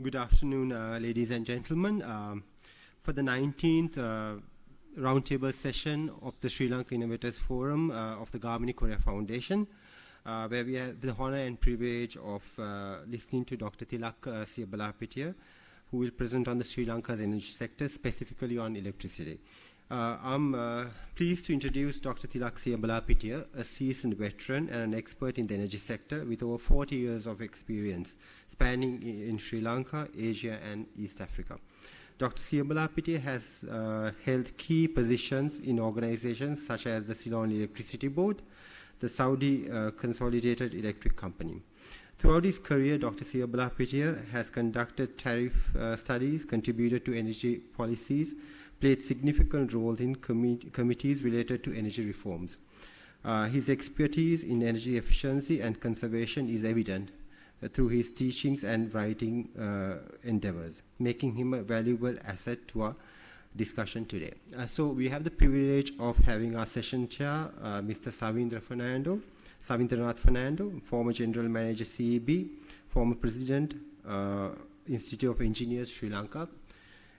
Good afternoon, ladies and gentlemen. For the 19th roundtable session of the Sri Lanka Innovators Forum of the Gamini Korea Foundation, where we have the honor and privilege of listening to Dr. Tilak Siyambalapitiya, who will present on the Sri Lanka's energy sector, specifically on electricity. I'm pleased to introduce Dr. Tilak Siyambalapitiya, a seasoned veteran and an expert in the energy sector with over 40 years of experience spanning in Sri Lanka, Asia, and East Africa. Dr. Siyambalapitiya has held key positions in organizations such as the Ceylon Electricity Board, the Saudi Consolidated Electric Company. Throughout his career, Dr. Siyambalapitiya has conducted tariff studies, contributed to energy policies, played significant roles in committees related to energy reforms. His expertise in energy efficiency and conservation is evident through his teachings and writing endeavors, making him a valuable asset to our discussion today. So we have the privilege of having our session chair, Mr. Savindranath Fernando, former General Manager CEB, former President, Institute of Engineers, Sri Lanka.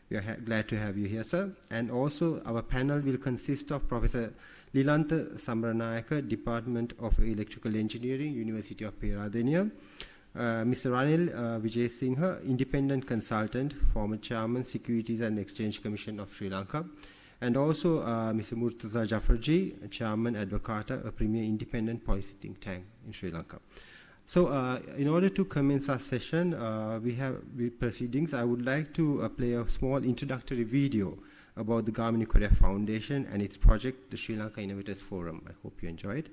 We are glad to have you here, sir. And also our panel will consist of Professor Lilantha Samranayaka, Department of Electrical Engineering, University of Peradeniya, Mr. Ranil Vijay Singha, Independent Consultant, former Chairman, Securities and Exchange Commission of Sri Lanka, and also Mr. Murtaza Jafarji, Chairman Advocata, a premier independent policy think tank in Sri Lanka. So in order to commence our session, with proceedings, I would like to play a small introductory video about the Gamini Korea Foundation and its project, the Sri Lanka Innovators Forum. I hope you enjoyed.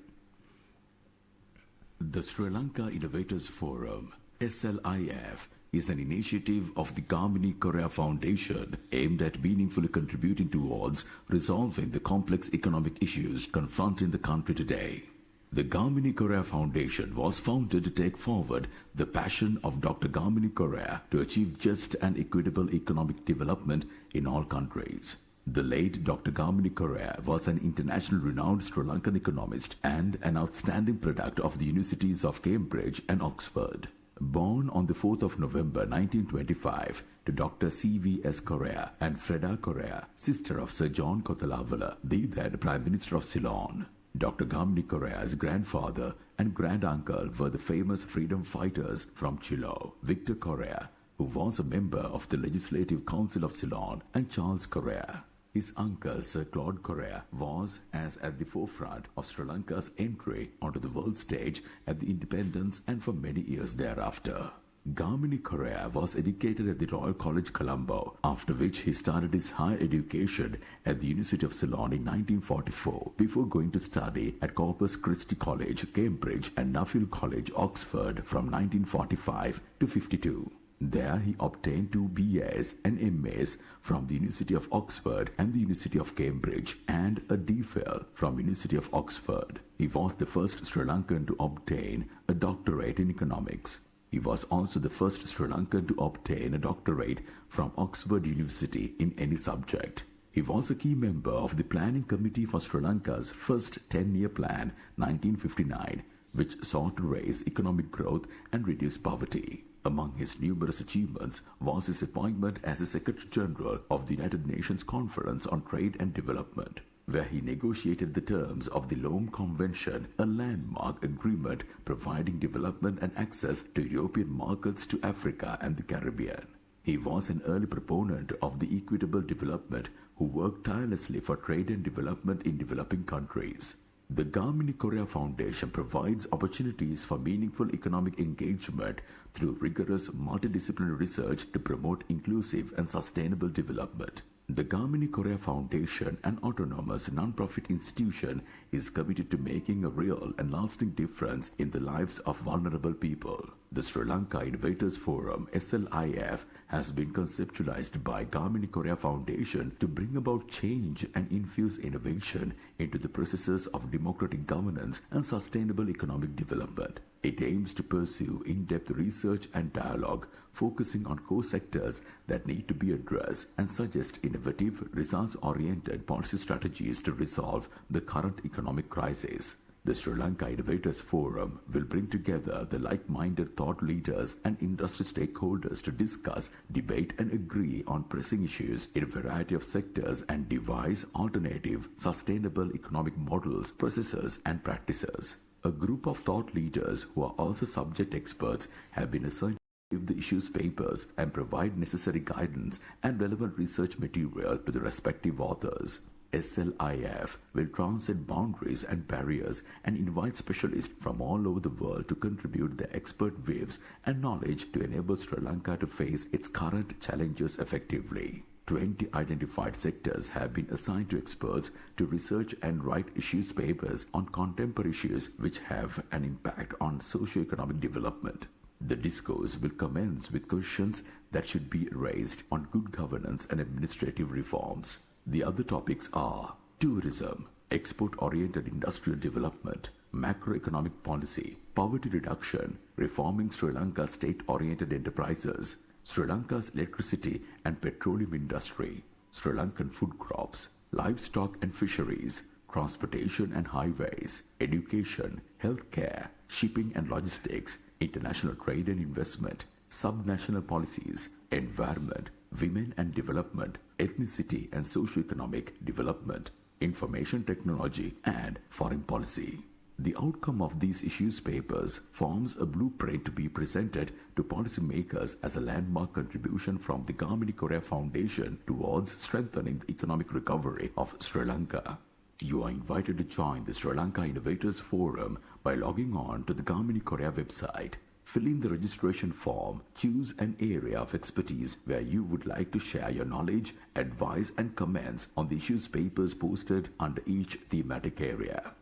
The Sri Lanka Innovators Forum, SLIF, is an initiative of the Gamini Korea Foundation aimed at meaningfully contributing towards resolving the complex economic issues confronting the country today. The Gamini Korea Foundation was founded to take forward the passion of Dr. Gamini Korea to achieve just and equitable economic development in all countries. The late Dr. Gamini Korea was an internationally renowned Sri Lankan economist and an outstanding product of the universities of Cambridge and Oxford. Born on the 4th of November 1925 to Dr. C.V.S. Korea and Freda Korea, sister of Sir John Kotalavala, the then Prime Minister of Ceylon. Dr. Gamini Korea's grandfather and granduncle were the famous freedom fighters from Chilo, Victor Korea, who was a member of the Legislative Council of Ceylon, and Charles Korea. His uncle, Sir Claude Korea, was at the forefront of Sri Lanka's entry onto the world stage at the independence and for many years thereafter. Gamini Korea was educated at the Royal College Colombo, after which he started his higher education at the University of Ceylon in 1944, before going to study at Corpus Christi College, Cambridge, and Nuffield College, Oxford from 1945 to 52. There he obtained 2 BAs and MAs from the University of Oxford and the University of Cambridge, and a DPhil from University of Oxford. He was the first Sri Lankan to obtain a doctorate in economics. He was also the first Sri Lankan to obtain a doctorate from Oxford University in any subject. He was a key member of the Planning Committee for Sri Lanka's first 10-year plan, 1959, which sought to raise economic growth and reduce poverty. Among his numerous achievements was his appointment as the Secretary General of the United Nations Conference on Trade and Development, where he negotiated the terms of the Lome Convention, a landmark agreement providing development and access to European markets to Africa and the Caribbean. He was an early proponent of the equitable development who worked tirelessly for trade and development in developing countries. The Gamini Korea Foundation provides opportunities for meaningful economic engagement through rigorous multidisciplinary research to promote inclusive and sustainable development. The Gamini Korea Foundation, an autonomous non-profit institution, is committed to making a real and lasting difference in the lives of vulnerable people. The Sri Lanka Innovators Forum, SLIF, has been conceptualized by Gamini Korea Foundation to bring about change and infuse innovation into the processes of democratic governance and sustainable economic development. It aims to pursue in-depth research and dialogue, focusing on core sectors that need to be addressed, and suggest innovative, results-oriented policy strategies to resolve the current economic crisis. The Sri Lanka Innovators Forum will bring together the like-minded thought leaders and industry stakeholders to discuss, debate and agree on pressing issues in a variety of sectors and devise alternative, sustainable economic models, processes and practices. A group of thought leaders who are also subject experts have been assigned to give the issues papers and provide necessary guidance and relevant research material to the respective authors. SLIF will transcend boundaries and barriers and invite specialists from all over the world to contribute their expert views and knowledge to enable Sri Lanka to face its current challenges effectively. 20 identified sectors have been assigned to experts to research and write issues papers on contemporary issues which have an impact on socio-economic development. The discourse will commence with questions that should be raised on good governance and administrative reforms. The other topics are tourism, export-oriented industrial development, macroeconomic policy, poverty reduction, reforming Sri Lanka's state-oriented enterprises, Sri Lanka's electricity and petroleum industry, Sri Lankan food crops, livestock and fisheries, transportation and highways, education, healthcare, shipping and logistics, international trade and investment, subnational policies, environment, women and development, ethnicity and socio-economic development, information technology and foreign policy. The outcome of these issues papers forms a blueprint to be presented to policymakers as a landmark contribution from the Gamini Korea Foundation towards strengthening the economic recovery of Sri Lanka. You are invited to join the Sri Lanka Innovators Forum by logging on to the Gamini Korea website. Fill in the registration form, choose an area of expertise where you would like to share your knowledge, advice and comments on the issues papers posted under each thematic area.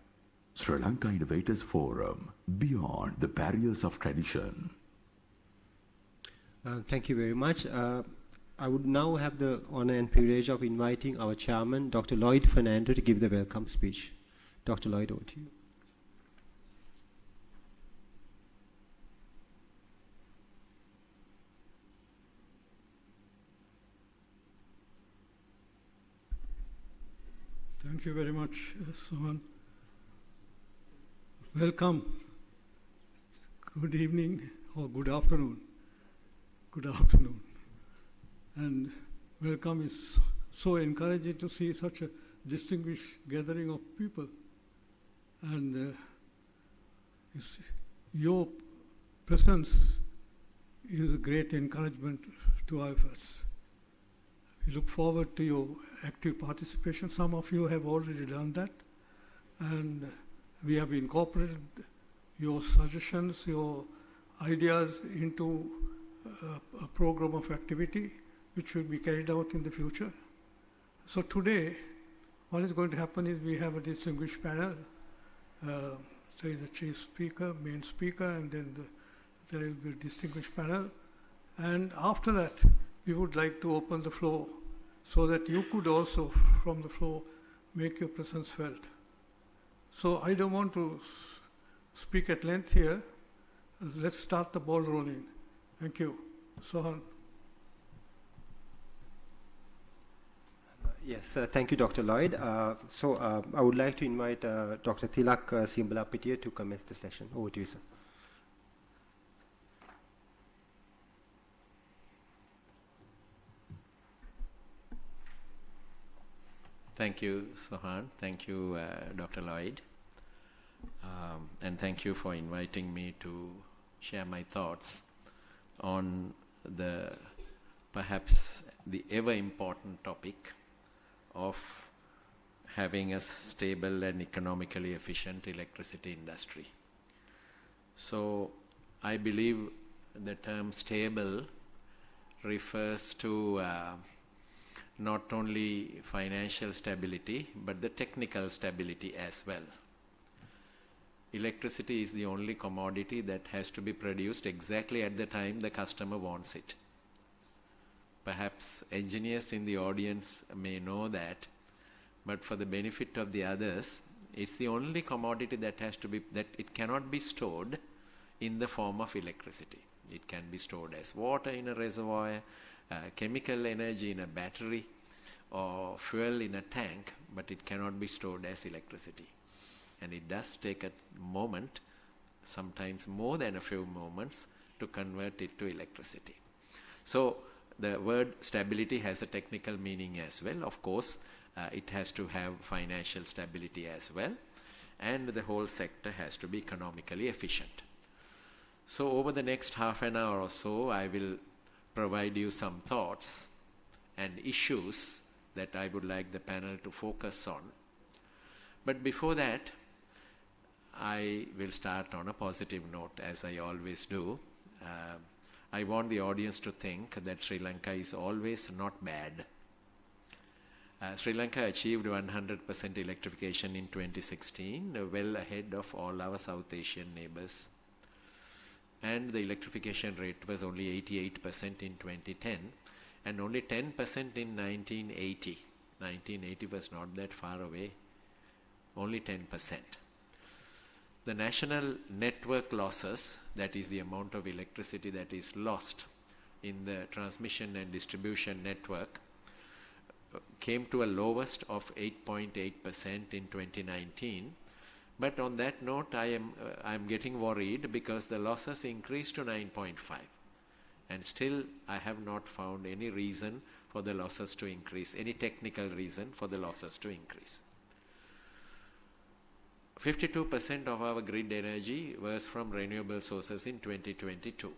Sri Lanka Innovators Forum, beyond the barriers of tradition. Thank you very much. I would now have the honor and privilege of inviting our chairman, Dr. Lloyd Fernando, to give the welcome speech. Dr. Lloyd, over to you. Thank you very much, Sohan. Welcome. Good evening or good afternoon. Good afternoon. And welcome is so encouraging to see such a distinguished gathering of people. And your presence is a great encouragement to all of us. We look forward to your active participation. Some of you have already done that. And we have incorporated your suggestions, your ideas into a program of activity which will be carried out in the future. So today, what is going to happen is we have a distinguished panel. There is a chief speaker, main speaker, and then there will be a distinguished panel. And after that, we would like to open the floor so that you could also, from the floor, make your presence felt. So I don't want to speak at length here. Let's start the ball rolling. Thank you. Sohan. Yes, thank you, Dr. Lloyd. I would like to invite Dr. Tilak Siyambalapitiya to commence the session. Over to you, sir. Thank you, Sohan. Thank you, Dr. Lloyd. And thank you for inviting me to share my thoughts on perhaps the ever important topic of having a stable and economically efficient electricity industry. So I believe the term stable refers to not only financial stability, but the technical stability as well. Electricity is the only commodity that has to be produced exactly at the time the customer wants it. Perhaps engineers in the audience may know that, but for the benefit of the others, it's the only commodity that it cannot be stored in the form of electricity. It can be stored as water in a reservoir, chemical energy in a battery, or fuel in a tank, but it cannot be stored as electricity. and it does take a moment, sometimes more than a few moments, to convert it to electricity. So the word stability has a technical meaning as well. Of course, it has to have financial stability as well, and the whole sector has to be economically efficient. So over the next half an hour or so, I will provide you some thoughts and issues that I would like the panel to focus on. But before that, I will start on a positive note, as I always do. I want the audience to think that Sri Lanka is always not bad. Sri Lanka achieved 100% electrification in 2016, well ahead of all our South Asian neighbors. And the electrification rate was only 88% in 2010 and only 10% in 1980. 1980 was not that far away, only 10%. The national network losses, that is the amount of electricity that is lost in the transmission and distribution network, came to a lowest of 8.8% in 2019. But on that note, I am getting worried because the losses increased to 9.5. And still, I have not found any reason for the losses to increase, any technical reason for the losses to increase. 52% of our grid energy was from renewable sources in 2022.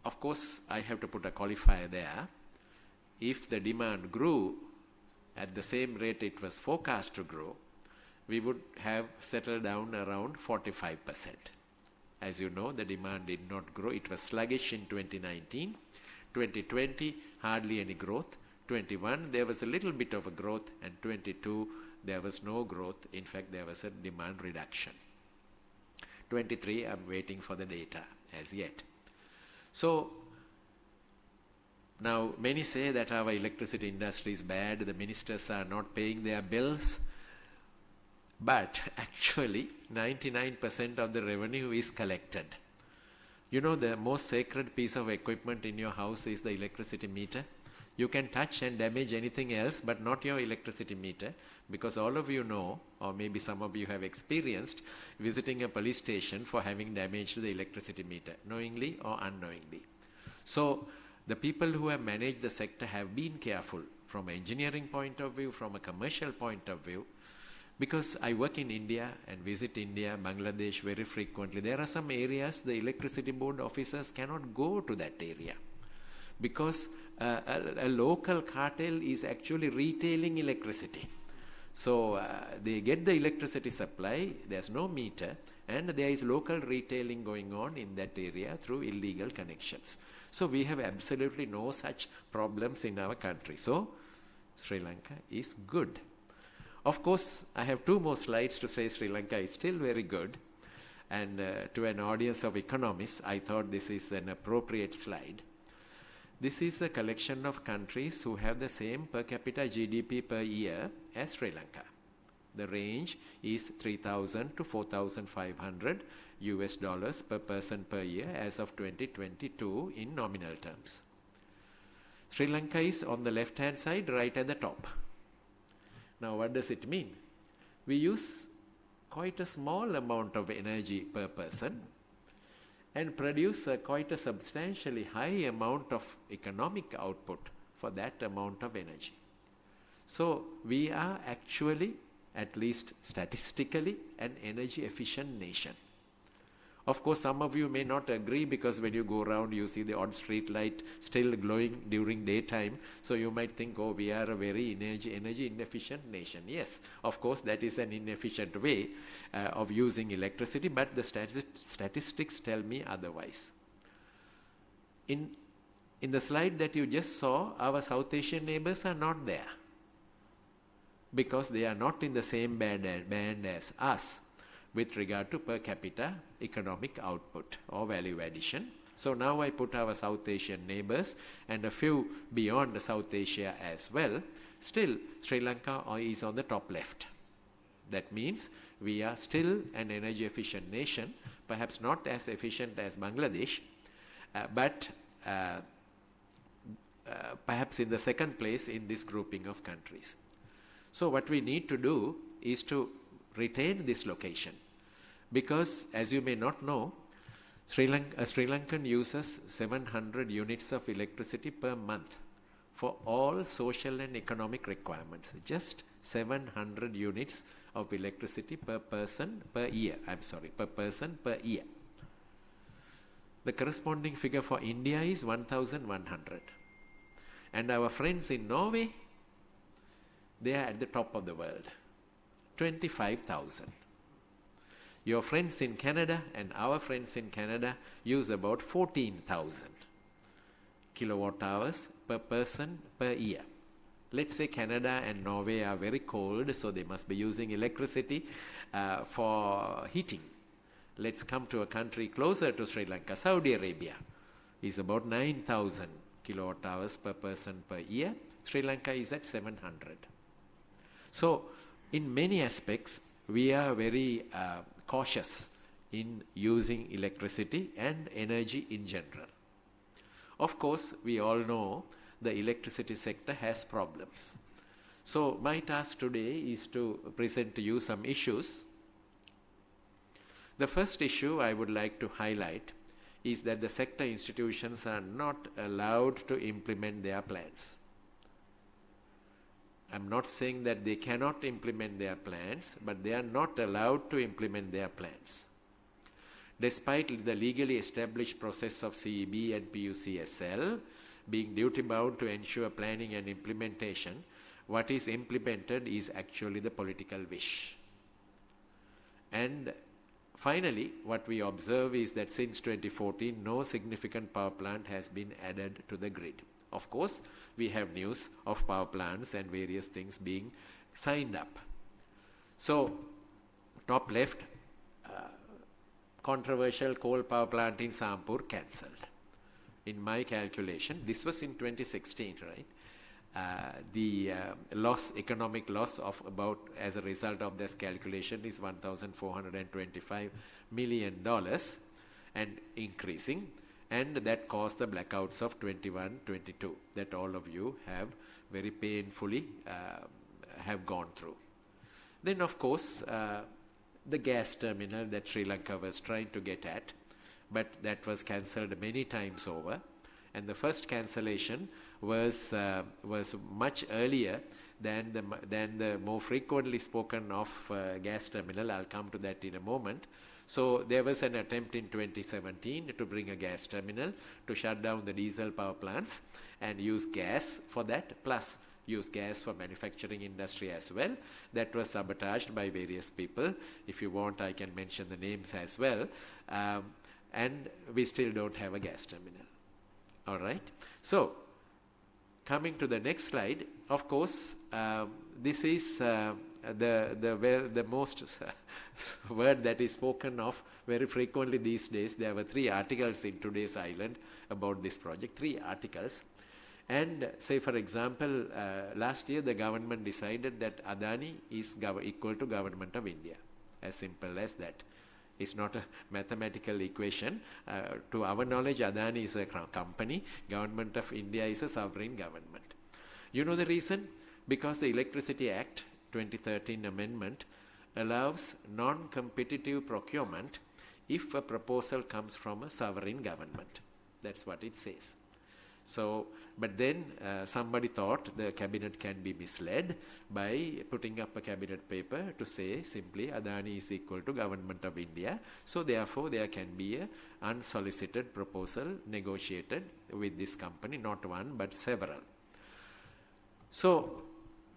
Of course, I have to put a qualifier there. If the demand grew at the same rate it was forecast to grow, we would have settled down around 45%. As you know, the demand did not grow. It was sluggish in 2019. 2020, hardly any growth. 21, there was a little bit of a growth, and 22, there was no growth. In fact, there was a demand reduction. 23, I'm waiting for the data as yet. So, now many say that our electricity industry is bad, the ministers are not paying their bills. But actually, 99% of the revenue is collected. You know, the most sacred piece of equipment in your house is the electricity meter. You can touch and damage anything else, but not your electricity meter, because all of you know, or maybe some of you have experienced, visiting a police station for having damaged the electricity meter, knowingly or unknowingly. So, the people who have managed the sector have been careful from an engineering point of view, from a commercial point of view. Because I work in India and visit India, Bangladesh very frequently, there are some areas the electricity board officers cannot go to that area because a local cartel is actually retailing electricity. So they get the electricity supply, there's no meter, and there is local retailing going on in that area through illegal connections. So we have absolutely no such problems in our country. So Sri Lanka is good. Of course, I have two more slides to say Sri Lanka is still very good. And to an audience of economists, I thought this is an appropriate slide. This is a collection of countries who have the same per capita GDP per year as Sri Lanka. The range is 3,000 to 4,500 US dollars per person per year as of 2022 in nominal terms. Sri Lanka is on the left-hand side, right at the top. Now, what does it mean? We use quite a small amount of energy per person and produce quite a substantially high amount of economic output for that amount of energy. So, we are actually, at least statistically, an energy efficient nation. Of course, some of you may not agree because when you go around, you see the odd street light still glowing during daytime. So you might think, oh, we are a very energy inefficient nation. Yes, of course, that is an inefficient way of using electricity, but the statistics tell me otherwise. In the slide that you just saw, our South Asian neighbors are not there because they are not in the same band as us with regard to per capita economic output or value addition. So now I put our South Asian neighbors and a few beyond South Asia as well. Still, Sri Lanka is on the top left. That means we are still an energy efficient nation, perhaps not as efficient as Bangladesh, but perhaps in the second place in this grouping of countries. So what we need to do is to retain this location. Because, as you may not know, Sri Lankan uses 700 units of electricity per month for all social and economic requirements. Just 700 units of electricity per person per year. Per person per year. The corresponding figure for India is 1,100. And our friends in Norway, they are at the top of the world. 25,000. Your friends in Canada and our friends in Canada use about 14,000 kilowatt hours per person per year. Let's say Canada and Norway are very cold, so they must be using electricity for heating. Let's come to a country closer to Sri Lanka. Saudi Arabia is about 9,000 kilowatt hours per person per year. Sri Lanka is at 700. So, in many aspects, we are very cautious in using electricity and energy in general. Of course, we all know the electricity sector has problems. So, my task today is to present to you some issues. The first issue I would like to highlight is that the sector institutions are not allowed to implement their plans. I'm not saying that they cannot implement their plans, but they are not allowed to implement their plans. Despite the legally established process of CEB and PUCSL being duty-bound to ensure planning and implementation, what is implemented is actually the political wish. And finally, what we observe is that since 2014, no significant power plant has been added to the grid. Of course, we have news of power plants and various things being signed up. So, top left, controversial coal power plant in Sampur cancelled. In my calculation, this was in 2016, right? The economic loss of about, as a result of this calculation, is $1,425 million and increasing. And that caused the blackouts of 21-22 that all of you have very painfully have gone through. Then, of course, the gas terminal that Sri Lanka was trying to get at, but that was cancelled many times over. And the first cancellation was much earlier than the more frequently spoken of gas terminal. I'll come to that in a moment. So there was an attempt in 2017 to bring a gas terminal to shut down the diesel power plants and use gas for that, plus use gas for manufacturing industry as well. That was sabotaged by various people. If you want, I can mention the names as well. And we still don't have a gas terminal. All right. So, coming to the next slide, of course, this is the most word that is spoken of very frequently these days. There were 3 articles in today's Island about this project, 3 articles. And say, for example, last year the government decided that Adani is equal to Government of India. As simple as that. It's not a mathematical equation. To our knowledge, Adani is a company. Government of India is a sovereign government. You know the reason? Because the Electricity Act 2013 amendment allows non-competitive procurement if a proposal comes from a sovereign government. That's what it says. So, but then somebody thought the cabinet can be misled by putting up a cabinet paper to say simply Adani is equal to Government of India. So therefore there can be a unsolicited proposal negotiated with this company, not one but several. So,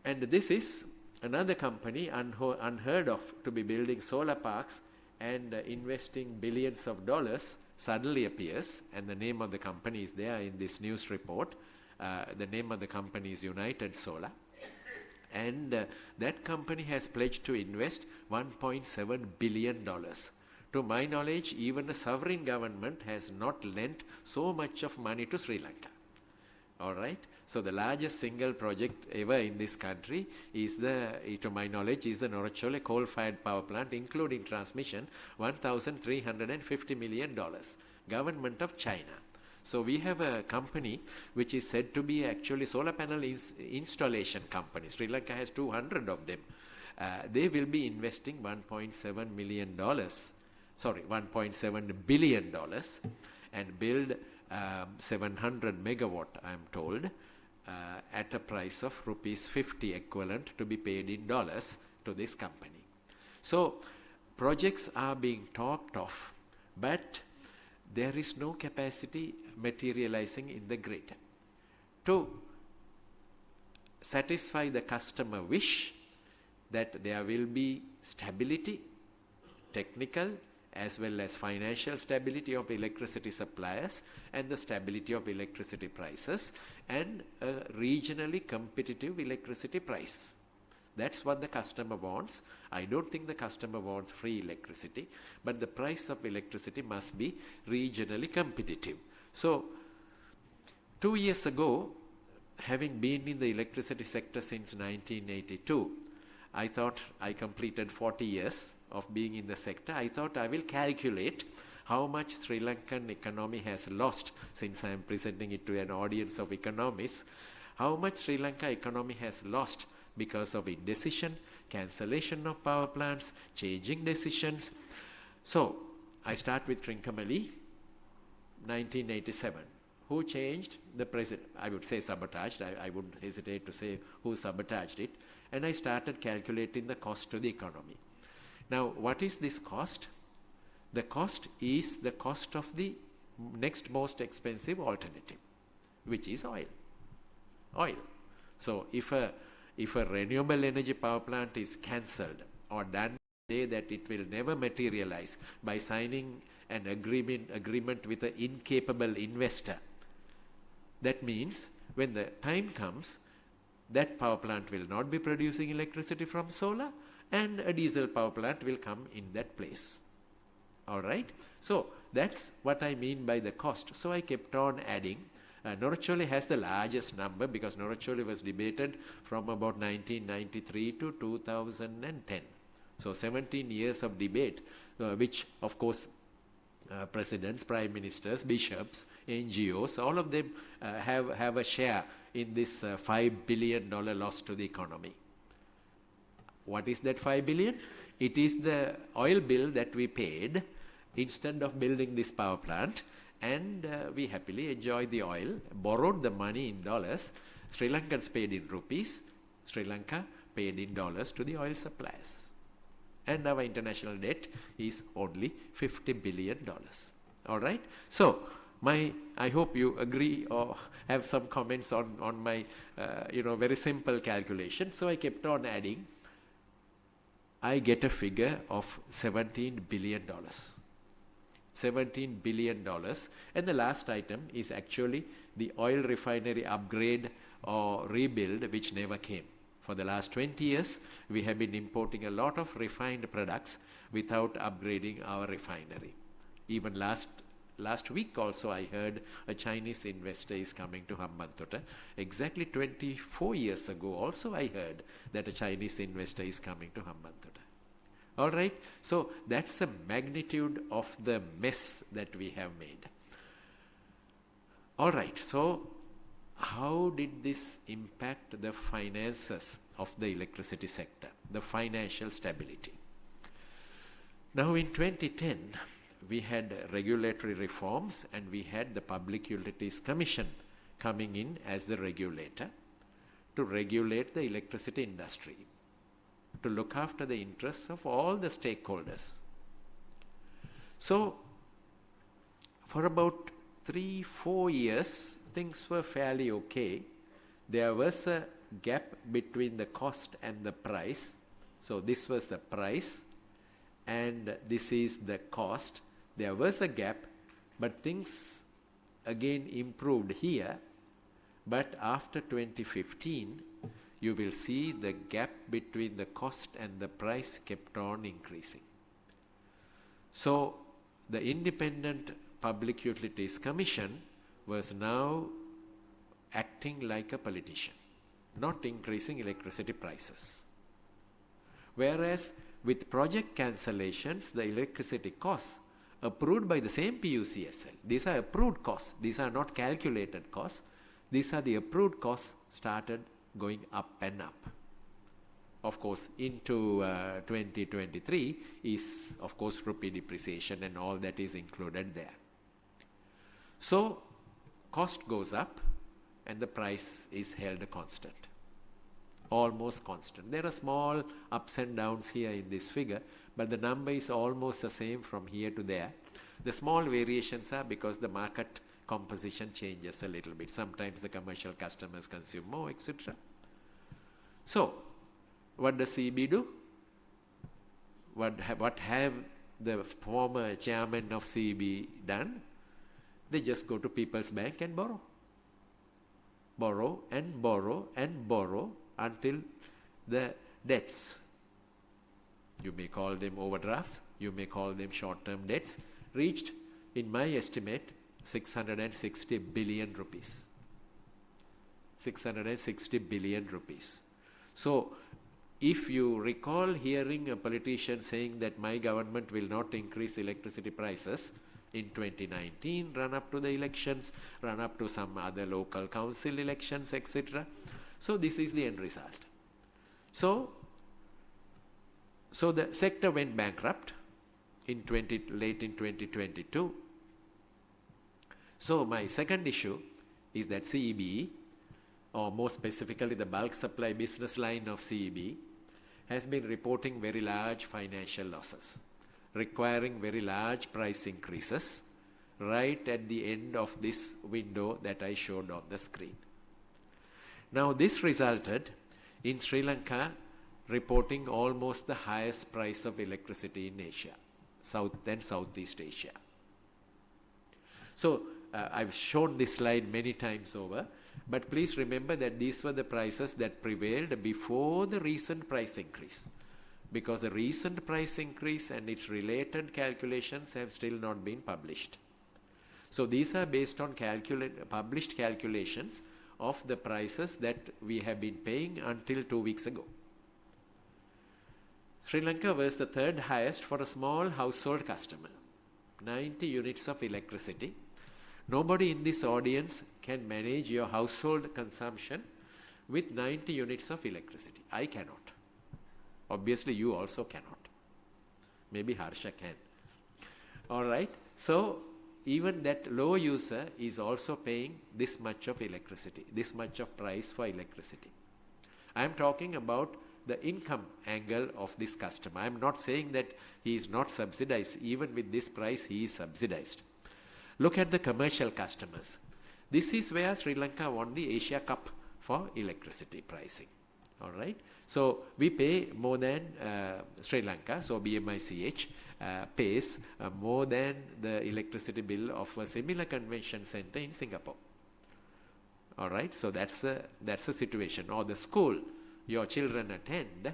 and this is another company unheard of to be building solar parks and investing billions of dollars suddenly appears, and the name of the company is there in this news report. The name of the company is United Solar, and that company has pledged to invest $1.7 billion. To my knowledge, even a sovereign government has not lent so much of money to Sri Lanka. All right. So the largest single project ever in this country is to my knowledge, is the Norachole coal-fired power plant, including transmission, $1,350 million. Government of China. So we have a company which is said to be actually solar panel installation company. Sri Lanka has 200 of them. they will be investing $1.7 billion and build 700 megawatt, I am told, at a price of rupees 50 equivalent to be paid in dollars to this company. So projects are being talked of, but there is no capacity materializing in the grid. To satisfy the customer wish that there will be stability, technical as well as financial stability of electricity suppliers and the stability of electricity prices and a regionally competitive electricity price. That's what the customer wants. I don't think the customer wants free electricity, but the price of electricity must be regionally competitive. So 2 years ago, having been in the electricity sector since 1982, I thought I completed 40 years of being in the sector. I thought I will calculate how much Sri Lankan economy has lost, since I am presenting it to an audience of economists, how much Sri Lanka economy has lost because of indecision, cancellation of power plants, changing decisions. So I start with Trincomalee, 1987. Who changed? The president. I would say sabotaged. I wouldn't hesitate to say who sabotaged it. And I started calculating the cost to the economy. Now, what is this cost? The cost is the cost of the next most expensive alternative, which is oil. Oil. So if a renewable energy power plant is cancelled or done say that it will never materialize by signing an agreement with an incapable investor, that means when the time comes, that power plant will not be producing electricity from solar and a diesel power plant will come in that place. All right? So that's what I mean by the cost. So I kept on adding. Noracholi has the largest number because Noracholi was debated from about 1993 to 2010. So 17 years of debate, which of course presidents, prime ministers, bishops, NGOs, all of them have a share in this $5 billion loss to the economy. What is that 5 billion? It is the oil bill that we paid instead of building this power plant, and we happily enjoyed the oil, borrowed the money in dollars. Sri Lankans paid in rupees, Sri Lanka paid in dollars to the oil suppliers. And our international debt is only $50 billion. All right? So, I hope you agree or have some comments on my, very simple calculation. So, I kept on adding. I get a figure of $17 billion. $17 billion. And the last item is actually the oil refinery upgrade or rebuild, which never came. For the last 20 years, we have been importing a lot of refined products without upgrading our refinery. Even last week also I heard a Chinese investor is coming to Hambantota. Exactly 24 years ago also I heard that a Chinese investor is coming to Hambantota. All right, so that's the magnitude of the mess that we have made. All right, so how did this impact the finances of the electricity sector, the financial stability? Now in 2010, we had regulatory reforms and we had the Public Utilities Commission coming in as the regulator to regulate the electricity industry, to look after the interests of all the stakeholders. So for about 3-4 years, things were fairly okay. There was a gap between the cost and the price. So this was the price and this is the cost. There was a gap, but things again improved here. But after 2015, you will see the gap between the cost and the price kept on increasing. So the Independent Public Utilities Commission was now acting like a politician, not increasing electricity prices. Whereas with project cancellations, the electricity costs approved by the same PUCSL, these are approved costs, these are not calculated costs, these are the approved costs, started going up and up. of course, into 2023 is, of course, rupee depreciation and all that is included there. So, cost goes up and the price is held constant, almost constant. There are small ups and downs here in this figure, but the number is almost the same from here to there. The small variations are because the market composition changes a little bit. Sometimes the commercial customers consume more, etc. So, what does CB do? What have the former chairman of CB done? They just go to People's Bank and borrow. Borrow and borrow and borrow until the debts, you may call them overdrafts, you may call them short-term debts, reached, in my estimate, 660 billion rupees. 660 billion rupees. So, if you recall hearing a politician saying that my government will not increase electricity prices in 2019, run up to the elections, run up to some other local council elections, etc. So, this is the end result. So the sector went bankrupt in late in 2022. So, my second issue is that CEB, or more specifically the bulk supply business line of CEB, has been reporting very large financial losses, requiring very large price increases right at the end of this window that I showed on the screen. Now, this resulted in Sri Lanka reporting almost the highest price of electricity in Asia, South and Southeast Asia. So, I've shown this slide many times over, but please remember that these were the prices that prevailed before the recent price increase, because the recent price increase and its related calculations have still not been published. So, these are based on published calculations of the prices that we have been paying until 2 weeks ago. Sri Lanka was the third highest for a small household customer, 90 units of electricity. Nobody in this audience can manage your household consumption with 90 units of electricity. I cannot. Obviously, you also cannot. Maybe Harsha can. All right. So, even that low user is also paying this much of electricity, this much of price for electricity. I am talking about the income angle of this customer. I am not saying that he is not subsidized. Even with this price, he is subsidized. Look at the commercial customers. This is where Sri Lanka won the Asia Cup for electricity pricing. All right. So, we pay more than Sri Lanka. So, BMICH pays more than the electricity bill of a similar convention center in Singapore. All right. So, that's a situation. Or the school your children attend,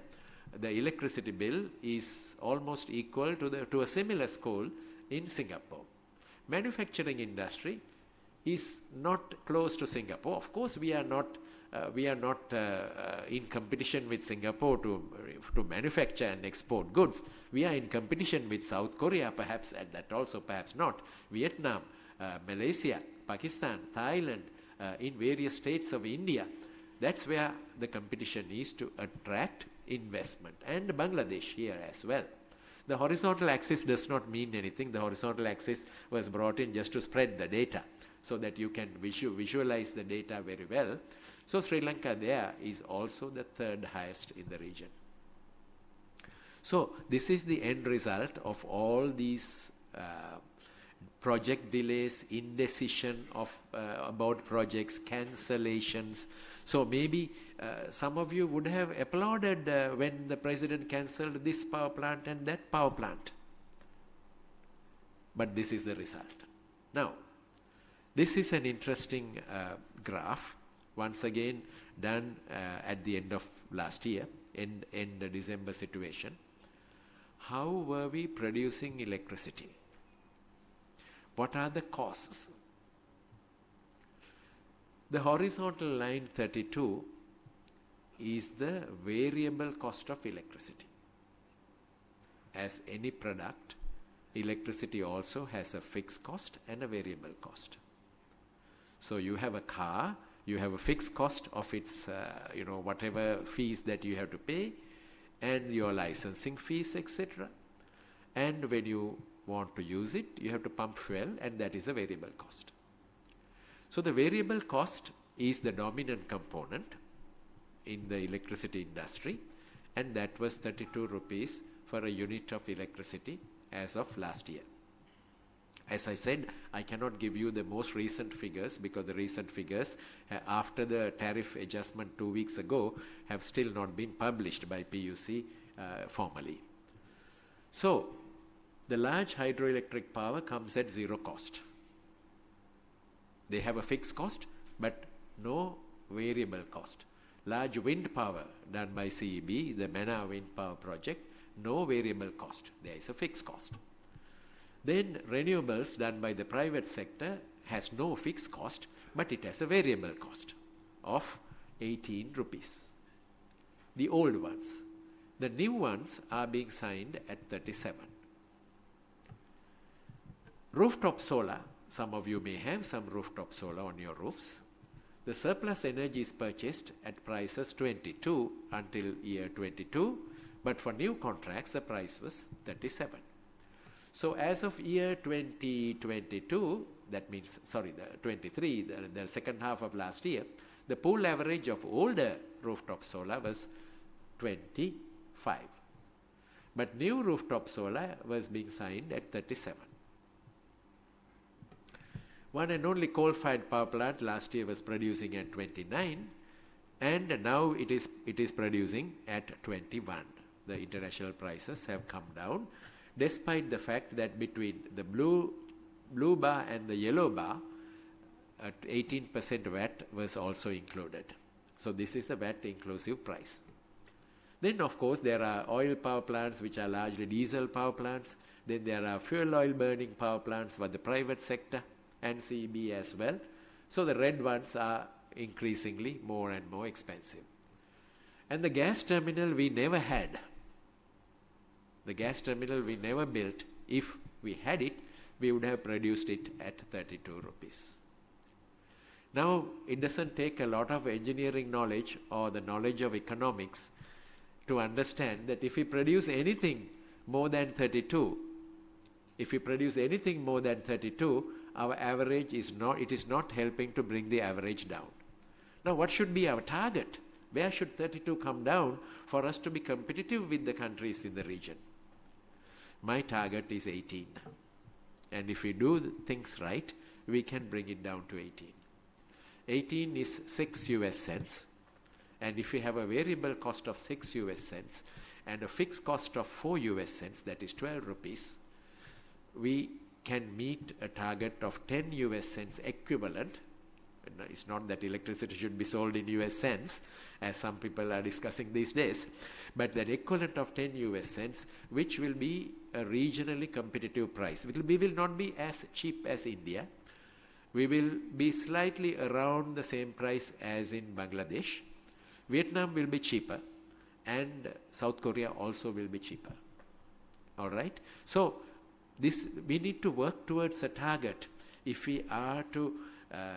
the electricity bill is almost equal to a similar school in Singapore. Manufacturing industry is not close to Singapore. Of course, we are not in competition with Singapore to manufacture and export goods. We are in competition with South Korea, perhaps, and that also perhaps not. Vietnam, Malaysia, Pakistan, Thailand, in various states of India. That's where the competition is to attract investment, and Bangladesh here as well. The horizontal axis does not mean anything. The horizontal axis was brought in just to spread the data so that you can visualize the data very well. So, Sri Lanka there is also the third highest in the region. So, this is the end result of all these project delays, indecision about projects, cancellations. So, maybe some of you would have applauded when the president cancelled this power plant and that power plant. But this is the result. Now, this is an interesting graph, once again done at the end of last year, in the December situation. How were we producing electricity? What are the costs? The horizontal line 32 is the variable cost of electricity. As any product, electricity also has a fixed cost and a variable cost. So, you have a car, you have a fixed cost of its, whatever fees that you have to pay. and your licensing fees, etc. And when you want to use it, you have to pump fuel, and that is a variable cost. So the variable cost is the dominant component in the electricity industry, and that was 32 rupees for a unit of electricity as of last year. As I said, I cannot give you the most recent figures because the recent figures after the tariff adjustment 2 weeks ago have still not been published by PUC formally. So the large hydroelectric power comes at zero cost. They have a fixed cost but no variable cost. Large wind power done by CEB, the Mana wind power project, no variable cost. There is a fixed cost. Then renewables done by the private sector has no fixed cost, but it has a variable cost of 18 rupees. The old ones. The new ones are being signed at 37. Rooftop solar, some of you may have some rooftop solar on your roofs. The surplus energy is purchased at prices 22 until year 22, but for new contracts the price was 37. So as of year 2022, that means, sorry, the 23, the second half of last year, the pool average of older rooftop solar was 25. But new rooftop solar was being signed at 37. One and only coal-fired power plant last year was producing at 29, and now it is producing at 21. The international prices have come down, despite the fact that between the blue bar and the yellow bar, 18% VAT was also included. So this is the VAT inclusive price. Then of course there are oil power plants which are largely diesel power plants. Then there are fuel oil burning power plants for the private sector and CEB as well. So the red ones are increasingly more and more expensive. And the gas terminal we never had. The gas terminal we never built. If we had it, we would have produced it at 32 rupees. Now, it doesn't take a lot of engineering knowledge or the knowledge of economics to understand that if we produce anything more than 32, our average is not helping to bring the average down. Now, what should be our target? Where should 32 come down for us to be competitive with the countries in the region? My target is 18. And if we do things right, we can bring it down to 18. 18 is 6 US cents. And if we have a variable cost of 6 US cents and a fixed cost of 4 US cents, that is 12 rupees, we can meet a target of 10 US cents equivalent. It's not that electricity should be sold in US cents, as some people are discussing these days, but that equivalent of 10 US cents, which will be a regionally competitive price. We will not be as cheap as India. We will be slightly around the same price as in Bangladesh. Vietnam will be cheaper, and South Korea also will be cheaper. All right? So, we need to work towards a target if we are to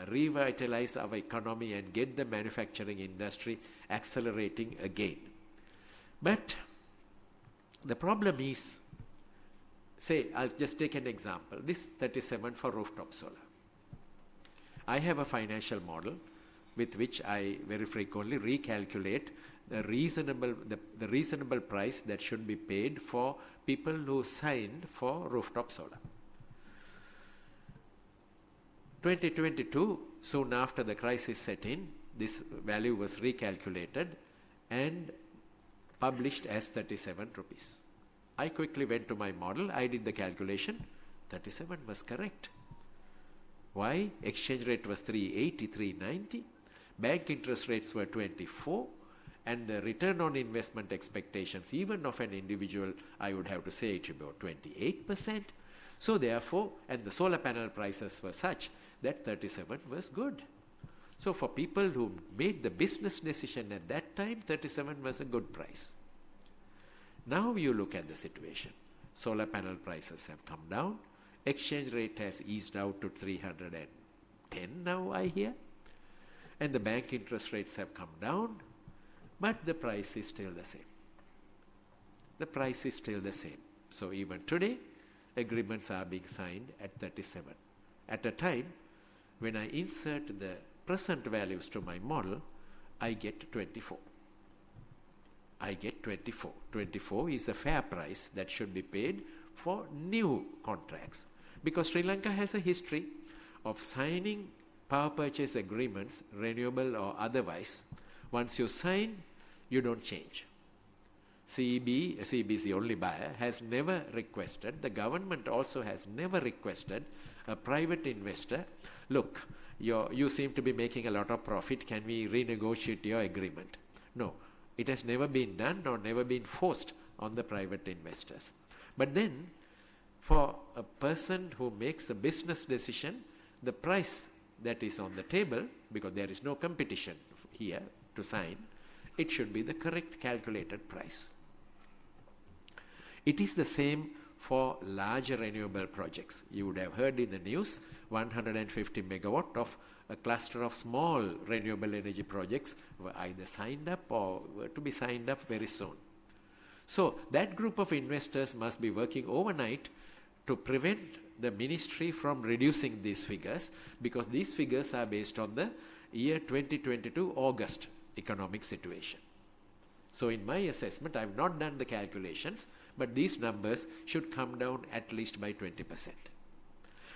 revitalize our economy and get the manufacturing industry accelerating again. But the problem is, say, I'll just take an example. This 37 for rooftop solar. I have a financial model with which I very frequently recalculate the reasonable price that should be paid for people who signed for rooftop solar. 2022, soon after the crisis set in, this value was recalculated and published as 37 rupees. I quickly went to my model, I did the calculation, 37 was correct. Why? Exchange rate was 380, 390, bank interest rates were 24, and the return on investment expectations, even of an individual, I would have to say it's about 28%. So therefore, and the solar panel prices were such that 37 was good. So for people who made the business decision at that time, 37 was a good price. Now you look at the situation. Solar panel prices have come down. Exchange rate has eased out to 310 now, I hear. And the bank interest rates have come down, but the price is still the same. the price is still the same. So even today, agreements are being signed at 37. At a time when I insert the present values to my model, I get 24. I get 24. 24 is the fair price that should be paid for new contracts. Because Sri Lanka has a history of signing power purchase agreements, renewable or otherwise. Once you sign, you don't change. CEB is the only buyer, has never requested, the government also has never requested a private investor, look, you seem to be making a lot of profit, can we renegotiate your agreement? No, it has never been done or never been forced on the private investors. But then, for a person who makes a business decision, the price that is on the table, because there is no competition here to sign, it should be the correct calculated price. It is the same for larger renewable projects. You would have heard in the news 150 megawatt of a cluster of small renewable energy projects were either signed up or were to be signed up very soon. So that group of investors must be working overnight to prevent the ministry from reducing these figures, because these figures are based on the year 2022 August economic situation. So in my assessment, I have not done the calculations, but these numbers should come down at least by 20%.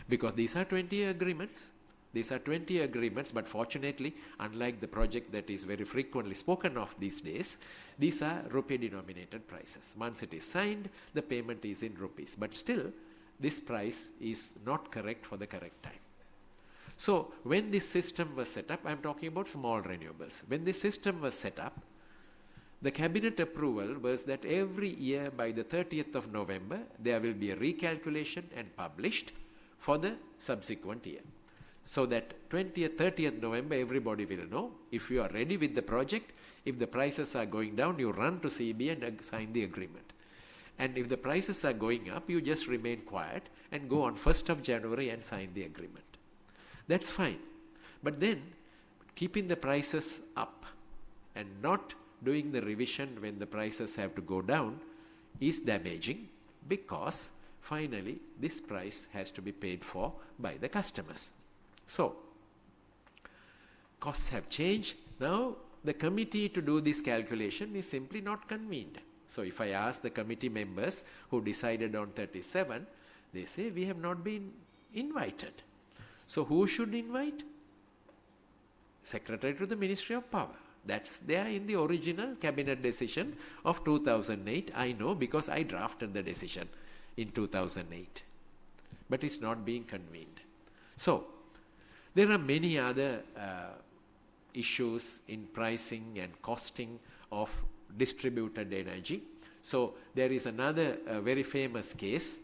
Because these are 20-year agreements. These are 20-year agreements, but fortunately, unlike the project that is very frequently spoken of these days, these are rupee-denominated prices. Once it is signed, the payment is in rupees. But still, this price is not correct for the correct time. So when this system was set up, I am talking about small renewables. When this system was set up, the cabinet approval was that every year by the 30th of November, there will be a recalculation and published for the subsequent year. So that 20th, 30th November, everybody will know if you are ready with the project. If the prices are going down, you run to CB and sign the agreement. And if the prices are going up, you just remain quiet and go on 1st of January and sign the agreement. That's fine. But then, keeping the prices up and not doing the revision when the prices have to go down is damaging, because finally this price has to be paid for by the customers. So, costs have changed. Now, the committee to do this calculation is simply not convened. So, if I ask the committee members who decided on 37, they say we have not been invited. So, who should invite? Secretary to the Ministry of Power. That's there in the original cabinet decision of 2008. I know because I drafted the decision in 2008. But it's not being convened. So, there are many other issues in pricing and costing of distributed energy. So, there is another very famous case.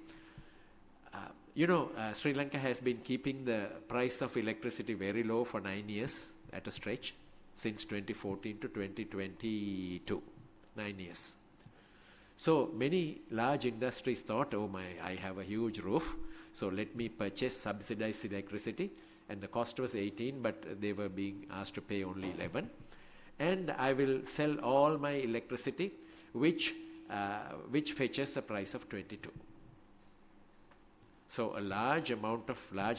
Sri Lanka has been keeping the price of electricity very low for 9 years at a stretch, since 2014 to 2022, 9 years. So many large industries thought, oh my, I have a huge roof, so let me purchase subsidized electricity, and the cost was 18, but they were being asked to pay only 11. And I will sell all my electricity, which fetches a price of 22. So a large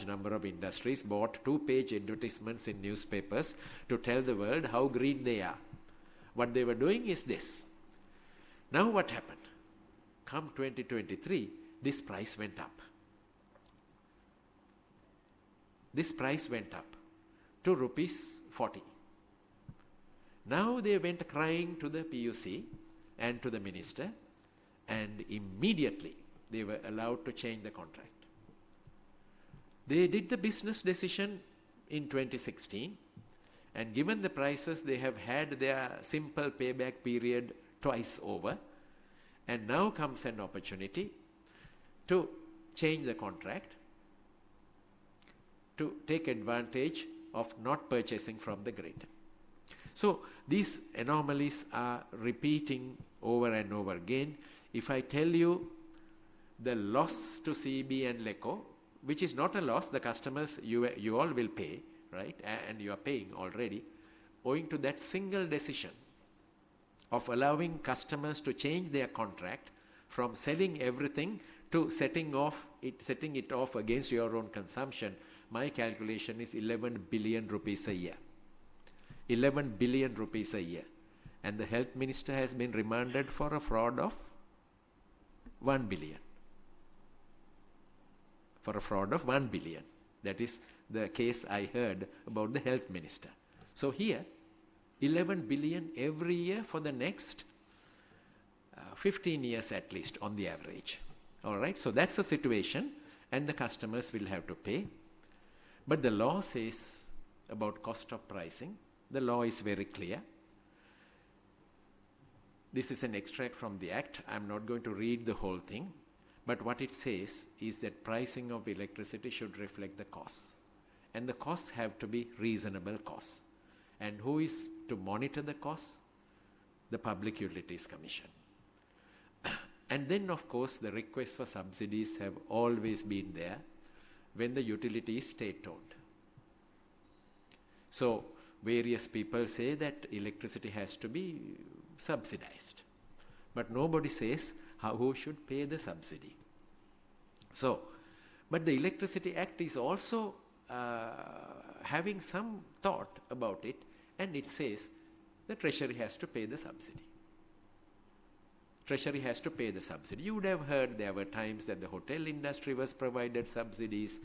number of industries bought 2-page advertisements in newspapers to tell the world how green they are. What they were doing is this. Now what happened? Come 2023, this price went up. This price went up to rupees 40. Now they went crying to the PUC and to the minister, and immediately they were allowed to change the contract. They did the business decision in 2016, and given the prices, they have had their simple payback period twice over, and now comes an opportunity to change the contract, to take advantage of not purchasing from the grid. So these anomalies are repeating over and over again. If I tell you the loss to CEB and LECO, which is not a loss, the customers, you all will pay, right? And you are paying already, owing to that single decision. of allowing customers to change their contract from selling everything to setting it off against your own consumption, my calculation is 11 billion rupees a year. 11 billion rupees a year. And the health minister has been remanded for a fraud of 1 billion. For a fraud of 1 billion. That is the case I heard about the health minister. So here, 11 billion every year for the next 15 years at least on the average. All right, so that's the situation, and the customers will have to pay. But the law says about cost of pricing, the law is very clear. This is an extract from the Act. I'm not going to read the whole thing, but what it says is that pricing of electricity should reflect the costs. And the costs have to be reasonable costs. And who is to monitor the costs? The Public Utilities Commission. And then, of course, the requests for subsidies have always been there when the utility is state-owned. So, various people say that electricity has to be subsidized. But nobody says who should pay the subsidy. So, but the Electricity Act is also having some thought about it, and it says the Treasury has to pay the subsidy. Treasury has to pay the subsidy. You would have heard there were times that the hotel industry was provided subsidies,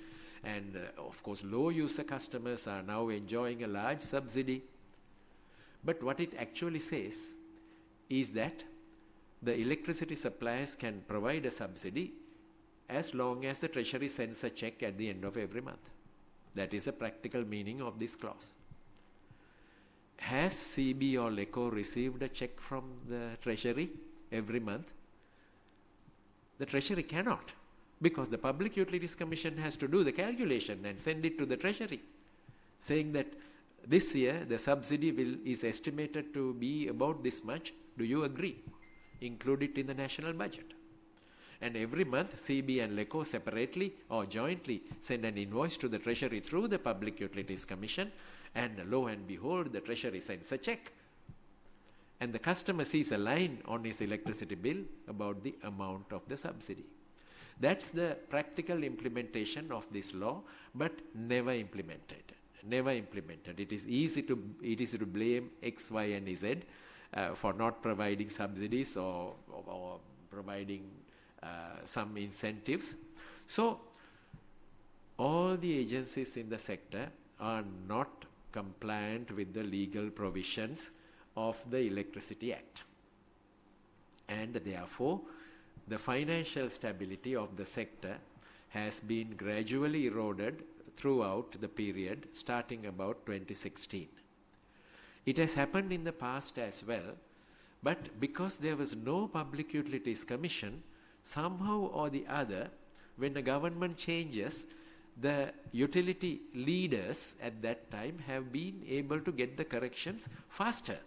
and of course low user customers are now enjoying a large subsidy. But what it actually says is that the electricity suppliers can provide a subsidy as long as the Treasury sends a check at the end of every month. That is the practical meaning of this clause. Has CB or LECO received a check from the Treasury every month? The Treasury cannot, because the Public Utilities Commission has to do the calculation and send it to the Treasury, saying that this year the subsidy is estimated to be about this much. Do you agree? Include it in the national budget. And every month CB and LECO separately or jointly send an invoice to the Treasury through the Public Utilities Commission, and lo and behold, the Treasury sends a check. And the customer sees a line on his electricity bill about the amount of the subsidy. That's the practical implementation of this law, but never implemented. Never implemented. It is easy to blame X, Y, and Z for not providing subsidies or providing some incentives. So all the agencies in the sector are not compliant with the legal provisions of the Electricity Act. And therefore, the financial stability of the sector has been gradually eroded throughout the period starting about 2016. It has happened in the past as well, but because there was no Public Utilities Commission, somehow or the other, when the government changes, the utility leaders at that time have been able to get the corrections faster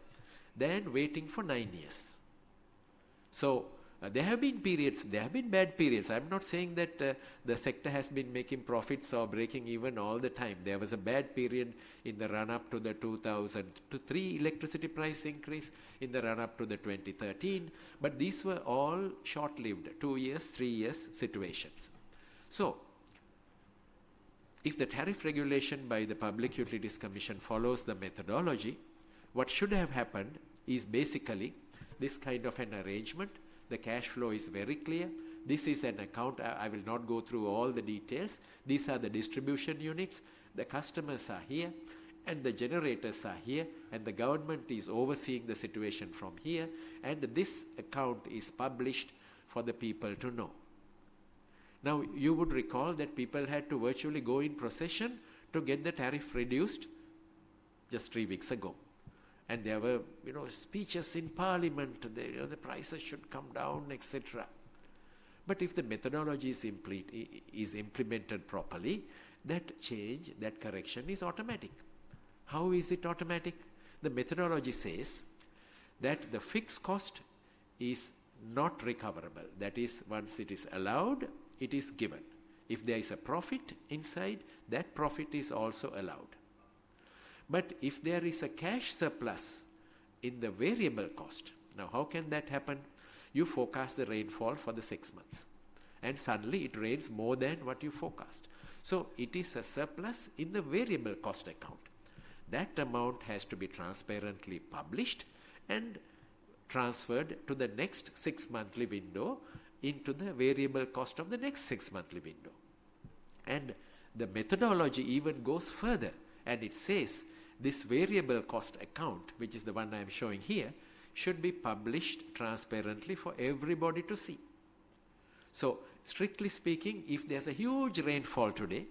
than waiting for 9 years. So there have been periods, there have been bad periods. I'm not saying that the sector has been making profits or breaking even all the time. There was a bad period in the run-up to the 2003 electricity price increase, in the run-up to the 2013, but these were all short-lived, 2 years, 3 years situations. So, if the tariff regulation by the Public Utilities Commission follows the methodology, what should have happened is basically this kind of an arrangement. The cash flow is very clear. This is an account. I will not go through all the details. These are the distribution units. The customers are here and the generators are here, and the government is overseeing the situation from here, and this account is published for the people to know. Now, you would recall that people had to virtually go in procession to get the tariff reduced just 3 weeks ago. And there were, speeches in Parliament, the prices should come down, etc. But if the methodology is implemented properly, that change, that correction is automatic. How is it automatic? The methodology says that the fixed cost is not recoverable. That is, once it is allowed, it is given. If there is a profit inside, that profit is also allowed. But if there is a cash surplus in the variable cost, Now, how can that happen? You forecast the rainfall for the 6 months, and suddenly it rains more than what you forecast. So it is a surplus in the variable cost account. That amount has to be transparently published and transferred to the next 6 monthly window into the variable cost of the next 6 monthly window. And the methodology even goes further, and it says this variable cost account, which is the one I am showing here, should be published transparently for everybody to see. So strictly speaking, if there's a huge rainfall today,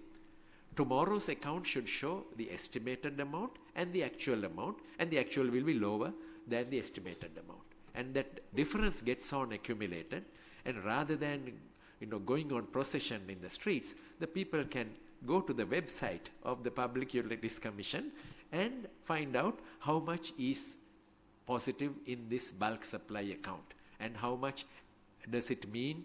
tomorrow's account should show the estimated amount and the actual amount, and the actual will be lower than the estimated amount. And that difference gets on accumulated, and rather than going on procession in the streets, the people can go to the website of the Public Utilities Commission and find out how much is positive in this bulk supply account and how much does it mean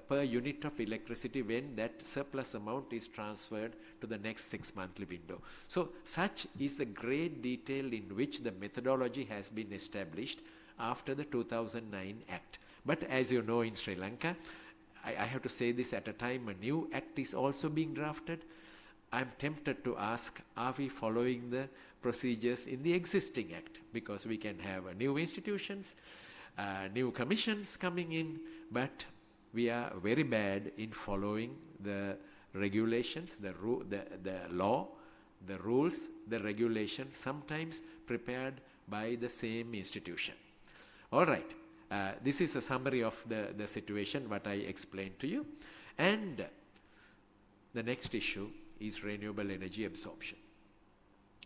per unit of electricity when that surplus amount is transferred to the next 6 monthly window. So such is the great detail in which the methodology has been established after the 2009 Act. But as you know, in Sri Lanka, I have to say this at a time, a new act is also being drafted. I'm tempted to ask, are we following the procedures in the existing act? Because we can have new institutions, new commissions coming in, but we are very bad in following the regulations, the law, the rules, the regulations, sometimes prepared by the same institution. All right. This is a summary of the situation, what I explained to you. And the next issue is renewable energy absorption.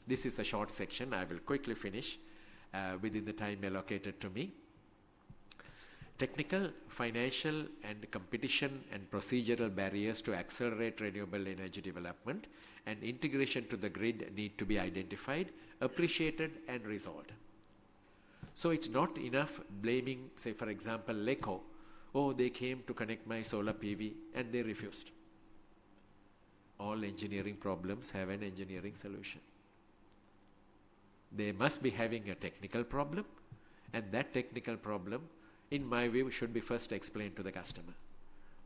This is a short section. I will quickly finish within the time allocated to me. Technical, financial, and competition and procedural barriers to accelerate renewable energy development and integration to the grid need to be identified, appreciated, and resolved. So it's not enough blaming, say for example, LECO. Oh, they came to connect my solar PV and they refused. All engineering problems have an engineering solution. They must be having a technical problem, and that technical problem, in my view, should be first explained to the customer.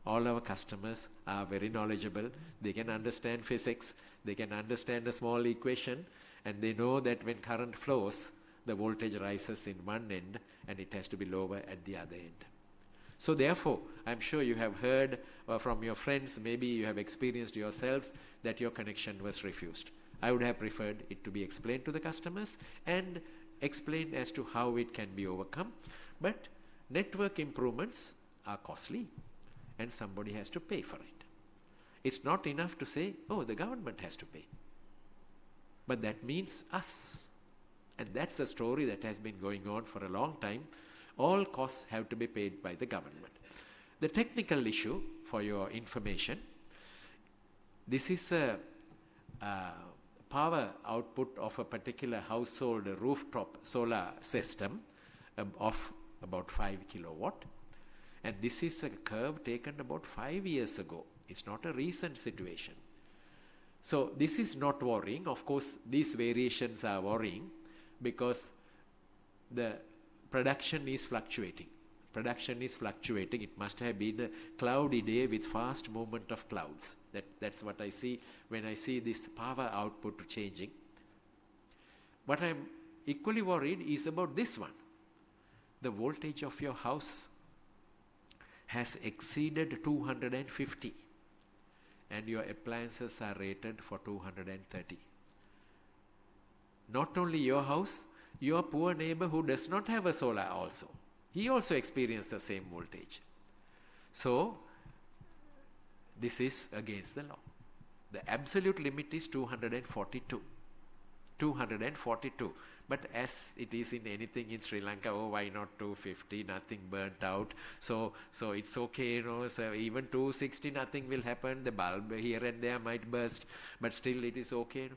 All our customers are very knowledgeable. They can understand physics. They can understand a small equation, and they know that when current flows, the voltage rises in one end and it has to be lower at the other end. So therefore, I'm sure you have heard from your friends, maybe you have experienced yourselves that your connection was refused. I would have preferred it to be explained to the customers and explained as to how it can be overcome. But network improvements are costly and somebody has to pay for it. It's not enough to say, oh, the government has to pay. But that means us. And that's a story that has been going on for a long time. All costs have to be paid by the government. The technical issue, for your information, this is a power output of a particular household rooftop solar system of about 5 kilowatt. And this is a curve taken about 5 years ago. It's not a recent situation. So this is not worrying. Of course, these variations are worrying, because the production is fluctuating. Production is fluctuating. It must have been a cloudy day with fast movement of clouds. That's what I see when I see this power output changing. What I'm equally worried is about this one. The voltage of your house has exceeded 250 and your appliances are rated for 230. Not only your house, your poor neighbor who does not have a solar also. He also experienced the same voltage. So, this is against the law. The absolute limit is 242. 242. But as it is in anything in Sri Lanka, oh, why not 250? Nothing burnt out. So it's okay, so even 260, nothing will happen. The bulb here and there might burst, but still it is okay.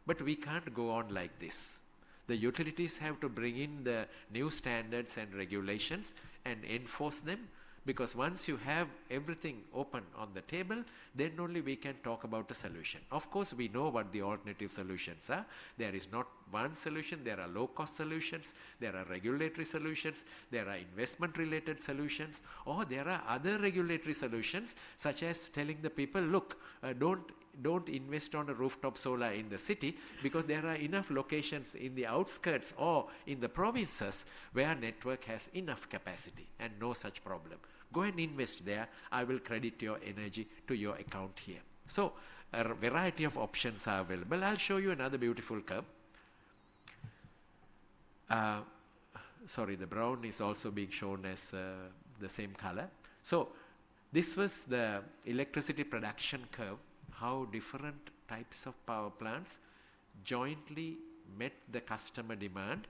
But we can't go on like this. The utilities have to bring in the new standards and regulations and enforce them, Because once you have everything open on the table, then only we can talk about a solution. Of course, we know what the alternative solutions are. There is not one solution. There are low-cost solutions. There are regulatory solutions. There are investment-related solutions. Or there are other regulatory solutions, such as telling the people, look, don't invest on a rooftop solar in the city, because there are enough locations in the outskirts or in the provinces where network has enough capacity and no such problem. Go and invest there. I will credit your energy to your account here. So a variety of options are available. I'll show you another beautiful curve. Sorry, the brown is also being shown as the same color. So this was the electricity production curve, how different types of power plants jointly met the customer demand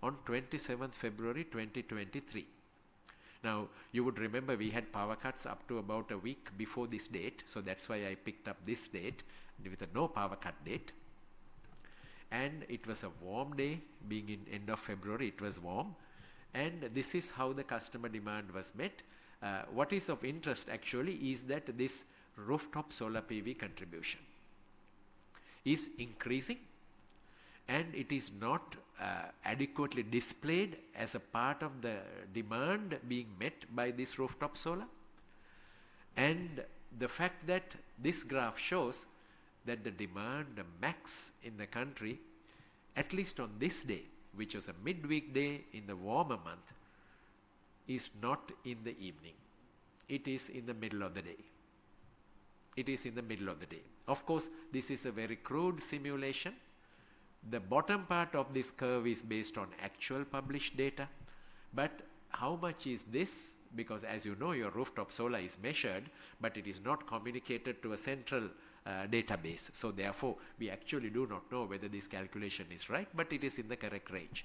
on 27th February 2023. Now, you would remember we had power cuts up to about a week before this date, so that's why I picked up this date with a no power cut date. And it was a warm day, being in end of February, it was warm. And this is how the customer demand was met. What is of interest actually is that this rooftop solar PV contribution is increasing, and it is not adequately displayed as a part of the demand being met by this rooftop solar. And the fact that this graph shows that the demand max in the country, at least on this day, which was a midweek day in the warmer month, is not in the evening. It is in the middle of the day. It is in the middle of the day. Of course, this is a very crude simulation. The bottom part of this curve is based on actual published data. But how much is this? Because as you know, your rooftop solar is measured, but it is not communicated to a central database. So therefore, we actually do not know whether this calculation is right, but it is in the correct range.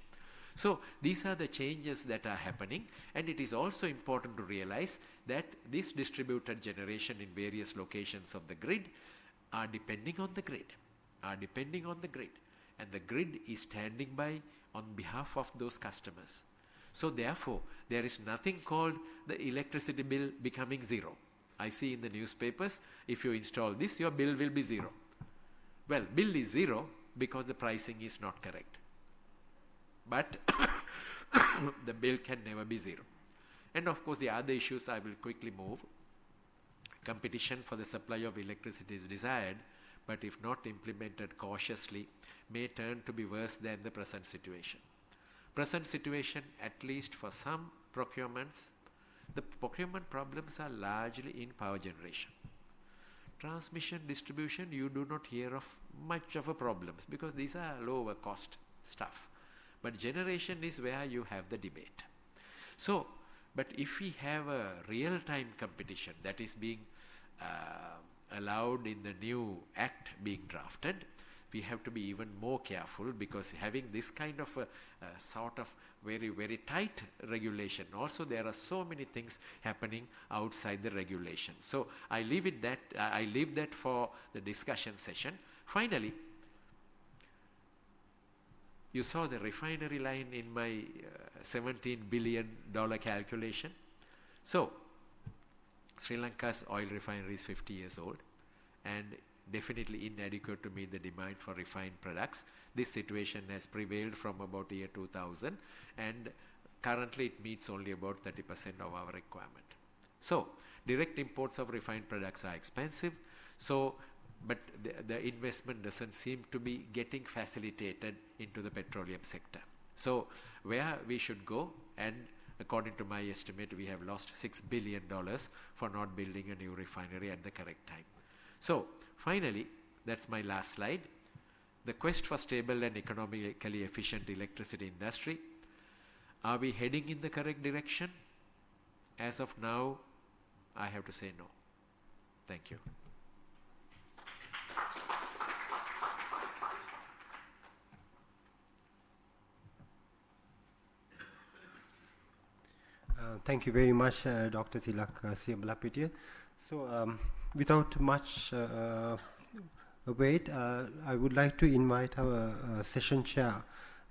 So these are the changes that are happening, and it is also important to realize that this distributed generation in various locations of the grid are depending on the grid, and the grid is standing by on behalf of those customers. So therefore, there is nothing called the electricity bill becoming zero. I see in the newspapers, if you install this, your bill will be zero. Well, bill is zero because the pricing is not correct. But the bill can never be zero. And of course, the other issues I will quickly move. Competition for the supply of electricity is desired, but if not implemented cautiously, may turn to be worse than the present situation. Present situation, at least for some procurements, the procurement problems are largely in power generation. Transmission, distribution, you do not hear of much of a problems because these are lower cost stuff. But generation is where you have the debate. So, but if we have a real-time competition that is being allowed in the new act being drafted, we have to be even more careful, because having this kind of a sort of very, very tight regulation, also there are so many things happening outside the regulation. So I leave that for the discussion session. Finally, you saw the refinery line in my $17 billion calculation. So Sri Lanka's oil refinery is 50 years old and definitely inadequate to meet the demand for refined products. This situation has prevailed from about year 2000, and currently it meets only about 30% of our requirement. So direct imports of refined products are expensive. So, but the investment doesn't seem to be getting facilitated into the petroleum sector. So where we should go, and according to my estimate, we have lost $6 billion for not building a new refinery at the correct time. So finally, that's my last slide. The quest for stable and economically efficient electricity industry. Are we heading in the correct direction? As of now, I have to say no. Thank you. Thank you very much, Dr. Tilak Siyambalapitiya. So, without much wait, I would like to invite our session chair,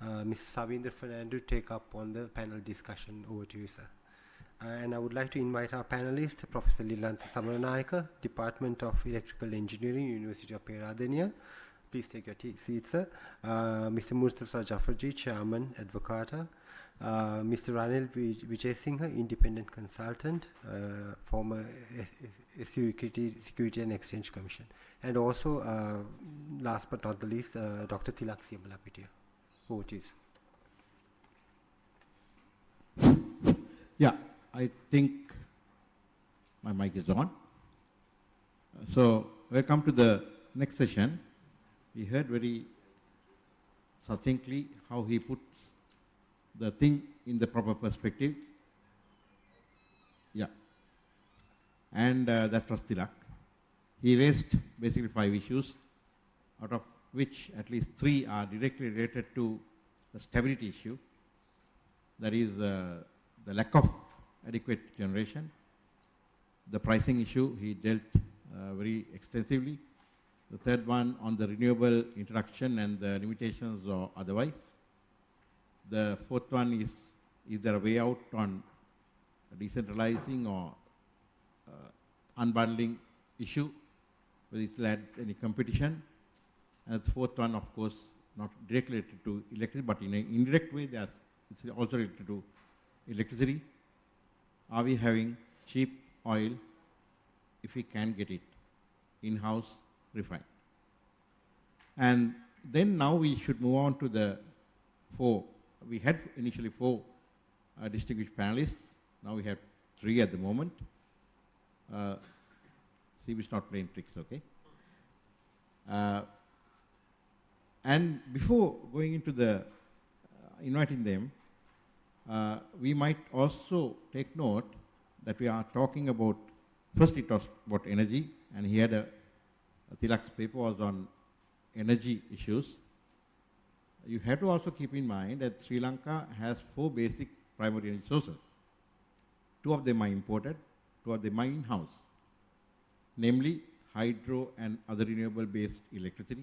Mr. Savindra Fernando, to take up on the panel discussion. Over to you, sir. And I would like to invite our panelist, Professor Lilantha Samaranayaka, Department of Electrical Engineering, University of Peradeniya. Please take your seats, sir. Mr. Murtaza Jafarji, Chairman, Advocata. Mr. Ranil Vijay Singha, Independent Consultant, former Security and Exchange Commission. And also, last but not the least, Dr. Tilak Siyambalapitiya. Over to you, sir. Yeah, I think my mic is on. So, welcome to the next session. We heard very succinctly how he puts the thing in the proper perspective. Yeah. And that was Tilak. He raised basically 5 issues, out of which at least 3 are directly related to the stability issue. That is the lack of adequate generation. The pricing issue he dealt very extensively. The third one on the renewable introduction and the limitations or otherwise. The fourth one is there a way out on decentralizing or unbundling issue, whether it will add any competition. And the fourth one, of course, not directly related to electricity, but in an indirect way, it's also related to electricity. Are we having cheap oil if we can get it in-house refined? And then now we should move on to the 4. We had initially 4 distinguished panelists. Now we have 3 at the moment. See, we're not playing tricks, okay? And before going into the inviting them, we might also take note that we are talking about, first it was about energy, and he had Tilak's paper was on energy issues. You have to also keep in mind that Sri Lanka has 4 basic primary energy sources. 2 of them are imported, 2 of them are in-house, namely hydro and other renewable-based electricity.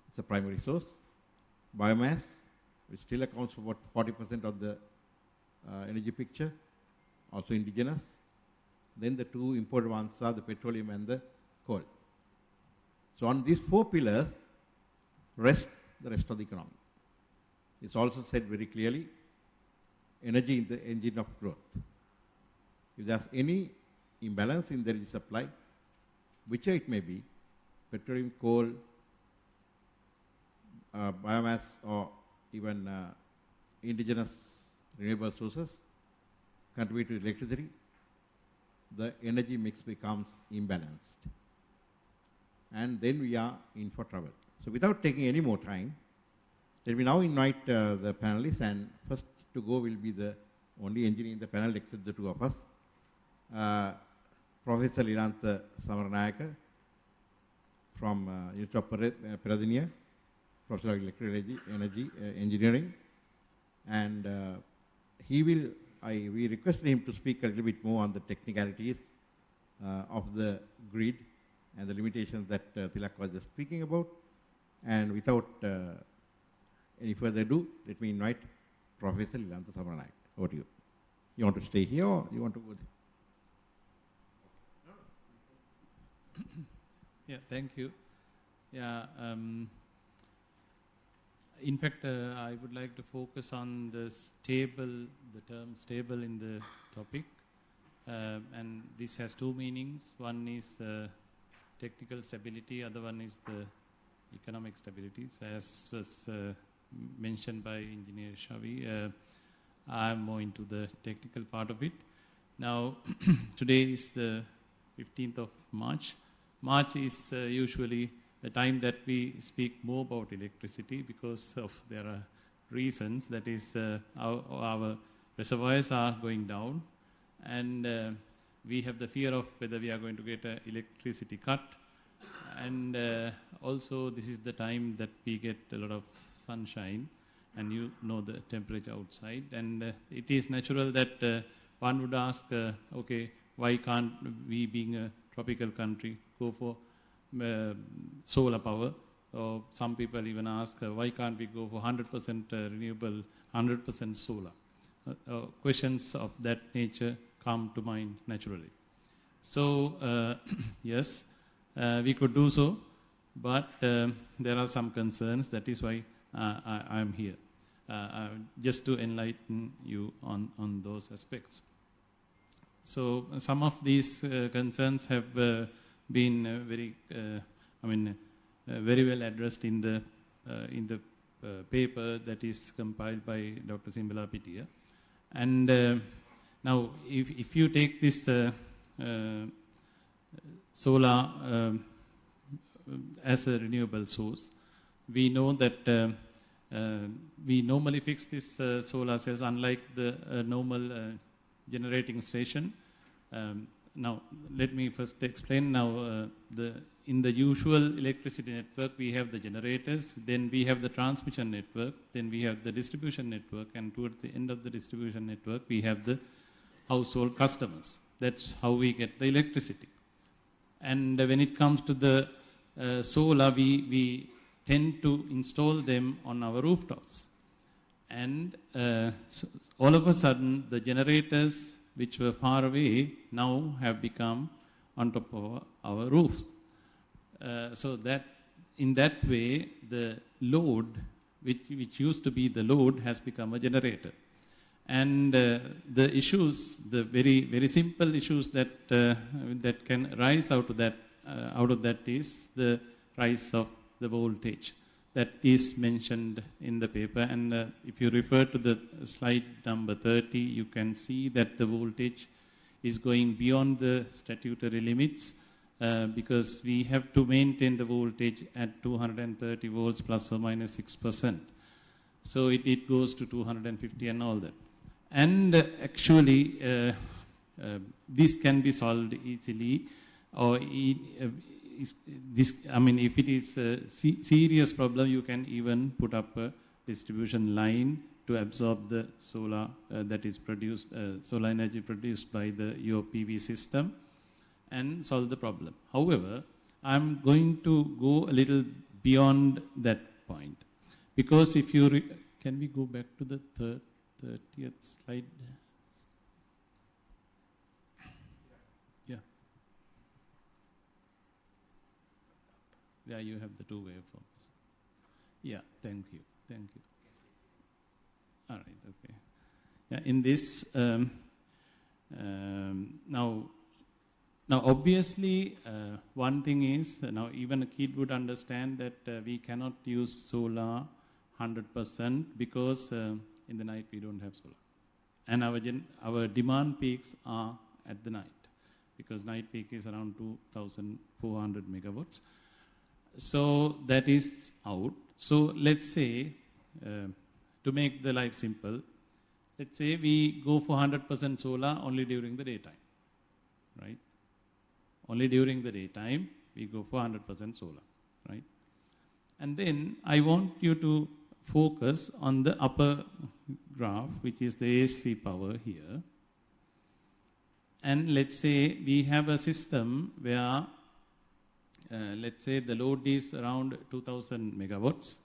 It's a primary source. Biomass, which still accounts for about 40% of the energy picture, also indigenous. Then the 2 imported ones are the petroleum and the coal. So on these 4 pillars rest the rest of the economy. It's also said very clearly, energy is the engine of growth. If there's any imbalance in the energy supply, whichever it may be, petroleum, coal, biomass, or even indigenous renewable sources contribute to electricity, the energy mix becomes imbalanced. And then we are in for trouble. So without taking any more time, let me now invite the panelists, and first to go will be the only engineer in the panel except the 2 of us, Professor Lilantha Samaranayaka from University of Peradeniya, Professor of Electrical Energy Engineering, and we requested him to speak a little bit more on the technicalities of the grid and the limitations that Tilak was just speaking about. And without any further ado, let me invite Professor Lilantha Samaranayaka. Over to you. You want to stay here or you want to go there? Yeah, thank you. Yeah, in fact, I would like to focus on the term stable in the topic. And this has 2 meanings. One is technical stability, other one is the economic stability. So as was mentioned by Engineer Shavi, I am more into the technical part of it. Now, today is the 15th of March. March is usually a time that we speak more about electricity because of there are reasons. That is, our reservoirs are going down, and we have the fear of whether we are going to get an electricity cut. And also this is the time that we get a lot of sunshine, and you know the temperature outside. And it is natural that one would ask, okay, why can't we, being a tropical country, go for solar power? Or some people even ask, why can't we go for 100% renewable, 100% solar? questions of that nature come to mind naturally. So, yes, we could do so, but there are some concerns. That is why I am here, just to enlighten you on those aspects. So, some of these concerns have been very well addressed in the paper that is compiled by Dr. Siyambalapitiya. And now, if you take this solar as a renewable source, we know that we normally fix this solar cells unlike the normal generating station. Now, let me first explain. Now, in the usual electricity network, we have the generators, then we have the transmission network, then we have the distribution network, and towards the end of the distribution network, we have the household customers. That's how we get the electricity. And when it comes to the solar, we tend to install them on our rooftops. And so all of a sudden, the generators which were far away now have become on top of our roofs. So that in that way, the load, which used to be the load, has become a generator. And the issues, the very simple issues that can rise out of that is the rise of the voltage. That is mentioned in the paper, and if you refer to the slide number 30, you can see that the voltage is going beyond the statutory limits because we have to maintain the voltage at 230 volts plus or minus 6%. So it goes to 250 and all that. And actually, this can be solved easily, or if it is a serious problem, you can even put up a distribution line to absorb the solar that is produced, solar energy produced by your PV system, and solve the problem. However, I'm going to go a little beyond that point, because if you can we go back to the 30th slide? Yeah, you have the two waveforms. Yeah, thank you. All right, okay. Yeah, in this, now obviously, one thing is, now even a kid would understand that we cannot use solar 100% because in the night we don't have solar. And our demand peaks are at the night, because night peak is around 2,400 megawatts. So that is out. So let's say, to make the life simple, let's say we go for 100% solar only during the daytime, right? Only during the daytime we go for 100% solar, right? And then I want you to focus on the upper graph, which is the AC power here. And let's say we have a system where let's say the load is around 2000 megawatts,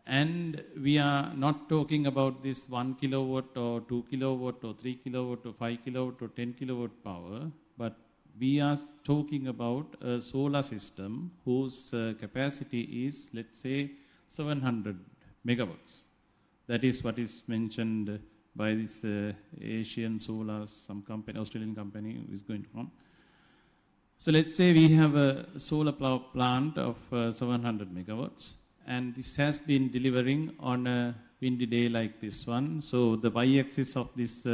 and we are not talking about this 1 kilowatt or 2 kilowatt or 3 kilowatt or 5 kilowatt or 10 kilowatt power, but we are talking about a solar system whose capacity is, let's say, 700 megawatts. That is what is mentioned by this Asian Solar, some company, Australian company who is going to come. So let's say we have a solar power plant of 700 megawatts, and this has been delivering on a windy day like this one. So the y-axis of this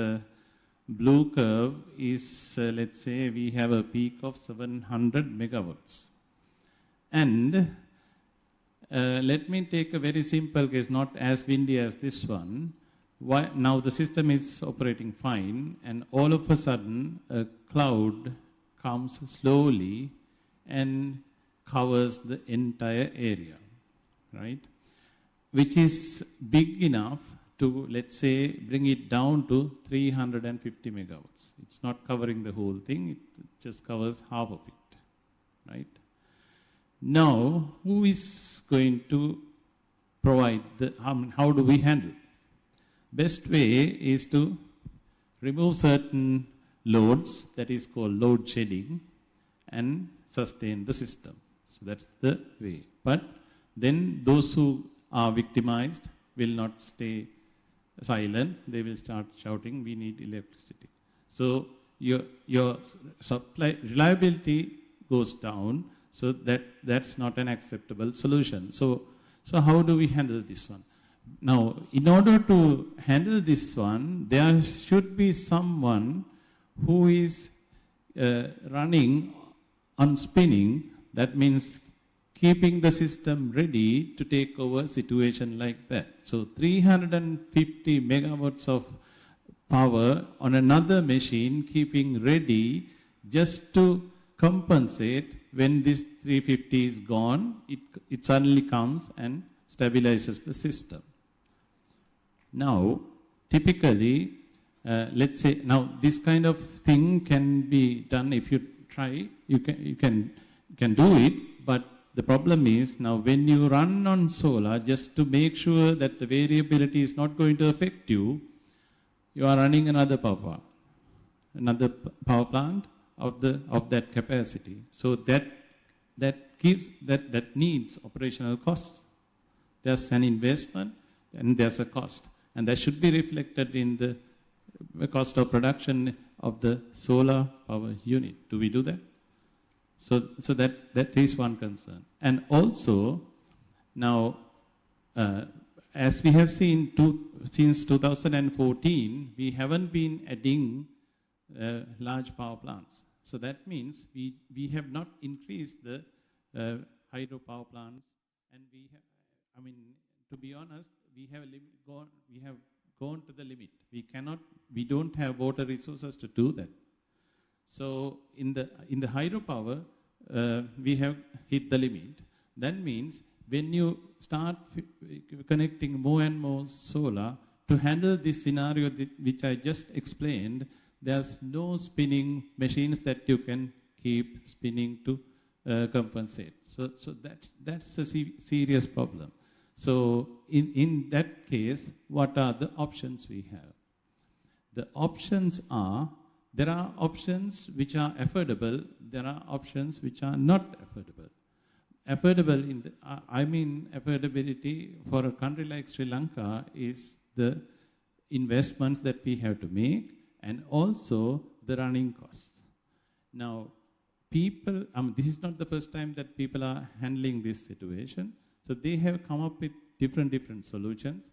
blue curve is, let's say, we have a peak of 700 megawatts. And let me take a very simple case, not as windy as this one. Now the system is operating fine, and all of a sudden a cloud comes slowly and covers the entire area, right? Which is big enough to, let's say, bring it down to 350 megawatts. It's not covering the whole thing, it just covers half of it, right? Now, who is going to provide how do we handle? best way is to remove certain loads, that is called load shedding, and sustain the system. So that's the way. But then those who are victimized will not stay silent. They will start shouting, we need electricity. So your supply reliability goes down, so that's not an acceptable solution. So how do we handle this one? Now, in order to handle this one, there should be someone who is running on spinning. That means keeping the system ready to take over a situation like that. So 350 megawatts of power on another machine, keeping ready just to compensate when this 350 is gone, it suddenly comes and stabilizes the system. Now, typically, let's say, now this kind of thing can be done if you try, you can do it, but the problem is now when you run on solar, just to make sure that the variability is not going to affect you, you are running another power plant of that capacity. So that needs operational costs. There's an investment and there's a cost, and that should be reflected in the cost of production of the solar power unit. Do we do that? So that is one concern. And also, now, as we have seen since 2014, we haven't been adding large power plants. So that means we have not increased the hydropower plants, and we have, I mean, to be honest, we have gone to the limit. We don't have water resources to do that. So in the hydropower, we have hit the limit. That means when you start connecting more and more solar to handle this scenario which I just explained, there's no spinning machines that you can keep spinning to compensate. So that's a serious problem. So in that case, what are the options we have? The options are, there are options which are affordable, there are options which are not affordable. Affordable, I mean affordability for a country like Sri Lanka is the investments that we have to make and also the running costs. Now, people, this is not the first time that people are handling this situation. So they have come up with different solutions.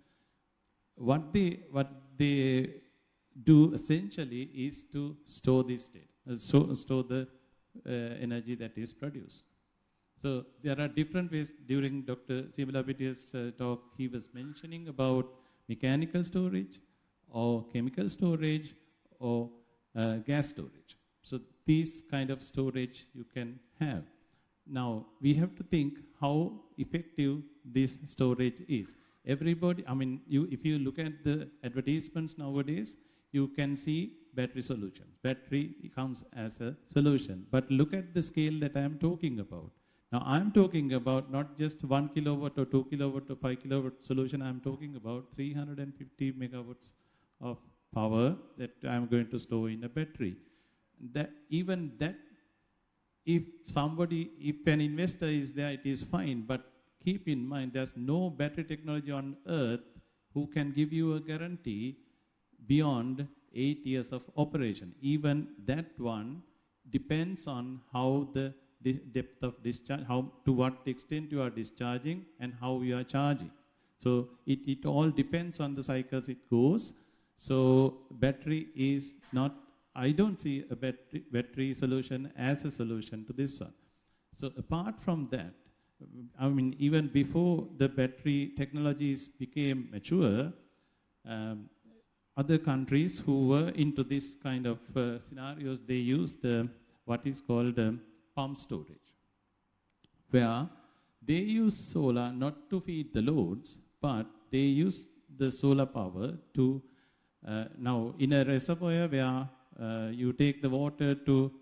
What they do essentially is to store this state, store the energy that is produced. So there are different ways. During Dr. Siyambalapitiya's talk, he was mentioning about mechanical storage or chemical storage or gas storage. So these kind of storage you can have. Now, we have to think how effective this storage is. Everybody, if you look at the advertisements nowadays, you can see battery solutions. Battery comes as a solution. But look at the scale that I am talking about. Now, I'm talking about not just 1 kilowatt or 2 kilowatt or 5 kilowatt solution. I'm talking about 350 megawatts of power that I'm going to store in a battery. If an investor is there, it is fine. But keep in mind, there's no battery technology on earth who can give you a guarantee beyond 8 years of operation. Even that one depends on how the depth of discharge, to what extent you are discharging and how you are charging. So it all depends on the cycles it goes. So battery is not, I don't see a battery solution as a solution to this one. So apart from that, even before the battery technologies became mature, other countries who were into this kind of scenarios, they used what is called pump storage, where they use solar not to feed the loads, but they use the solar power to, now in a reservoir where you take the water to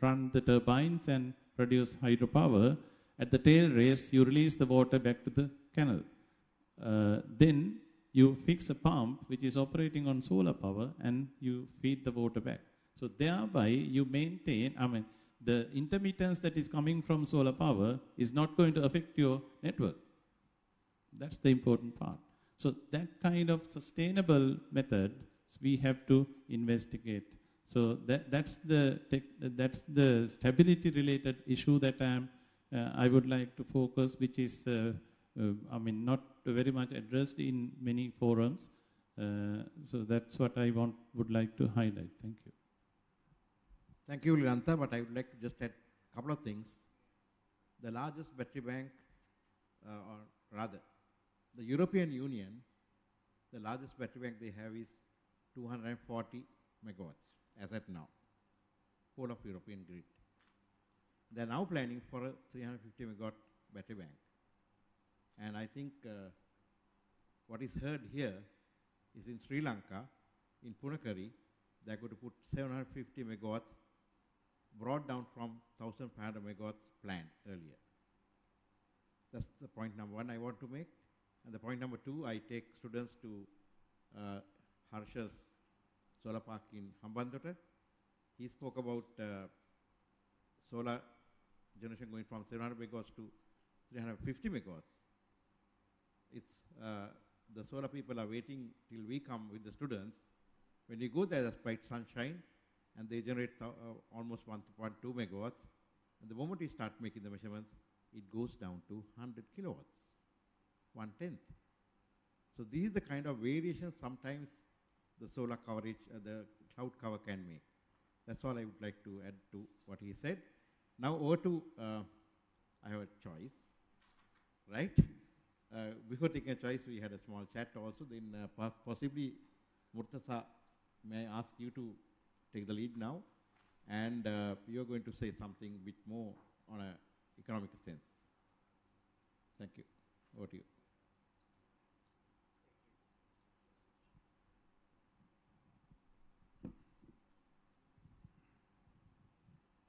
run the turbines and produce hydropower, at the tail race you release the water back to the canal. Then you fix a pump which is operating on solar power and you feed the water back. So thereby you maintain, the intermittence that is coming from solar power is not going to affect your network. That's the important part. So that kind of sustainable method we have to investigate. So that's the stability related issue that I would like to focus, which is not very much addressed in many forums. So that's what I would like to highlight. Thank you. Thank you, Lilanta, but I would like to just add a couple of things. The largest battery bank, or rather, the European Union, the largest battery bank they have is 240 megawatts as at now, whole of European grid. They are now planning for a 350 megawatt battery bank. And I think what is heard here is in Sri Lanka, in Punakari, they are going to put 750 megawatts, brought down from 1,500 megawatts planned earlier. That's the point number one I want to make. And the point number two, I take students to Harsha's solar park in Hambantota. He spoke about solar generation going from 700 megawatts to 350 megawatts. It's the solar people are waiting till we come with the students. When you go there, there's bright sunshine, and they generate almost 1.2 megawatts. And the moment we start making the measurements, it goes down to 100 kilowatts, 1/10. So this is the kind of variation sometimes the solar coverage, the cloud cover can make. That's all I would like to add to what he said. Now over to, I have a choice, right? Before taking a choice, we had a small chat also. Then possibly, Murtaza, may I ask you to take the lead now? And you're going to say something a bit more on an economic sense. Thank you. Over to you.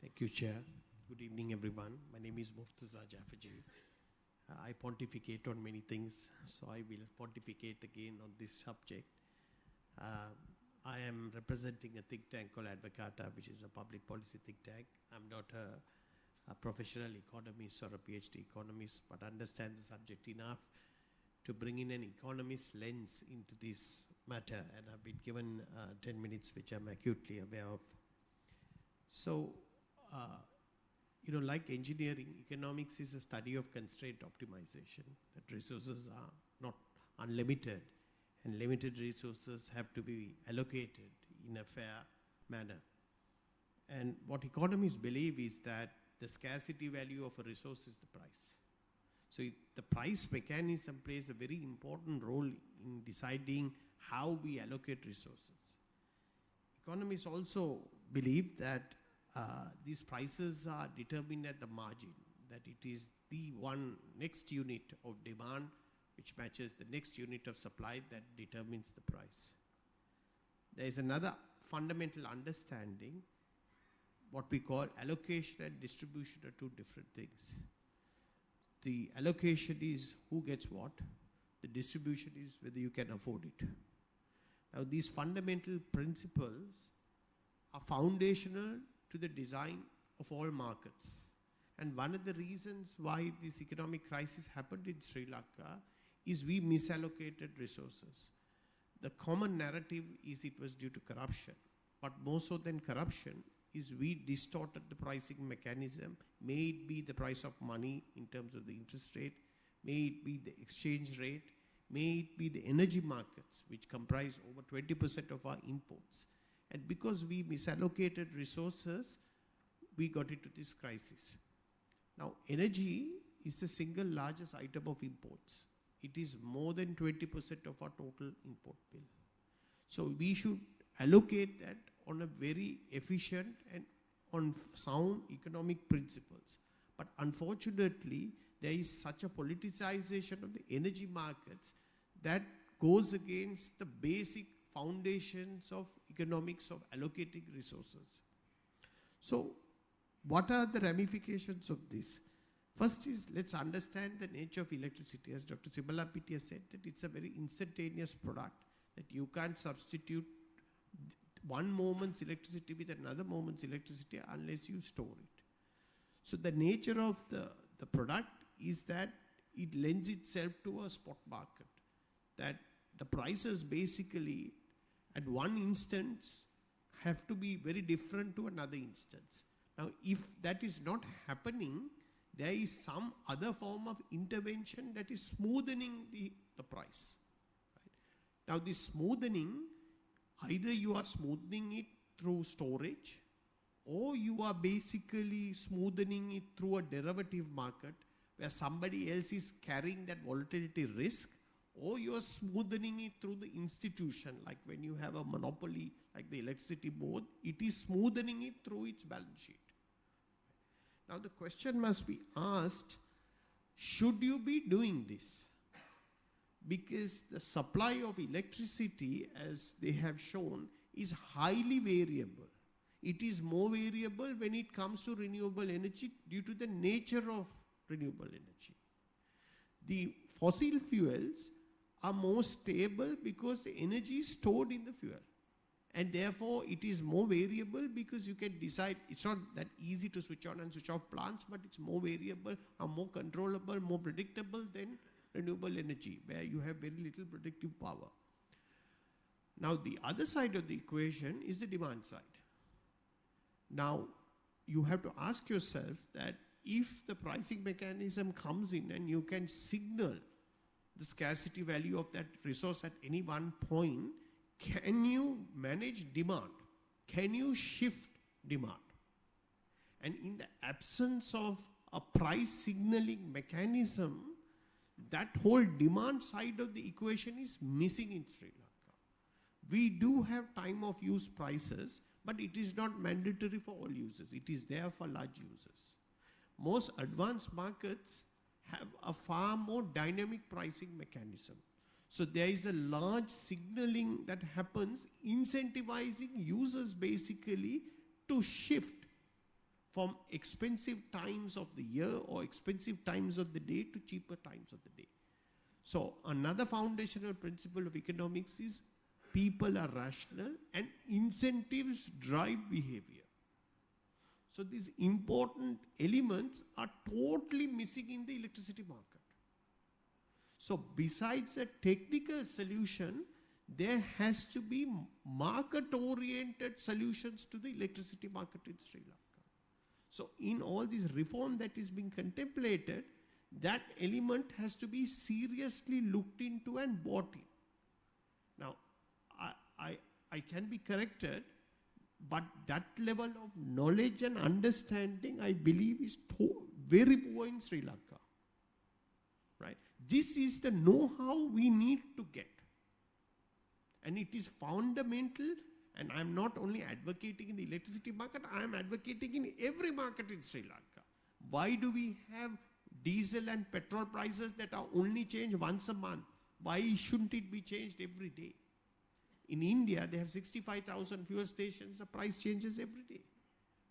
Thank you, Chair. Good evening, everyone. My name is Murtaza Jafaji. I pontificate on many things, so I will pontificate again on this subject. I am representing a think tank called Advocata, which is a public policy think tank. I'm not a professional economist or a PhD economist, but understand the subject enough to bring in an economist lens into this matter, and I've been given 10 minutes, which I'm acutely aware of. So, like engineering, economics is a study of constraint optimization, that resources are not unlimited, and limited resources have to be allocated in a fair manner. And what economists believe is that the scarcity value of a resource is the price. So the price mechanism plays a very important role in deciding how we allocate resources. Economists also believe that these prices are determined at the margin, that it is the one next unit of demand which matches the next unit of supply that determines the price. There is another fundamental understanding, what we call allocation and distribution are two different things. The allocation is who gets what, the distribution is whether you can afford it. Now these fundamental principles are foundational to the design of all markets. And one of the reasons why this economic crisis happened in Sri Lanka is we misallocated resources. The common narrative is it was due to corruption, but more so than corruption is we distorted the pricing mechanism, may it be the price of money in terms of the interest rate, may it be the exchange rate, may it be the energy markets, which comprise over 20% of our imports. And because we misallocated resources, we got into this crisis. Now, energy is the single largest item of imports. It is more than 20% of our total import bill. So we should allocate that on a very efficient and on sound economic principles. But unfortunately, there is such a politicization of the energy markets that goes against the basic foundations of economics of allocating resources. So what are the ramifications of this? First is, let's understand the nature of electricity. As Dr. Siyambalapitiya said, that it's a very instantaneous product, that you can't substitute one moment's electricity with another moment's electricity unless you store it. So the nature of the product is that it lends itself to a spot market, that the prices basically at one instance have to be very different to another instance. Now, if that is not happening, there is some other form of intervention that is smoothening the price. Right? Now, this smoothening, either you are smoothening it through storage, or you are basically smoothening it through a derivative market where somebody else is carrying that volatility risk, or you are smoothening it through the institution, like when you have a monopoly like the electricity board, it is smoothening it through its balance sheet. Now the question must be asked, should you be doing this? Because the supply of electricity, as they have shown, is highly variable. It is more variable when it comes to renewable energy due to the nature of renewable energy. The fossil fuels are more stable because the energy is stored in the fuel. And therefore, it is more variable because you can decide, it's not that easy to switch on and switch off plants, but it's more variable, or more controllable, more predictable than renewable energy, where you have very little predictive power. Now, the other side of the equation is the demand side. Now, you have to ask yourself that if the pricing mechanism comes in and you can signal the scarcity value of that resource at any one point, can you manage demand? Can you shift demand? And in the absence of a price signaling mechanism, that whole demand side of the equation is missing in Sri Lanka. We do have time of use prices, but it is not mandatory for all users. It is there for large users. Most advanced markets have a far more dynamic pricing mechanism. So there is a large signaling that happens, incentivizing users basically to shift from expensive times of the year or expensive times of the day to cheaper times of the day. So another foundational principle of economics is people are rational and incentives drive behavior. So these important elements are totally missing in the electricity market. So besides a technical solution, there has to be market-oriented solutions to the electricity market in Sri Lanka. So in all this reform that is being contemplated, that element has to be seriously looked into and bought in. Now, I can be corrected, but that level of knowledge and understanding, I believe, is very poor in Sri Lanka. Right? This is the know-how we need to get. And it is fundamental, and I am not only advocating in the electricity market, I am advocating in every market in Sri Lanka. Why do we have diesel and petrol prices that are only changed once a month? Why shouldn't it be changed every day? In India, they have 65,000 fuel stations, the price changes every day.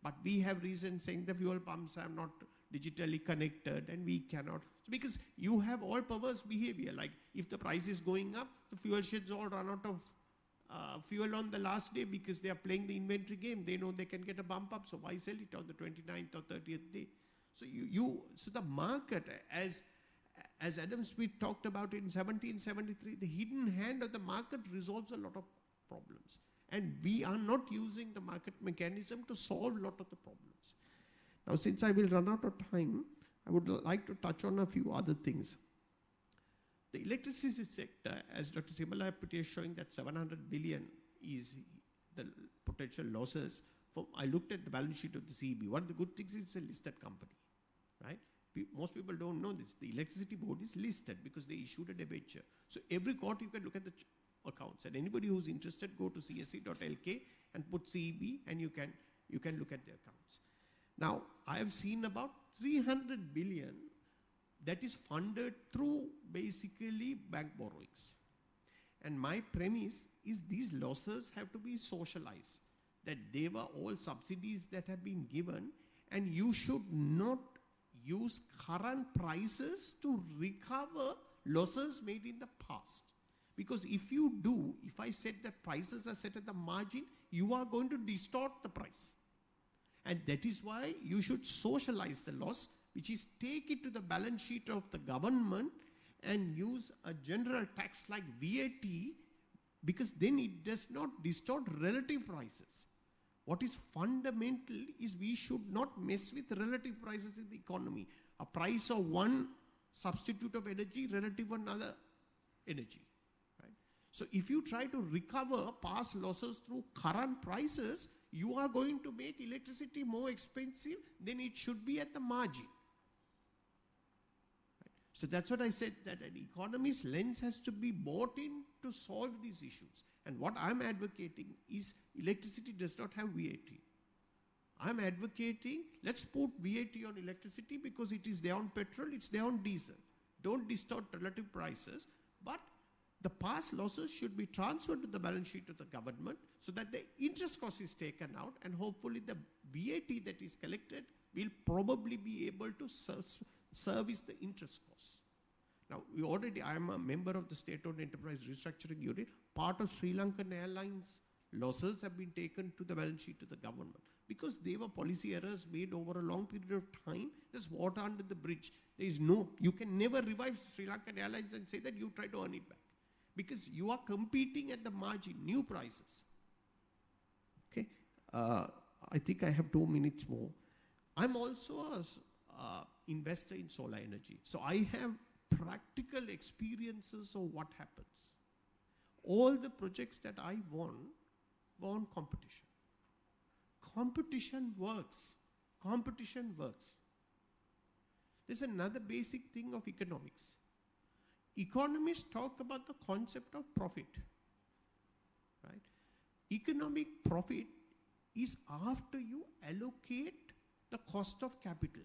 But we have reasons saying the fuel pumps are not digitally connected and we cannot. So because you have all perverse behavior, like if the price is going up, the fuel sheds all run out of fuel on the last day because they are playing the inventory game. They know they can get a bump up, so why sell it on the 29th or 30th day? So so the market, as Adam Smith talked about in 1773, the hidden hand of the market resolves a lot of problems. And we are not using the market mechanism to solve a lot of the problems. Now, since I will run out of time, I would like to touch on a few other things. The electricity sector, as Dr. Siyambalapitiya is showing, that 700 billion is the potential losses. I looked at the balance sheet of the CEB. One of the good things is it's a listed company, right? Most people don't know this. The electricity board is listed because they issued a debenture. So every quarter you can look at the accounts. And anybody who's interested, go to csc.lk and put CEB and you can look at the accounts. Now, I have seen about 300 billion that is funded through basically bank borrowings. And my premise is these losses have to be socialized, that they were all subsidies that have been given, and you should not use current prices to recover losses made in the past. Because if you do, if I said that prices are set at the margin, you are going to distort the price. And that is why you should socialize the loss, which is take it to the balance sheet of the government and use a general tax like VAT, because then it does not distort relative prices. What is fundamental is we should not mess with relative prices in the economy. A price of one substitute of energy relative to another energy. Right? So if you try to recover past losses through current prices, you are going to make electricity more expensive than it should be at the margin. Right? So that's what I said, that an economist's lens has to be bought in to solve these issues. And what I'm advocating is electricity does not have VAT. I'm advocating, let's put VAT on electricity because it is there on petrol, it's there on diesel. Don't distort relative prices, but the past losses should be transferred to the balance sheet of the government so that the interest cost is taken out, and hopefully the VAT that is collected will probably be able to service the interest costs. Now, I am a member of the State-Owned Enterprise Restructuring Unit. Part of Sri Lankan Airlines losses have been taken to the balance sheet of the government because they were policy errors made over a long period of time. There's water under the bridge. You can never revive Sri Lankan Airlines and say that you try to earn it back because you are competing at the margin, new prices. Okay, I think I have 2 minutes more. I'm also an investor in solar energy. So I have practical experiences of what happens. All the projects that I won were on competition. Competition works. Competition works. There's another basic thing of economics. Economists talk about the concept of profit. Right? Economic profit is after you allocate the cost of capital.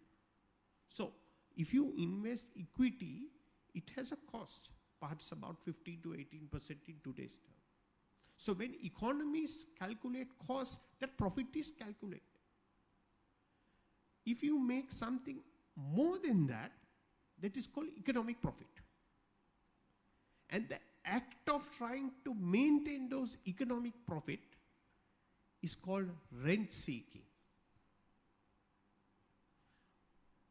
So, if you invest equity, it has a cost, perhaps about 15 to 18% in today's term. So when economists calculate costs, that profit is calculated. If you make something more than that, that is called economic profit. And the act of trying to maintain those economic profit is called rent seeking.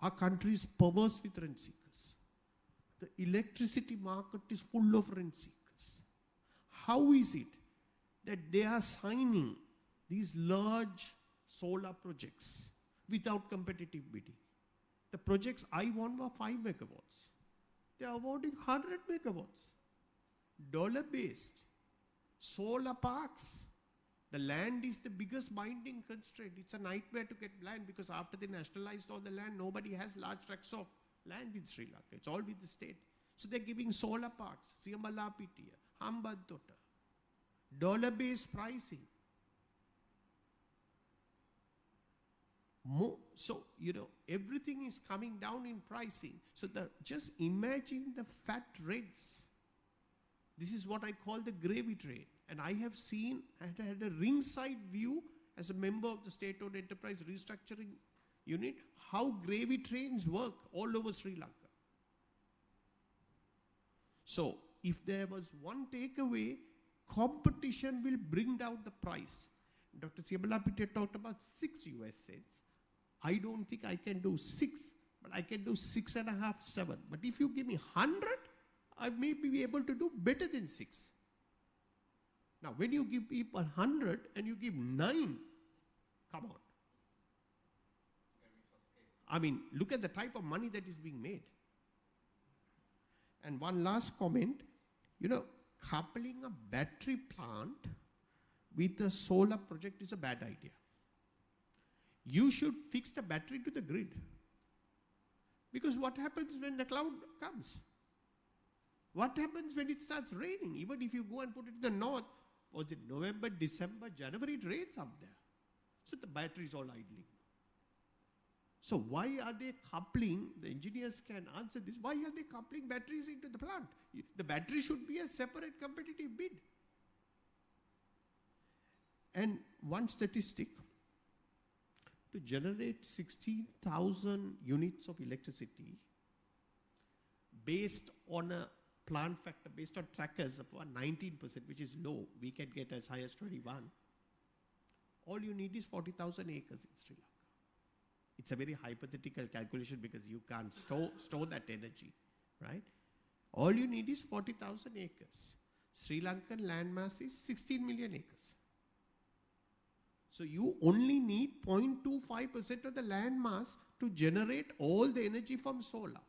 Our country is perverse with rent seekers. The electricity market is full of rent seekers. How is it that they are signing these large solar projects without competitive bidding? The projects I won were 5 megawatts. They are awarding 100 megawatts. Dollar-based. Solar parks. The land is the biggest binding constraint. It's a nightmare to get land because after they nationalized all the land, nobody has large tracts of land in Sri Lanka. It's all with the state. So they're giving solar parks, Siyambalapitiya, Hambantota, dollar-based pricing. So, everything is coming down in pricing. So just imagine the fat rents. This is what I call the gravy train. And I have seen and had a ringside view as a member of the State-Owned Enterprise Restructuring Unit, how gravy trains work all over Sri Lanka. So, if there was one takeaway, competition will bring down the price. Dr. Siyambalapitiya talked about 6 US cents. I don't think I can do 6, but I can do 6.5, 7. But if you give me 100, I may be able to do better than 6. Now, when you give people 100 and you give 9, come on. I mean, look at the type of money that is being made. And one last comment, coupling a battery plant with a solar project is a bad idea. You should fix the battery to the grid. Because what happens when the cloud comes? What happens when it starts raining? Even if you go and put it in the north, was it November, December, January, it rains up there. So the battery is all idling. So why are they coupling, the engineers can answer this, why are they coupling batteries into the plant? The battery should be a separate competitive bid. And one statistic, to generate 16,000 units of electricity based on a plant factor, based on trackers of 19%, which is low. We can get as high as 21. All you need is 40,000 acres in Sri Lanka. It's a very hypothetical calculation because you can't store that energy, right? All you need is 40,000 acres. Sri Lankan landmass is 16 million acres. So you only need 0.25% of the land mass to generate all the energy from solar.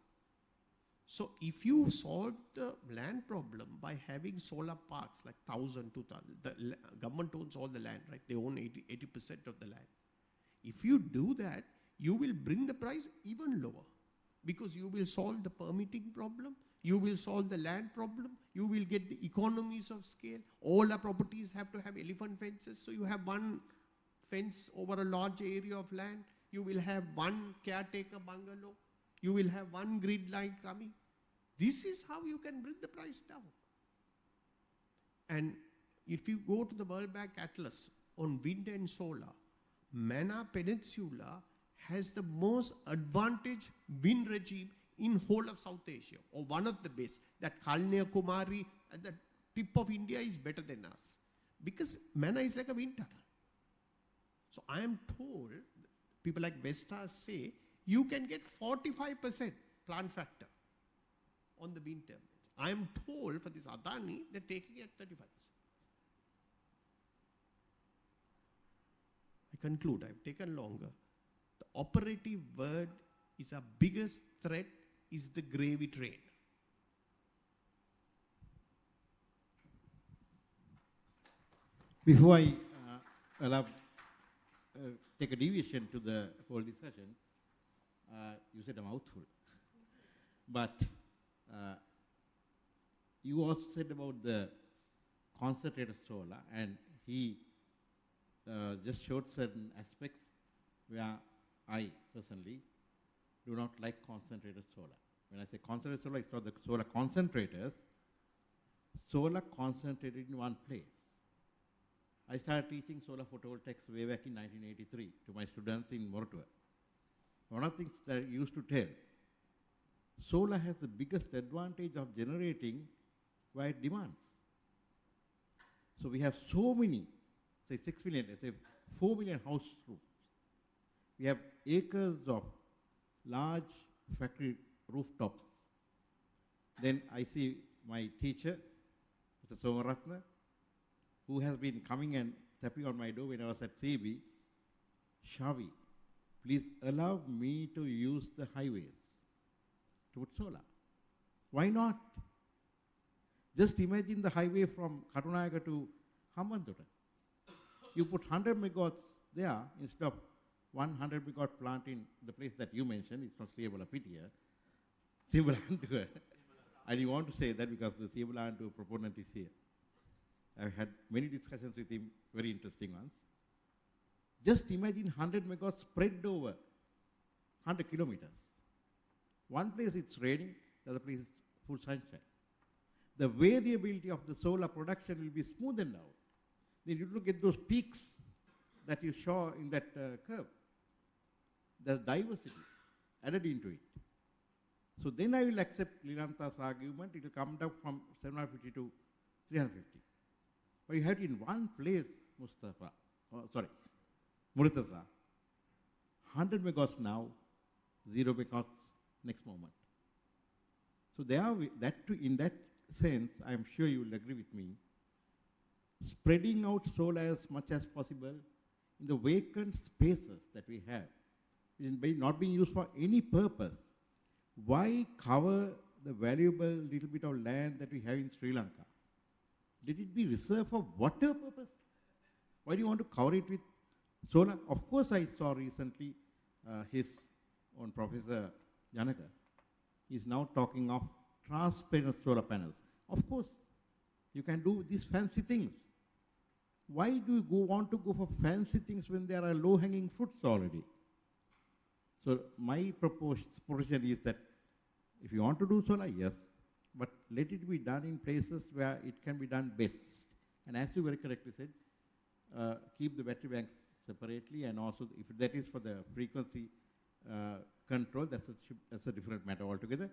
So if you solve the land problem by having solar parks like 1,000, 2,000, the government owns all the land, right? They own 80% of the land. If you do that, you will bring the price even lower because you will solve the permitting problem, you will solve the land problem, you will get the economies of scale. All our properties have to have elephant fences, so you have one fence over a large area of land, you will have one caretaker bungalow, you will have one grid line coming. This is how you can bring the price down. And if you go to the World Bank Atlas on wind and solar, Mannar Peninsula has the most advantaged wind regime in whole of South Asia, or one of the best. That Kalyakumari at the tip of India is better than us, because Mannar is like a wind tunnel. So I am told, people like Vestas say, you can get 45% plant factor on the wind turbines. I am told for this Adani, they're taking it at 35%. I conclude, I've taken longer. The operative word is our biggest threat is the gravy train. Before I take a deviation to the whole discussion, you said a mouthful. But you also said about the concentrated solar, and he just showed certain aspects where I personally do not like concentrated solar. When I say concentrated solar, it's not the solar concentrators, solar concentrated in one place. I started teaching solar photovoltaics way back in 1983 to my students in Mortua. One of the things that I used to tell, solar has the biggest advantage of generating where it demands. So we have so many, say 6 million, let's say 4 million house roofs. We have acres of large factory rooftops. Then I see my teacher, Mr. Somaratna, who has been coming and tapping on my door when I was at CB. Shavi, please allow me to use the highways to put solar. Why not? Just imagine the highway from Katunayaka to Hambantota. You put 100 megawatts there instead of 100 megawatt plant in the place that you mentioned. It's not Siyambalapitiya. Siyambalapitiya. I didn't want to say that because the Siyambalapitiya proponent is here. I've had many discussions with him, very interesting ones. Just imagine 100 megawatts spread over 100 kilometers. One place it's raining, the other place it's full sunshine. The variability of the solar production will be smoothened out. Then you look at those peaks that you saw in that curve. There's diversity added into it. So then I will accept Lilanta's argument. It will come down from 750 to 350. But you have it in one place, Murtaza, 100 megawatts now, 0 megawatts next moment. So there are in that sense, I am sure you will agree with me, spreading out solar as much as possible in the vacant spaces that we have, not being used for any purpose. Why cover the valuable little bit of land that we have in Sri Lanka? Let it be reserved for whatever purpose. Why do you want to cover it with solar? Of course, I saw recently his own Professor Janaka is now talking of transparent solar panels. Of course, you can do these fancy things. Why do you want to go for fancy things when there are low-hanging fruits already? So my proposition is that if you want to do solar, yes, but let it be done in places where it can be done best. And as you very correctly said, keep the battery banks separately, and also if that is for the frequency control, that's a different matter altogether.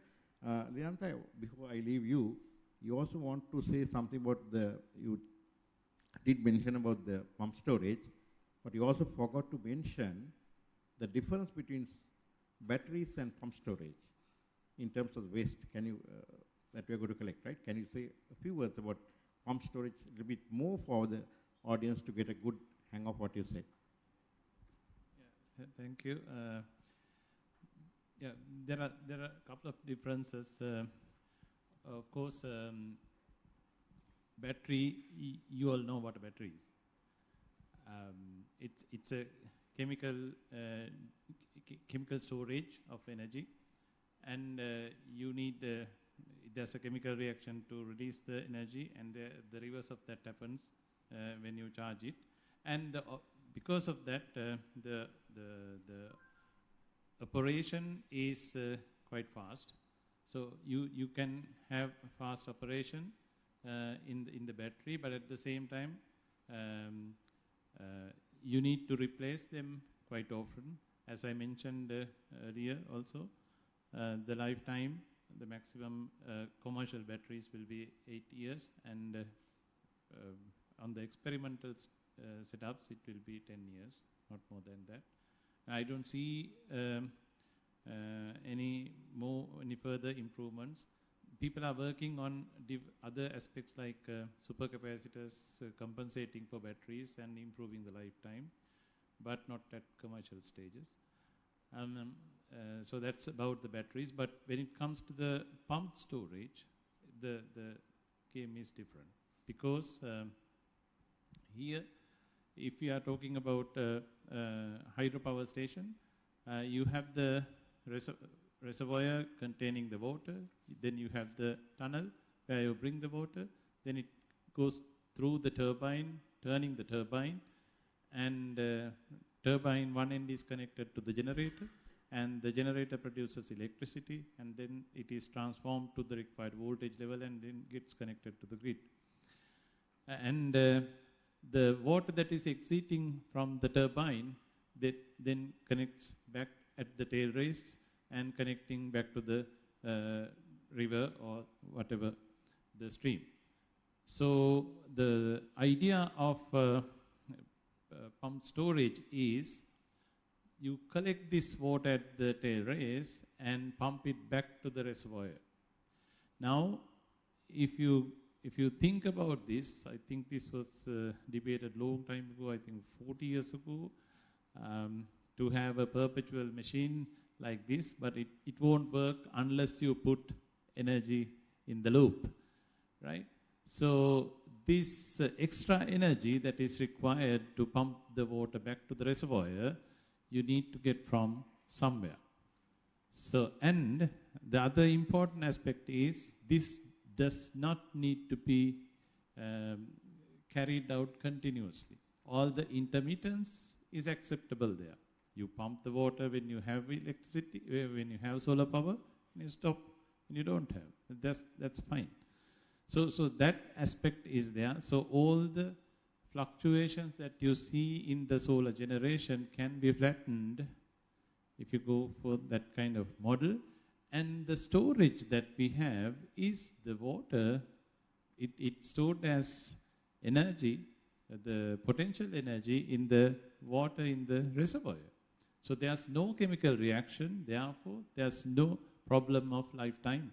Leonta, before I leave you, you also want to say something about you did mention about the pump storage, but you also forgot to mention the difference between batteries and pump storage in terms of waste. Can you, that we are going to collect, right? Can you say a few words about pump storage a little bit more for the audience to get a good hang of what you said? Yeah, thank you. Yeah, there are a couple of differences. Of course, battery. You all know what a battery is. It's a chemical storage of energy, and you need there's a chemical reaction to release the energy, and the reverse of that happens when you charge it, and because of that the operation is quite fast. So you can have a fast operation in the battery, but at the same time you need to replace them quite often. As I mentioned earlier also, the lifetime, the maximum commercial batteries will be 8 years, and on the experimental setups it will be 10 years, not more than that. I don't see any further improvements. People are working on other aspects like supercapacitors compensating for batteries and improving the lifetime, but not at commercial stages. So that's about the batteries. But when it comes to the pumped storage, the game is different, because here, if we are talking about hydropower station, you have the reservoir containing the water, then you have the tunnel where you bring the water, then it goes through the turbine, turning the turbine, and turbine one end is connected to the generator, and the generator produces electricity, and then it is transformed to the required voltage level and then gets connected to the grid. And the water that is exiting from the turbine that then connects back at the tail race and connecting back to the river or whatever the stream. So the idea of pump storage is you collect this water at the tail race and pump it back to the reservoir. Now, if you think about this, I think this was debated long time ago, I think 40 years ago, to have a perpetual machine like this, but it won't work unless you put energy in the loop, right? So this extra energy that is required to pump the water back to the reservoir, you need to get from somewhere. So, and the other important aspect is this does not need to be carried out continuously. All the intermittence is acceptable there. You pump the water when you have electricity, when you have solar power, and you stop when you don't have. That's fine. So that aspect is there. So all the fluctuations that you see in the solar generation can be flattened if you go for that kind of model. And the storage that we have is the water. It's stored as energy, the potential energy in the water in the reservoir. So there's no chemical reaction, therefore there's no problem of lifetime.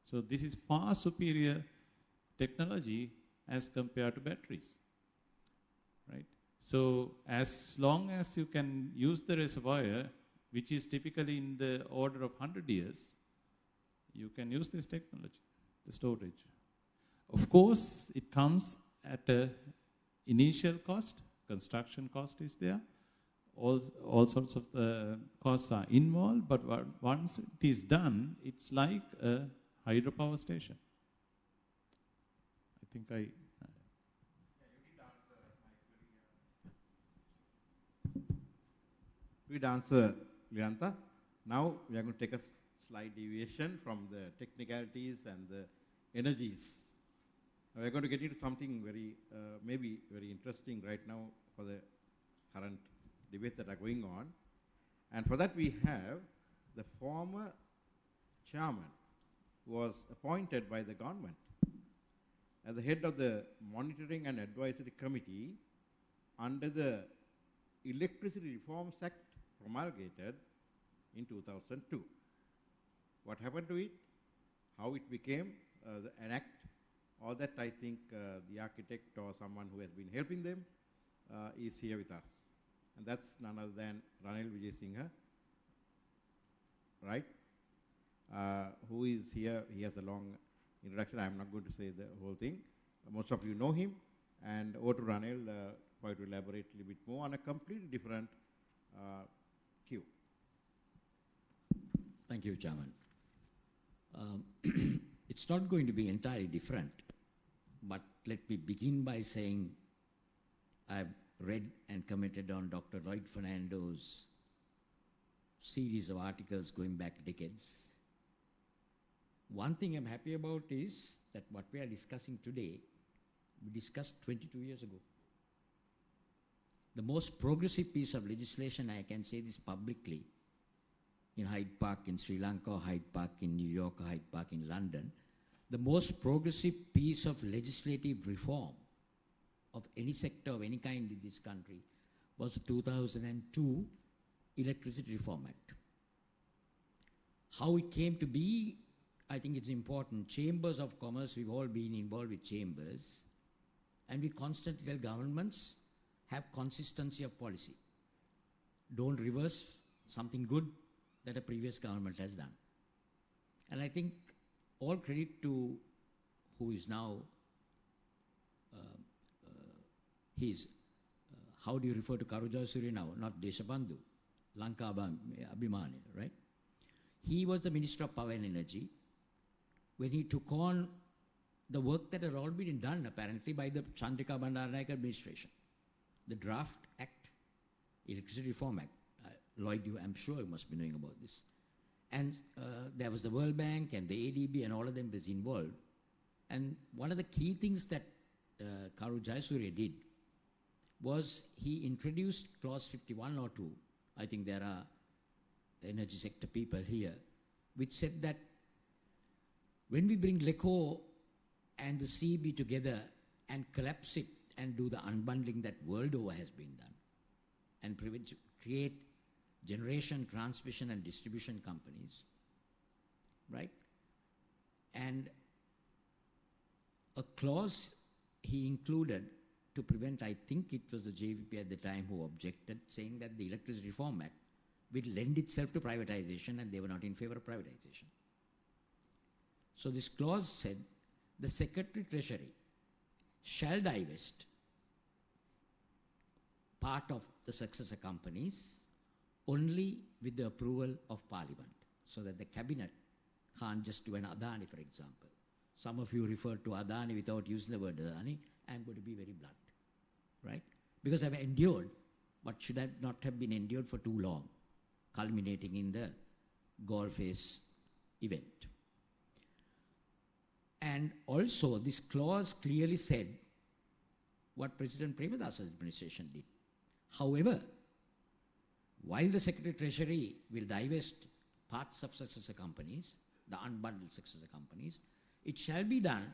So this is far superior technology as compared to batteries, right? So as long as you can use the reservoir, which is typically in the order of 100 years, you can use this technology, the storage. Of course, it comes at an initial cost. Construction cost is there. All sorts of the costs are involved, but once it is done, it's like a hydropower station. I think I... Good answer, Leonta. Now we are going to take a slight deviation from the technicalities and the energies. We are going to get into something very, maybe very interesting right now for the current debates that are going on. And for that we have the former chairman who was appointed by the government as the head of the Monitoring and Advisory Committee under the Electricity Reforms Act promulgated in 2002. What happened to it, how it became an act, all that I think the architect or someone who has been helping them is here with us. And that's none other than Ranil Vijay-Singha, right? Who is here. He has a long introduction. I'm not going to say the whole thing. Most of you know him. And over to Ranil for you to elaborate a little bit more on a completely different cue. Thank you, Chairman. It's not going to be entirely different, but let me begin by saying I've read and commented on Dr. Lloyd Fernando's series of articles going back decades. One thing I'm happy about is that what we are discussing today, we discussed 22 years ago. The most progressive piece of legislation, I can say this publicly, in Hyde Park in Sri Lanka, or Hyde Park in New York, or Hyde Park in London, the most progressive piece of legislative reform of any sector of any kind in this country was the 2002 Electricity Reform Act. How it came to be, I think it's important. Chambers of commerce, we've all been involved with chambers, and we constantly tell governments, have consistency of policy. Don't reverse something good that a previous government has done. And I think all credit to who is now how do you refer to Karu Jayasuriya now? Not Deshabandhu, Lanka Abhimani, right? He was the Minister of Power and Energy when he took on the work that had already been done apparently by the Chandrika Bandaranaike administration. The Draft Act, Electricity Reform Act. Lloyd, I'm sure you must be knowing about this. And there was the World Bank and the ADB and all of them was involved. And one of the key things that Karu Jayasuriya did was he introduced clause 51 or 2. I think there are energy sector people here, which said that when we bring LECO and the CEB together and collapse it and do the unbundling that world over has been done and create generation, transmission and distribution companies, right? And a clause he included to prevent, I think it was the JVP at the time who objected, saying that the Electricity Reform Act will lend itself to privatization and they were not in favor of privatization. So this clause said, the Secretary Treasury shall divest part of the successor companies only with the approval of Parliament, so that the Cabinet can't just do an Adani, for example. Some of you refer to Adani without using the word Adani. I'm going to be very blunt, right? Because I've endured what should have not have been endured for too long, culminating in the Galle-Face event. And also, this clause clearly said what President Premadasa's administration did. However, while the Secretary Treasury will divest parts of successor companies, the unbundled successor companies, it shall be done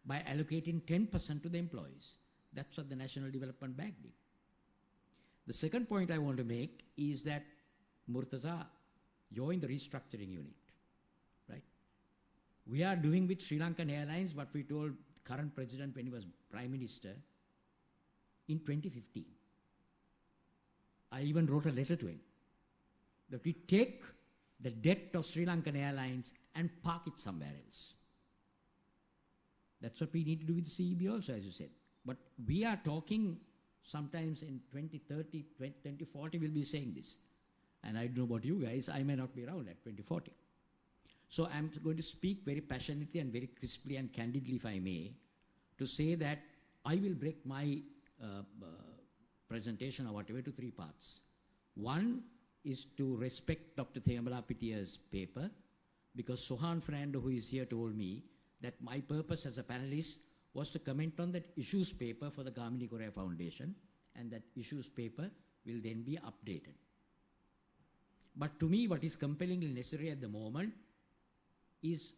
by allocating 10% to the employees. That's what the National Development Bank did. The second point I want to make is that, Murtaza, you're in the restructuring unit, right? We are doing with Sri Lankan Airlines what we told current president when he was Prime Minister in 2015. I even wrote a letter to him that we take the debt of Sri Lankan Airlines and park it somewhere else. That's what we need to do with the CEB also, as you said. But we are talking sometimes in 2030, 2040, we'll be saying this. And I don't know about you guys, I may not be around at 2040. So I'm going to speak very passionately and very crisply and candidly, if I may, to say that I will break my presentation or whatever to three parts. One is to respect Dr. Siyambalapitiya's paper, because Sohan Fernando, who is here, told me that my purpose as a panelist was to comment on that issues paper for the Gamini Korea Foundation, and that issues paper will then be updated. But to me, what is compellingly necessary at the moment is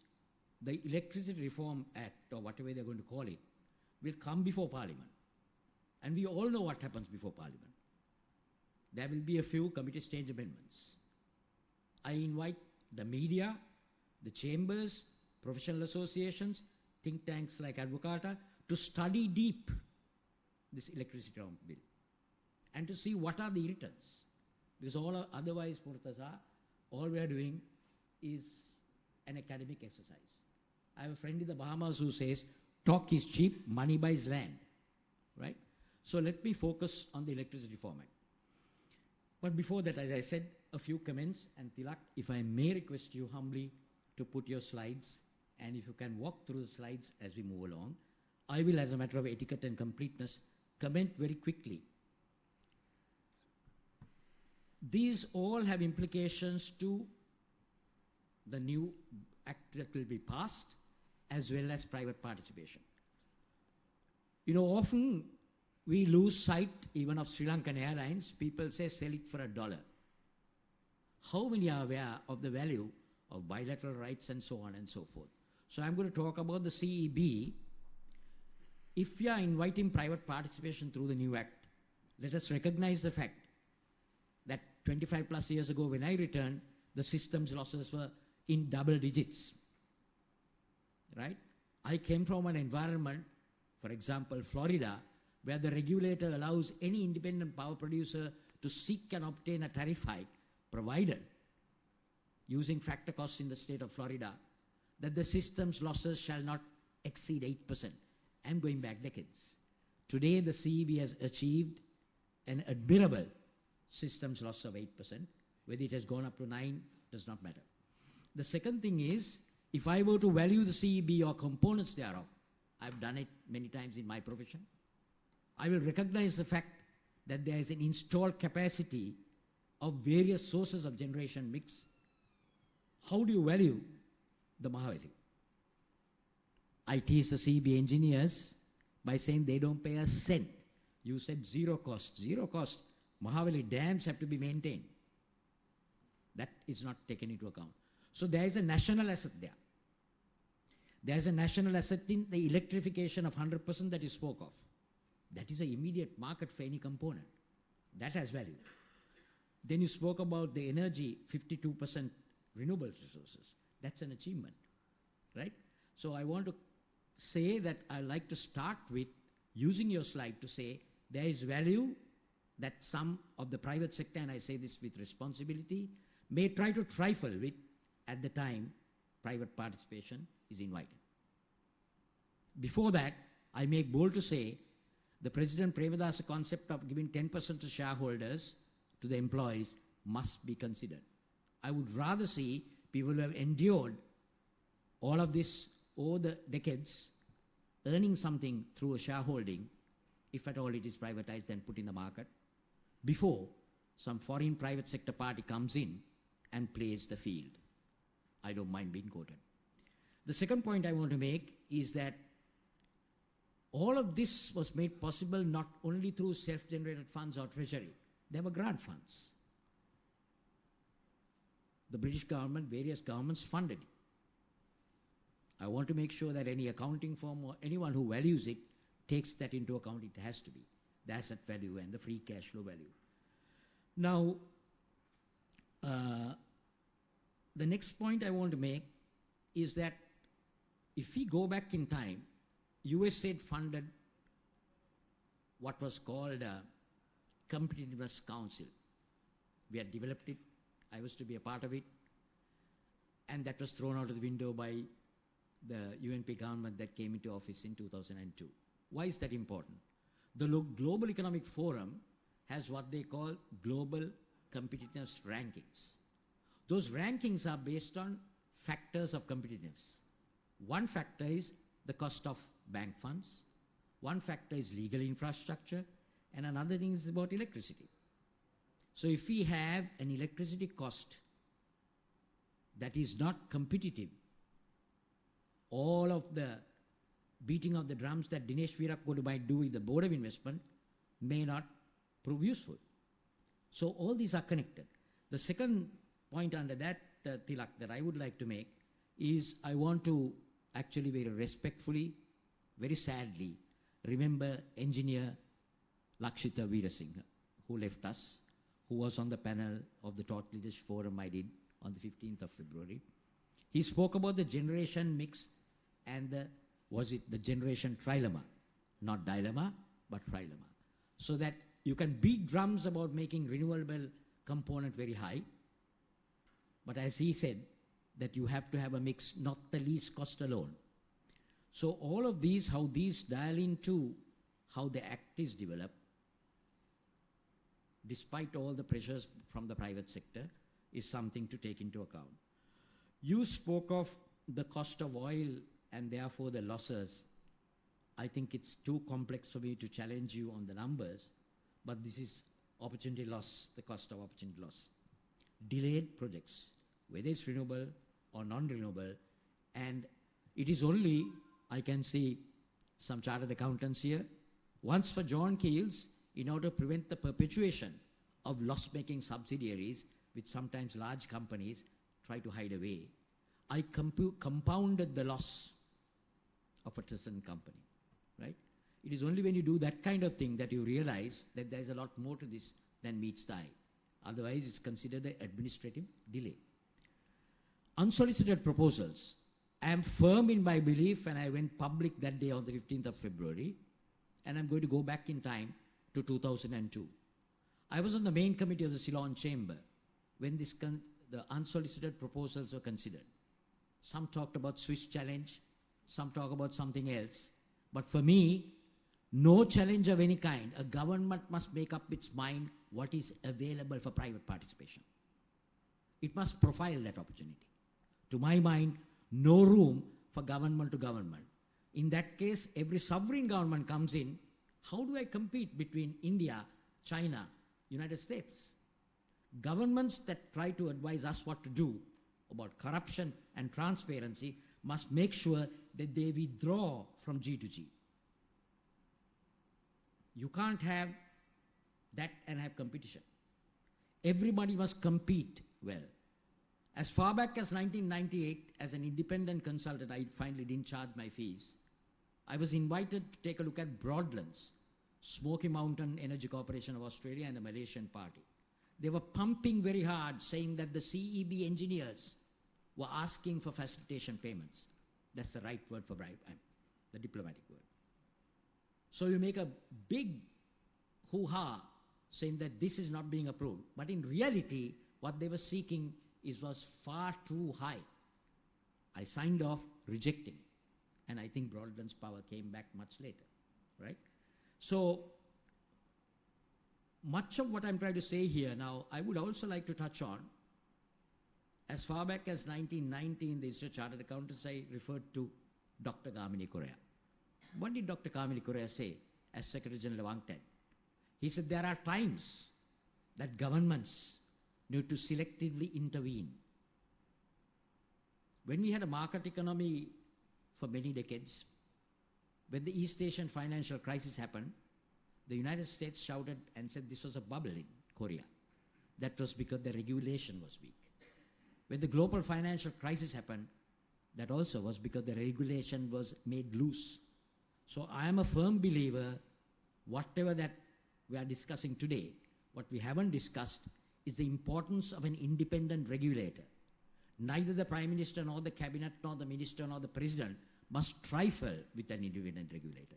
the Electricity Reform Act, or whatever they're going to call it, will come before Parliament. And we all know what happens before Parliament. There will be a few committee stage amendments. I invite the media, the chambers, professional associations, think tanks like Advocata to study deep this electricity reform bill and to see what are the irritants. Because otherwise, Murtaza, all we are doing is an academic exercise. I have a friend in the Bahamas who says, talk is cheap, money buys land, right? So let me focus on the electricity reform act. But before that, as I said, a few comments, and Tilak, if I may request you humbly to put your slides, and if you can walk through the slides as we move along, I will, as a matter of etiquette and completeness, comment very quickly. These all have implications to the new act that will be passed, as well as private participation. You know, often we lose sight even of Sri Lankan Airlines. People say sell it for $1. How many are aware of the value of bilateral rights and so on and so forth? So I'm going to talk about the CEB. If we are inviting private participation through the new act, let us recognize the fact that 25 plus years ago when I returned, the system's losses were in double digits, right? I came from an environment, for example, Florida, where the regulator allows any independent power producer to seek and obtain a tariff hike, provided, using factor costs in the state of Florida, that the system's losses shall not exceed 8%. I'm going back decades. Today, the CEB has achieved an admirable system's loss of 8%. Whether it has gone up to 9 does not matter. The second thing is, if I were to value the CEB or components thereof, I've done it many times in my profession, I will recognize the fact that there is an installed capacity of various sources of generation mix. How do you value the Mahavali? I tease the CEB engineers by saying they don't pay a cent. You said zero cost. Zero cost. Mahavali dams have to be maintained. That is not taken into account. So there is a national asset there. There is a national asset in the electrification of 100% that you spoke of. That is an immediate market for any component. That has value. Then you spoke about the energy, 52% renewable resources. That's an achievement, right? So I want to say that I like to start with using your slide to say there is value that some of the private sector, and I say this with responsibility, may try to trifle with at the time private participation is invited. Before that, I make bold to say the President Premadasa concept of giving 10% to shareholders, to the employees, must be considered. I would rather see people who have endured all of this over the decades earning something through a shareholding, if at all it is privatized and put in the market, before some foreign private sector party comes in and plays the field. I don't mind being quoted. The second point I want to make is that all of this was made possible not only through self-generated funds or treasury. There were grant funds. The British government, various governments funded it. I want to make sure that any accounting firm or anyone who values it takes that into account. It has to be the asset value and the free cash flow value. Now, the next point I want to make is that if we go back in time, USAID funded what was called a Competitiveness Council. We had developed it. I was to be a part of it. And that was thrown out of the window by the UNP government that came into office in 2002. Why is that important? The Global Economic Forum has what they call Global Competitiveness Rankings. Those rankings are based on factors of competitiveness. One factor is the cost of bank funds. One factor is legal infrastructure. And another thing is about electricity. So if we have an electricity cost that is not competitive, all of the beating of the drums that Dinesh Virakkodu might do with the Board of Investment may not prove useful. So all these are connected. The second point under that, Tilak, that I would like to make is I want to actually very respectfully, very sadly, remember engineer Lakshita Veerasinghe, who left us, who was on the panel of the Thought Leadership Forum I did on the 15th of February. He spoke about the generation mix and the generation trilemma, not dilemma, but trilemma. So that you can beat drums about making renewable component very high, but as he said, that you have to have a mix, not the least cost alone. So all of these, how these dial into how the act is developed, despite all the pressures from the private sector, is something to take into account. You spoke of the cost of oil and therefore the losses. I think it's too complex for me to challenge you on the numbers, but this is opportunity loss, the cost of opportunity loss. Delayed projects, whether it's renewable or non-renewable, and it is only, I can see some chartered accountants here, once for John Keels, in order to prevent the perpetuation of loss-making subsidiaries, which sometimes large companies try to hide away, I compounded the loss of a certain company, right? It is only when you do that kind of thing that you realize that there's a lot more to this than meets the eye. Otherwise, it's considered an administrative delay. Unsolicited proposals. I am firm in my belief, and I went public that day on the 15th of February, and I'm going to go back in time to 2002. I was on the main committee of the Ceylon Chamber when the unsolicited proposals were considered. Some talked about Swiss challenge, some talk about something else. But for me, no challenge of any kind. A government must make up its mind what is available for private participation. It must profile that opportunity. To my mind, no room for government to government. In that case, every sovereign government comes in. How do I compete between India, China, United States? Governments that try to advise us what to do about corruption and transparency must make sure that they withdraw from G to G. You can't have that and have competition. Everybody must compete well. As far back as 1998, as an independent consultant, I finally didn't charge my fees. I was invited to take a look at Broadlands, Smoky Mountain Energy Corporation of Australia and the Malaysian party. They were pumping very hard, saying that the CEB engineers were asking for facilitation payments. That's the right word for bribe, the diplomatic word. So you make a big hoo-ha saying that this is not being approved. But in reality, what they were seeking was far too high. I signed off rejecting. And I think Broadband's power came back much later, right? So much of what I'm trying to say here now, I would also like to touch on, as far back as 1990 in the Institute of Chartered Accountants, I referred to Dr. Kamini Korea. What did Dr. Kamini Korea say as Secretary General of UNCTAD? He said there are times that governments need to selectively intervene. When we had a market economy for many decades, when the East Asian financial crisis happened, the United States shouted and said this was a bubble in Korea. That was because the regulation was weak. When the global financial crisis happened, that also was because the regulation was made loose. So I am a firm believer, whatever that we are discussing today, what we haven't discussed is the importance of an independent regulator. Neither the Prime Minister, nor the Cabinet, nor the Minister, nor the President must trifle with an independent regulator.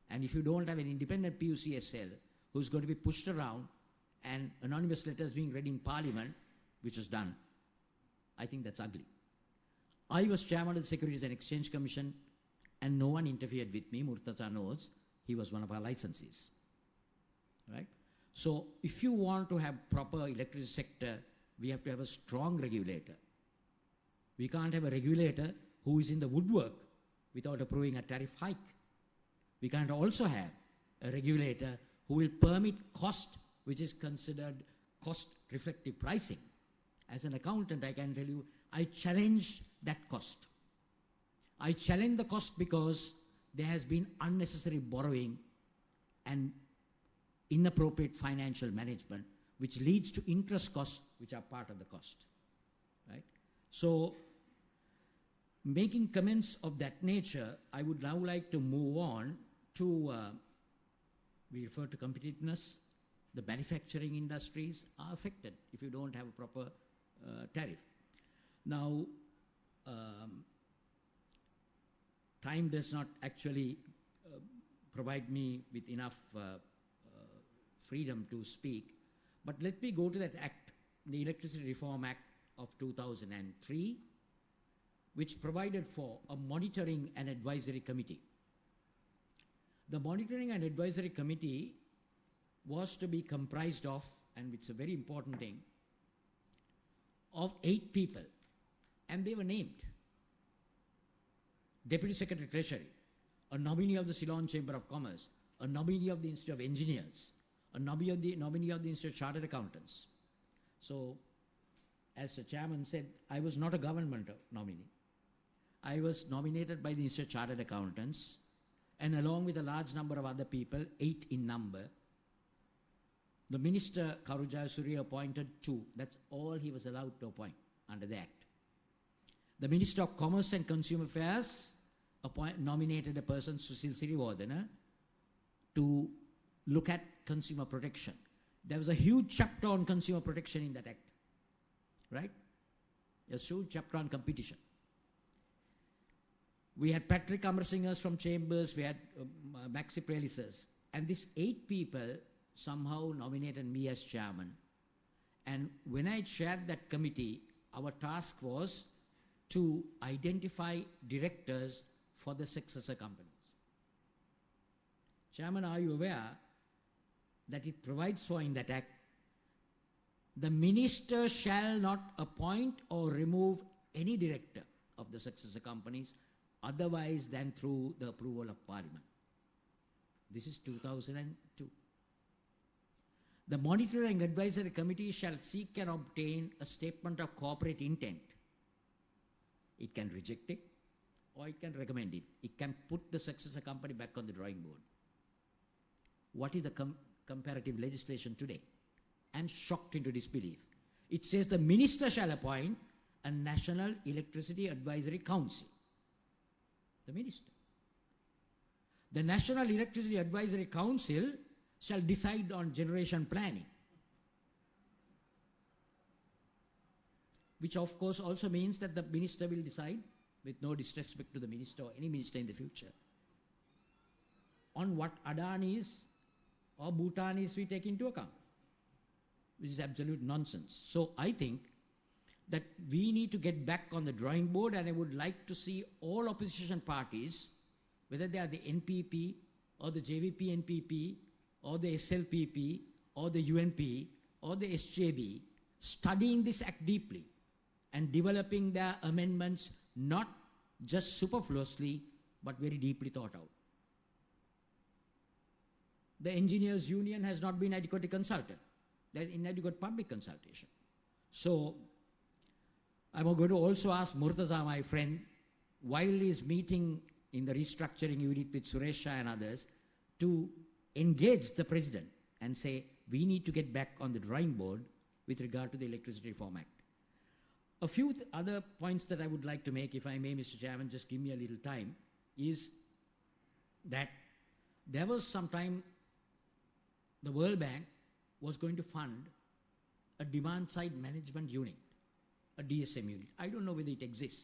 And if you don't have an independent PUCSL who's going to be pushed around and anonymous letters being read in Parliament, which was done, I think that's ugly. I was chairman of the Securities and Exchange Commission, and no one interfered with me. Murtaza knows he was one of our licensees, right? So if you want to have proper electricity sector, we have to have a strong regulator. We can't have a regulator who is in the woodwork without approving a tariff hike. We can't also have a regulator who will permit cost, which is considered cost-reflective pricing. As an accountant, I can tell you, I challenge that cost. I challenge the cost because there has been unnecessary borrowing and inappropriate financial management, which leads to interest costs, which are part of the cost, right? So, making comments of that nature, I would now like to move on to, we refer to competitiveness. The manufacturing industries are affected if you don't have a proper tariff. Now, time does not actually provide me with enough freedom to speak, but let me go to that act, the Electricity Reform Act of 2003, which provided for a monitoring and advisory committee. The monitoring and advisory committee was to be comprised of, and it's a very important thing, of 8 people, and they were named. Deputy Secretary Treasury, a nominee of the Ceylon Chamber of Commerce, a nominee of the Institute of Engineers, a nominee of the Institute of Chartered Accountants. So, as the chairman said, I was not a government nominee. I was nominated by the Institute of Chartered Accountants, and along with a large number of other people, 8 in number, the Minister Karujaya Surya appointed 2. That's all he was allowed to appoint under the Act. The Minister of Commerce and Consumer Affairs nominated a person, Susil Siriwardena, to look at consumer protection. There was a huge chapter on consumer protection in that Act, right? A huge chapter on competition. We had Patrick Amersingers from Chambers, we had Maxi Prelisers, and these 8 people somehow nominated me as chairman. And when I chaired that committee, our task was to identify directors for the successor companies. Chairman, are you aware that it provides for in that Act, the minister shall not appoint or remove any director of the successor companies otherwise than through the approval of Parliament. This is 2002. The Monitoring Advisory Committee shall seek and obtain a statement of corporate intent. It can reject it or it can recommend it. It can put the successor company back on the drawing board. What is the comparative legislation today? And shocked into disbelief. It says the minister shall appoint a National Electricity Advisory Council. The minister. The National Electricity Advisory Council shall decide on generation planning, which of course also means that the minister will decide, with no disrespect to the minister or any minister in the future, on what Adanis or Bhutanis we take into account, which is absolute nonsense. So I think that we need to get back on the drawing board, and I would like to see all opposition parties, whether they are the NPP or the JVP NPP or the SLPP or the UNP or the SJB, studying this Act deeply and developing their amendments not just superfluously but very deeply thought out. The Engineers Union has not been adequately consulted. There is inadequate public consultation. So I'm going to also ask Murtaza, my friend, while he's meeting in the restructuring unit with Suresha and others, to engage the President and say, we need to get back on the drawing board with regard to the Electricity Reform Act. A few other points that I would like to make, if I may, Mr. Chairman, just give me a little time, is that there was some time the World Bank was going to fund a demand-side management unit, a DSM unit. I don't know whether it exists.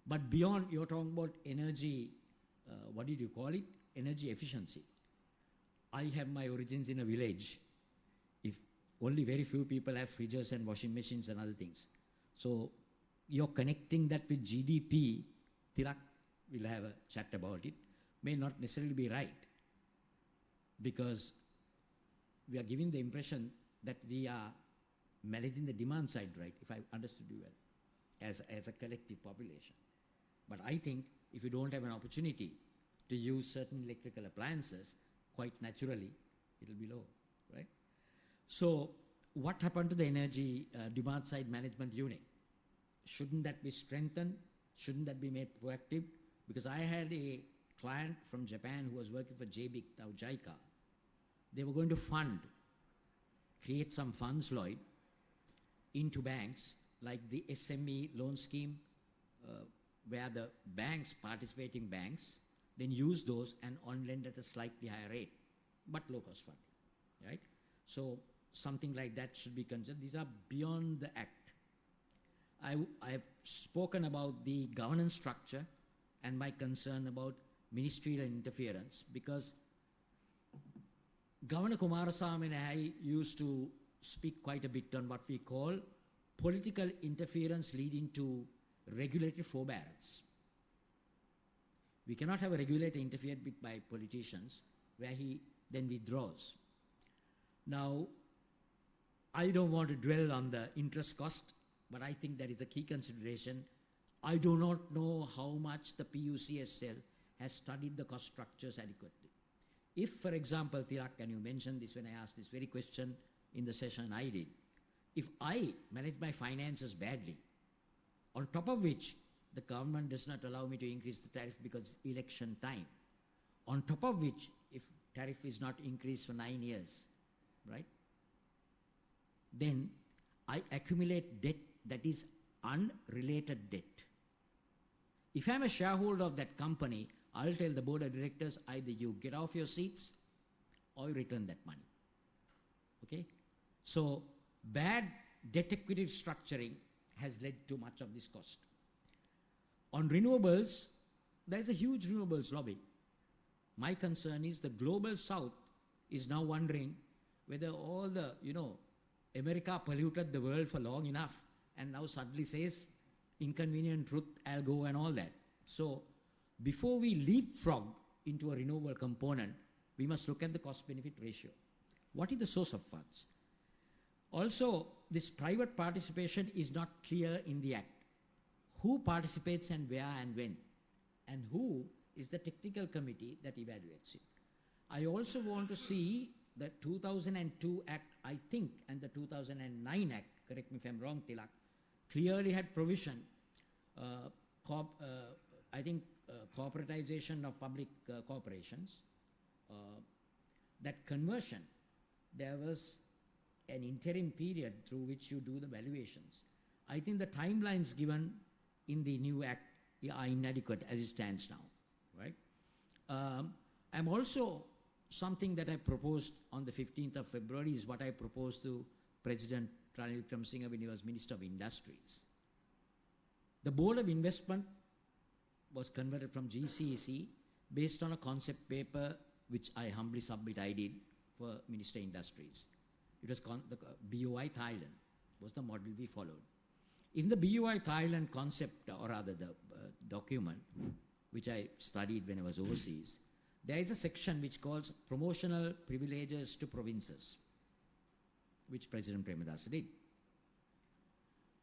But beyond, you're talking about energy, what did you call it? Energy efficiency. I have my origins in a village. If only very few people have fridges and washing machines and other things. So you're connecting that with GDP, Tilak will have a chat about it, may not necessarily be right. Because we are giving the impression that we are managing the demand side right, if I understood you well, as a collective population. But I think if you don't have an opportunity to use certain electrical appliances, quite naturally, it'll be low, right? So what happened to the energy demand side management unit? Shouldn't that be strengthened? Shouldn't that be made proactive? Because I had a client from Japan who was working for JBIC, now JICA. They were going to fund create some funds, Lloyd, into banks, like the SME loan scheme, where the banks, participating banks, then use those and on lend at a slightly higher rate, but low cost funding, right? So something like that should be considered. These are beyond the act. I have spoken about the governance structure and my concern about ministerial interference, because Governor Kumarasamy and I used to speak quite a bit on what we call political interference leading to regulatory forbearance. We cannot have a regulator interfered with by politicians where he then withdraws. Now, I don't want to dwell on the interest cost, but I think that is a key consideration. I do not know how much the PUCSL has studied the cost structures adequately. If, for example, Tilak, and you mentioned this when I asked this very question in the session I did, if I manage my finances badly, on top of which the government does not allow me to increase the tariff because it's election time, on top of which, if tariff is not increased for 9 years, right, then I accumulate debt that is unrelated debt. If I'm a shareholder of that company, I'll tell the board of directors, either you get off your seats or you return that money. Okay? So bad debt equity structuring has led to much of this cost. On renewables, there's a huge renewables lobby. My concern is the global south is now wondering whether all the, America polluted the world for long enough and now suddenly says, inconvenient truth, I'll go and all that. So before we leapfrog into a renewable component, we must look at the cost-benefit ratio. What is the source of funds? Also, this private participation is not clear in the Act. Who participates and where and when? And who is the technical committee that evaluates it? I also want to see the 2002 Act, I think, and the 2009 Act, correct me if I'm wrong, Tilak, clearly had provision, corporatization of public corporations, that conversion, there was an interim period through which you do the valuations. I think the timelines given in the new Act are inadequate as it stands now, right? I'm also, something that I proposed on the 15th of February is what I proposed to President Ranil Wickremesinghe when he was Minister of Industries. The Board of Investment was converted from GCEC based on a concept paper which I humbly submit I did for Minister Industries. It was the BOI Thailand was the model we followed. In the BOI Thailand concept, or rather the document, which I studied when I was overseas, there is a section which calls promotional privileges to provinces, which President Premadasa did.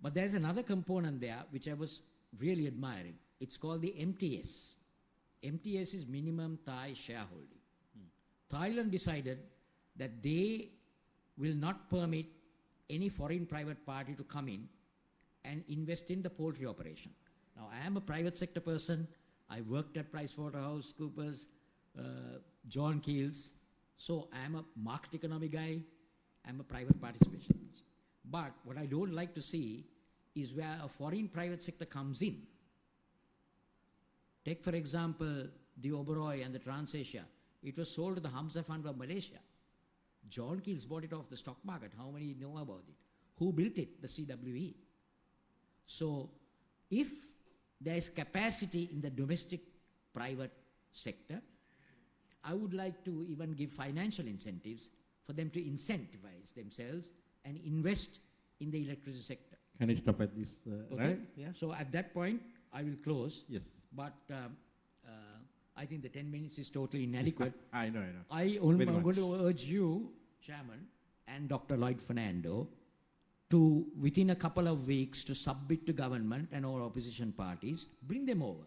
But there's another component there which I was really admiring. It's called the MTS. MTS is minimum Thai shareholding. Thailand decided that they will not permit any foreign private party to come in and invest in the poultry operation. Now, I am a private sector person. I worked at PricewaterhouseCoopers, John Keells. So I am a market economy guy. I'm a private participation person. But what I don't like to see is where a foreign private sector comes in. Take, for example, the Oberoi and the Transasia. It was sold to the Hamza Fund of Malaysia. John Keells bought it off the stock market. How many know about it? Who built it? The CWE. So if there is capacity in the domestic private sector, I would like to even give financial incentives for them to incentivize themselves and invest in the electricity sector. Can you stop at this? Okay? Right? Yeah. So at that point, I will close. Yes. But I think the 10 minutes is totally inadequate. I know. I'm going to urge you, Chairman, and Dr. Lloyd Fernando, to, within a couple of weeks, to submit to government and all opposition parties, bring them over.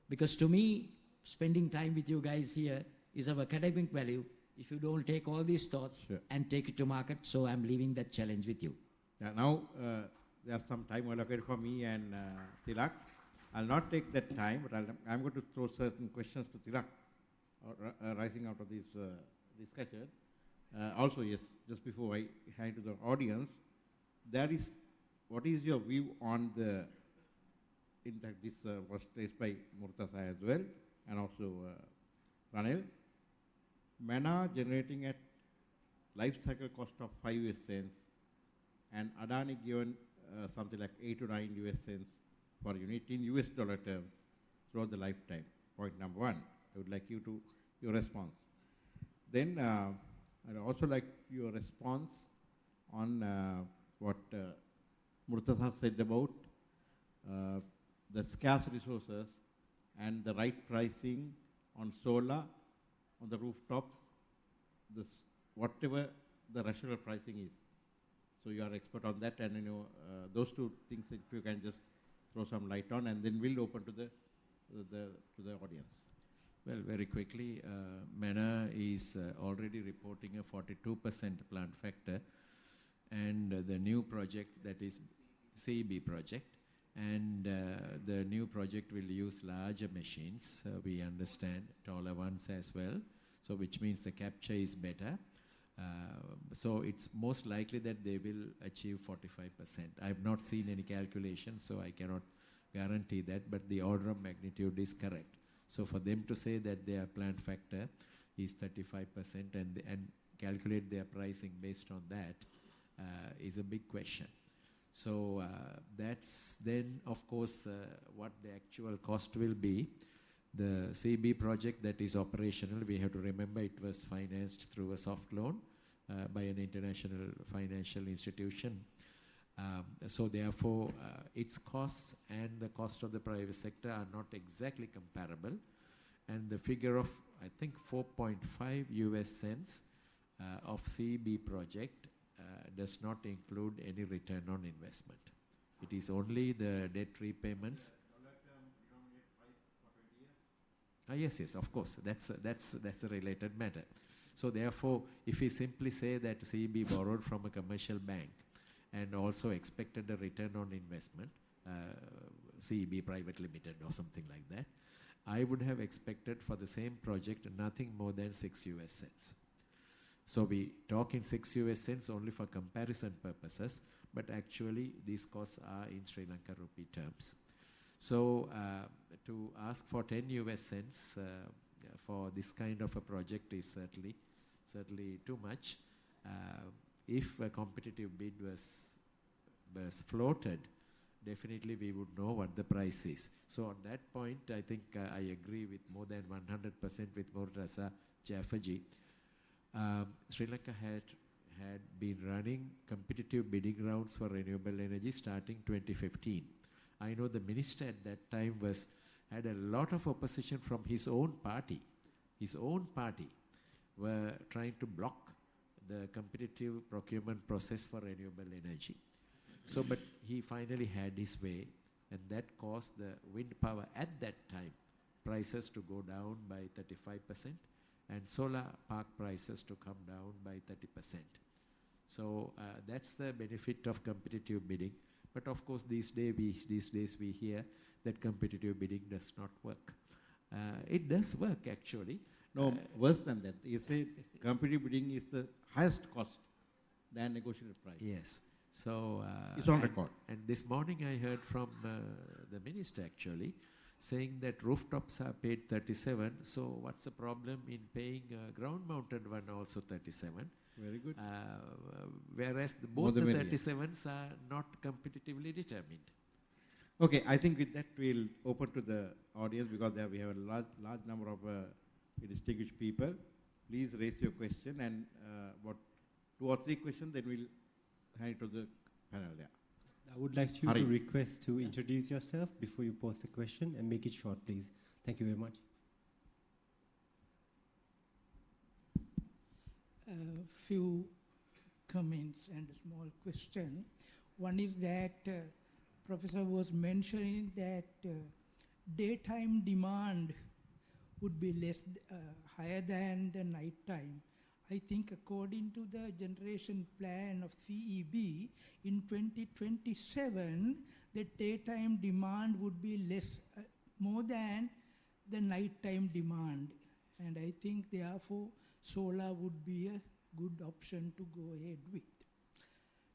Because to me, spending time with you guys here is of academic value if you don't take all these thoughts and take it to market. So I'm leaving that challenge with you. Now, there's some time allocated for me and Tilak. I'll not take that time, but I'm going to throw certain questions to Tilak rising out of this discussion. Also, yes, just before I hand to the audience, what is your view on the, in fact, this was raised by Murtaza as well, and also Ranil, MENA generating at life cycle cost of 5 US cents, and Adani given something like 8 to 9 US cents per unit in US dollar terms throughout the lifetime. Point number one. I would like your response. Then I'd also like your response on what Murtaza said about the scarce resources and the right pricing on solar, on the rooftops, whatever the rational pricing is. So you are expert on that, and those two things, if you can just throw some light on, and then we'll open to the audience. Well, very quickly, MENA is already reporting a 42% plant factor, and the new project, that is CEB project, and the new project will use larger machines, we understand, taller ones as well, so which means the capture is better. So it's most likely that they will achieve 45%. I have not seen any calculation, so I cannot guarantee that, but the order of magnitude is correct. So for them to say that their plant factor is 35% and calculate their pricing based on that is a big question. So that's then, of course, what the actual cost will be. The CB project that is operational, we have to remember it was financed through a soft loan by an international financial institution. So therefore, its costs and the cost of the private sector are not exactly comparable. And the figure of, I think, 4.5 US cents of CB project does not include any return on investment. It is only the debt repayments. Yes, of course. That's a related matter. So therefore, if we simply say that CEB borrowed from a commercial bank and also expected a return on investment, CEB Private Limited or something like that, I would have expected for the same project nothing more than 6 US cents. So we talk in 6 US cents only for comparison purposes, but actually these costs are in Sri Lanka rupee terms. So to ask for 10 US cents for this kind of a project is certainly too much. If a competitive bid was floated, definitely we would know what the price is. So on that point, I think I agree with more than 100% with Murtaza Jafferji. Sri Lanka had been running competitive bidding rounds for renewable energy starting 2015. I know the minister at that time had a lot of opposition from his own party. His own party were trying to block the competitive procurement process for renewable energy. So, but he finally had his way, and that caused the wind power at that time prices to go down by 35%, and solar park prices to come down by 30%. So that's the benefit of competitive bidding. But of course, these days we hear that competitive bidding does not work. It does work, actually. No, worse than that. You say competitive bidding is the highest cost than negotiated price. Yes. So it's on record. And this morning I heard from the minister, actually, saying that rooftops are paid 37. So what's the problem in paying ground-mounted one also 37? Very good. Whereas both the 37s are not competitively determined. Okay, I think with that we'll open to the audience, because there we have a large number of distinguished people. Please raise your question, and about 2 or 3 questions, then we'll hand it to the panel there. I would like you to request to introduce yourself before you pose the question, and make it short, please. Thank you very much. A few comments and a small question. One is that Professor was mentioning that daytime demand would be higher than the nighttime. I think according to the generation plan of CEB, in 2027, the daytime demand would be more than the nighttime demand. And I think therefore solar would be a good option to go ahead with.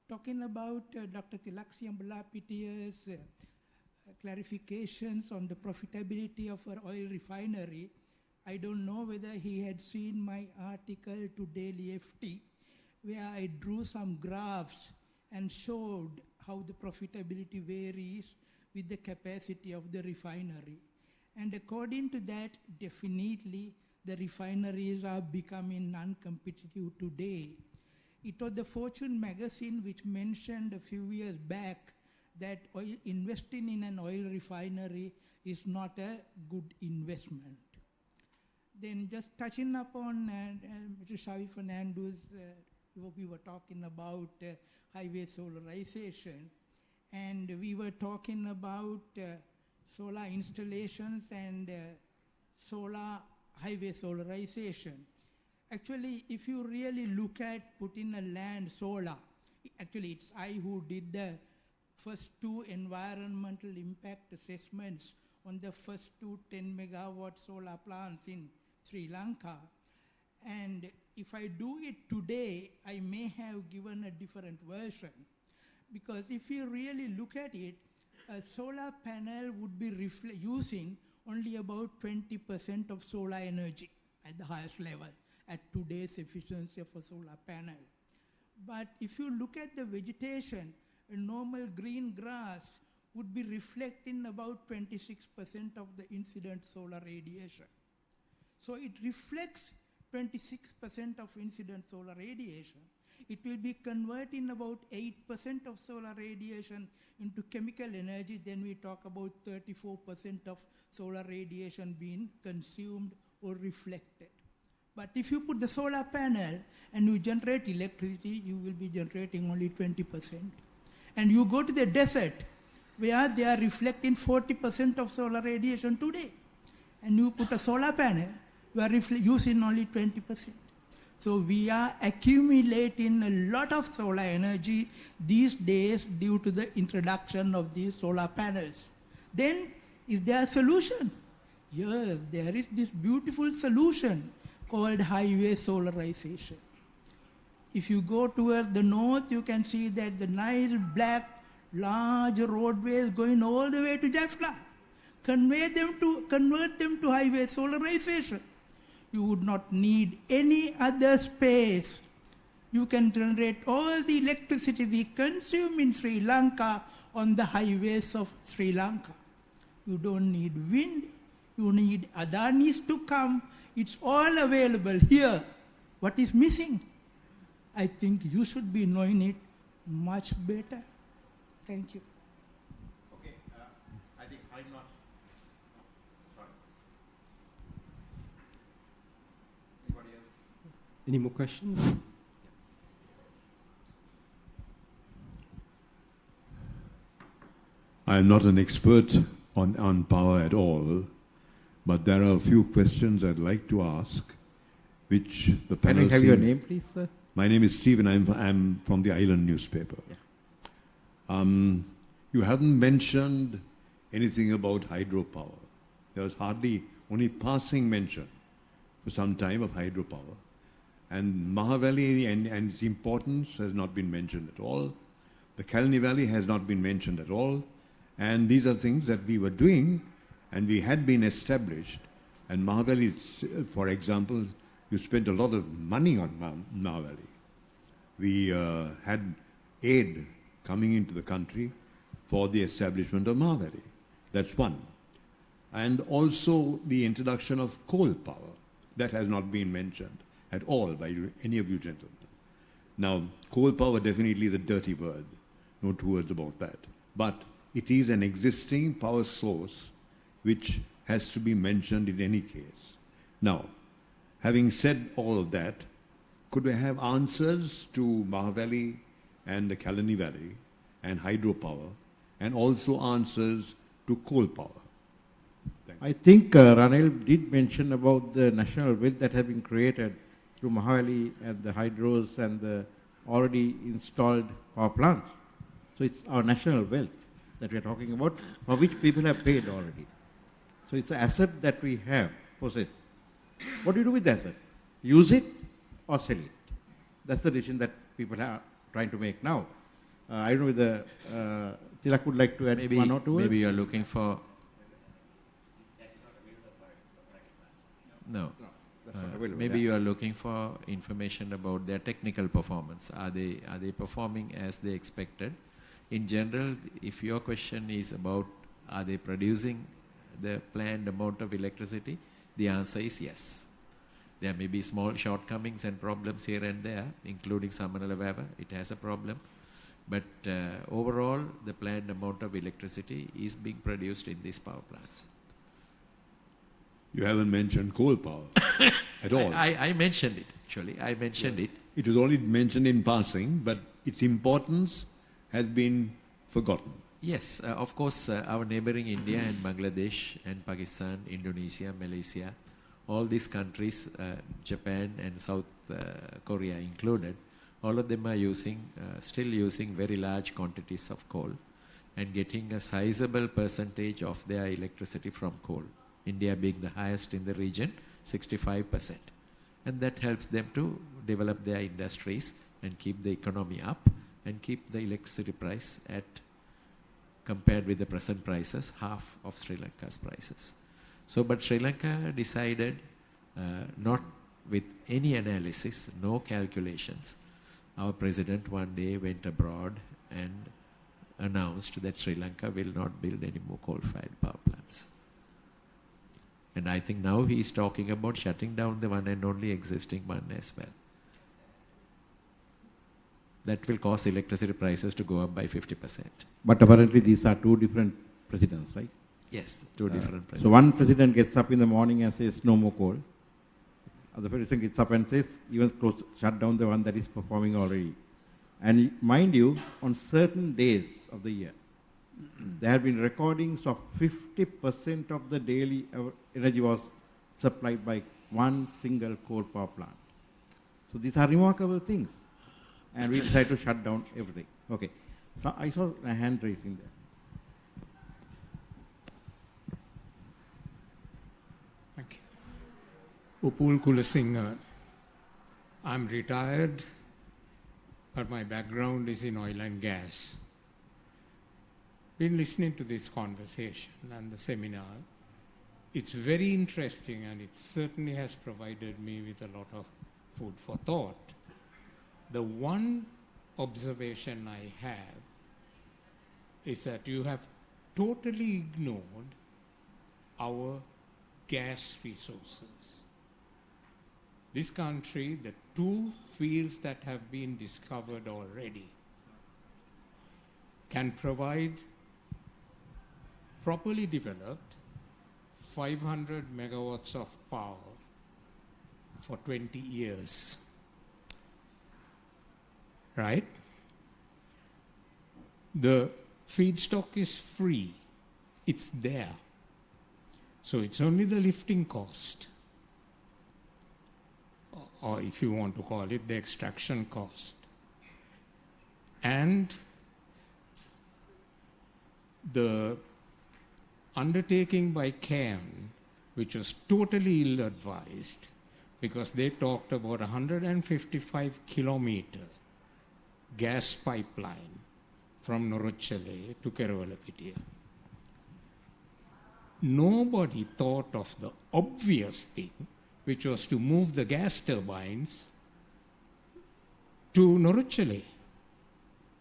Talking about Dr. Tilak Siyambalapitiya's clarifications on the profitability of our oil refinery, I don't know whether he had seen my article to Daily FT, where I drew some graphs and showed how the profitability varies with the capacity of the refinery. And according to that, definitely the refineries are becoming non-competitive today. It was the Fortune magazine which mentioned a few years back that investing in an oil refinery is not a good investment. Then just touching upon Mr. Xavi Fernando's, we were talking about highway solarization, and we were talking about solar installations and solar highway solarization. Actually, if you really look at putting a land solar, actually it's I who did the first 2 environmental impact assessments on the first 2 10-megawatt solar plants in Sri Lanka. And if I do it today, I may have given a different version. Because if you really look at it, a solar panel would be using only about 20% of solar energy at the highest level at today's efficiency of a solar panel. But if you look at the vegetation, a normal green grass would be reflecting about 26% of the incident solar radiation. So it reflects 26% of incident solar radiation. It will be converting about 8% of solar radiation into chemical energy. Then we talk about 34% of solar radiation being consumed or reflected. But if you put the solar panel and you generate electricity, you will be generating only 20%. And you go to the desert where they are reflecting 40% of solar radiation today. And you put a solar panel, you are using only 20%. So we are accumulating a lot of solar energy these days due to the introduction of these solar panels. Then, is there a solution? Yes, there is this beautiful solution called highway solarization. If you go towards the north, you can see that the nice black large roadways going all the way to Jaffna. Convert them to highway solarization. You would not need any other space. You can generate all the electricity we consume in Sri Lanka on the highways of Sri Lanka. You don't need wind. You need Adanis to come. It's all available here. What is missing? I think you should be knowing it much better. Thank you. Okay, I think I'm not. Sorry. Anybody else? Any more questions? I am not an expert on power at all, but there are a few questions I'd like to ask, which the panel. Can I have your name, please, sir? My name is Stephen. I'm from the Island newspaper. Yeah. You haven't mentioned anything about hydropower. There was hardly only passing mention for some time of hydropower. And Mahavalley and its importance has not been mentioned at all. The Kalani Valley has not been mentioned at all. And these are things that we were doing and we had been established. And Mahavalley, for example, you spent a lot of money on Mahavalley. We had aid coming into the country for the establishment of Mahavalley. That's one. And also the introduction of coal power. That has not been mentioned at all by any of you gentlemen. Now, coal power definitely is a dirty word. No two words about that. But it is an existing power source which has to be mentioned in any case. Now, having said all of that, could we have answers to Mahavalley and the Kalani Valley and hydropower, and also answers to coal power? I think Ranil did mention about the national wealth that has been created through Mahavalley and the hydros and the already installed power plants. So it's our national wealth that we are talking about, for which people have paid already. So it's an asset that we have, possess. What do you do with the asset? Use it or sell it? that's the decision that people are trying to make now. I don't know whether Tilak would like to add one or two words. Maybe you are looking for... No. Maybe you are looking for information about their technical performance. Are they performing as they expected? In general, if your question is about are they producing the planned amount of electricity, the answer is yes. There may be small shortcomings and problems here and there, including Samanala, it has a problem. But overall, the planned amount of electricity is being produced in these power plants. You haven't mentioned coal power at all. I mentioned it, actually. I mentioned it. It was only mentioned in passing, but its importance has been forgotten. Yes, of course, our neighboring India and Bangladesh and Pakistan, Indonesia, Malaysia, all these countries, Japan and South Korea included, all of them are still using very large quantities of coal and getting a sizable percentage of their electricity from coal. India being the highest in the region, 65%. And that helps them to develop their industries and keep the economy up and keep the electricity price at, compared with the present prices, half of Sri Lanka's prices. So, but Sri Lanka decided, not with any analysis, no calculations. Our president one day went abroad and announced that Sri Lanka will not build any more coal-fired power plants. And I think now he is talking about shutting down the one and only existing one as well. That will cause electricity prices to go up by 50%. But apparently these are two different presidents, right? Yes, two different presidents. So one president gets up in the morning and says no more coal. Other president gets up and says even shut down the one that is performing already. And mind you, on certain days of the year, there have been recordings of 50% of the daily energy was supplied by one single coal power plant. So these are remarkable things. And we decided to shut down everything. Okay. So I saw a hand raising there. Thank you. Upul Kulasinghe. I'm retired, but my background is in oil and gas. Been listening to this conversation and the seminar. It's very interesting and it certainly has provided me with a lot of food for thought. The one observation I have is that you have totally ignored our gas resources. This country, the two fields that have been discovered already, can provide properly developed 500 megawatts of power for 20 years. Right? The feedstock is free. It's there. So it's only the lifting cost, or if you want to call it, the extraction cost. And the undertaking by Cairn, which was totally ill-advised, because they talked about 155 kilometer gas pipeline from Noruchale to Siyambalapitiya. Nobody thought of the obvious thing, which was to move the gas turbines to Noruchale.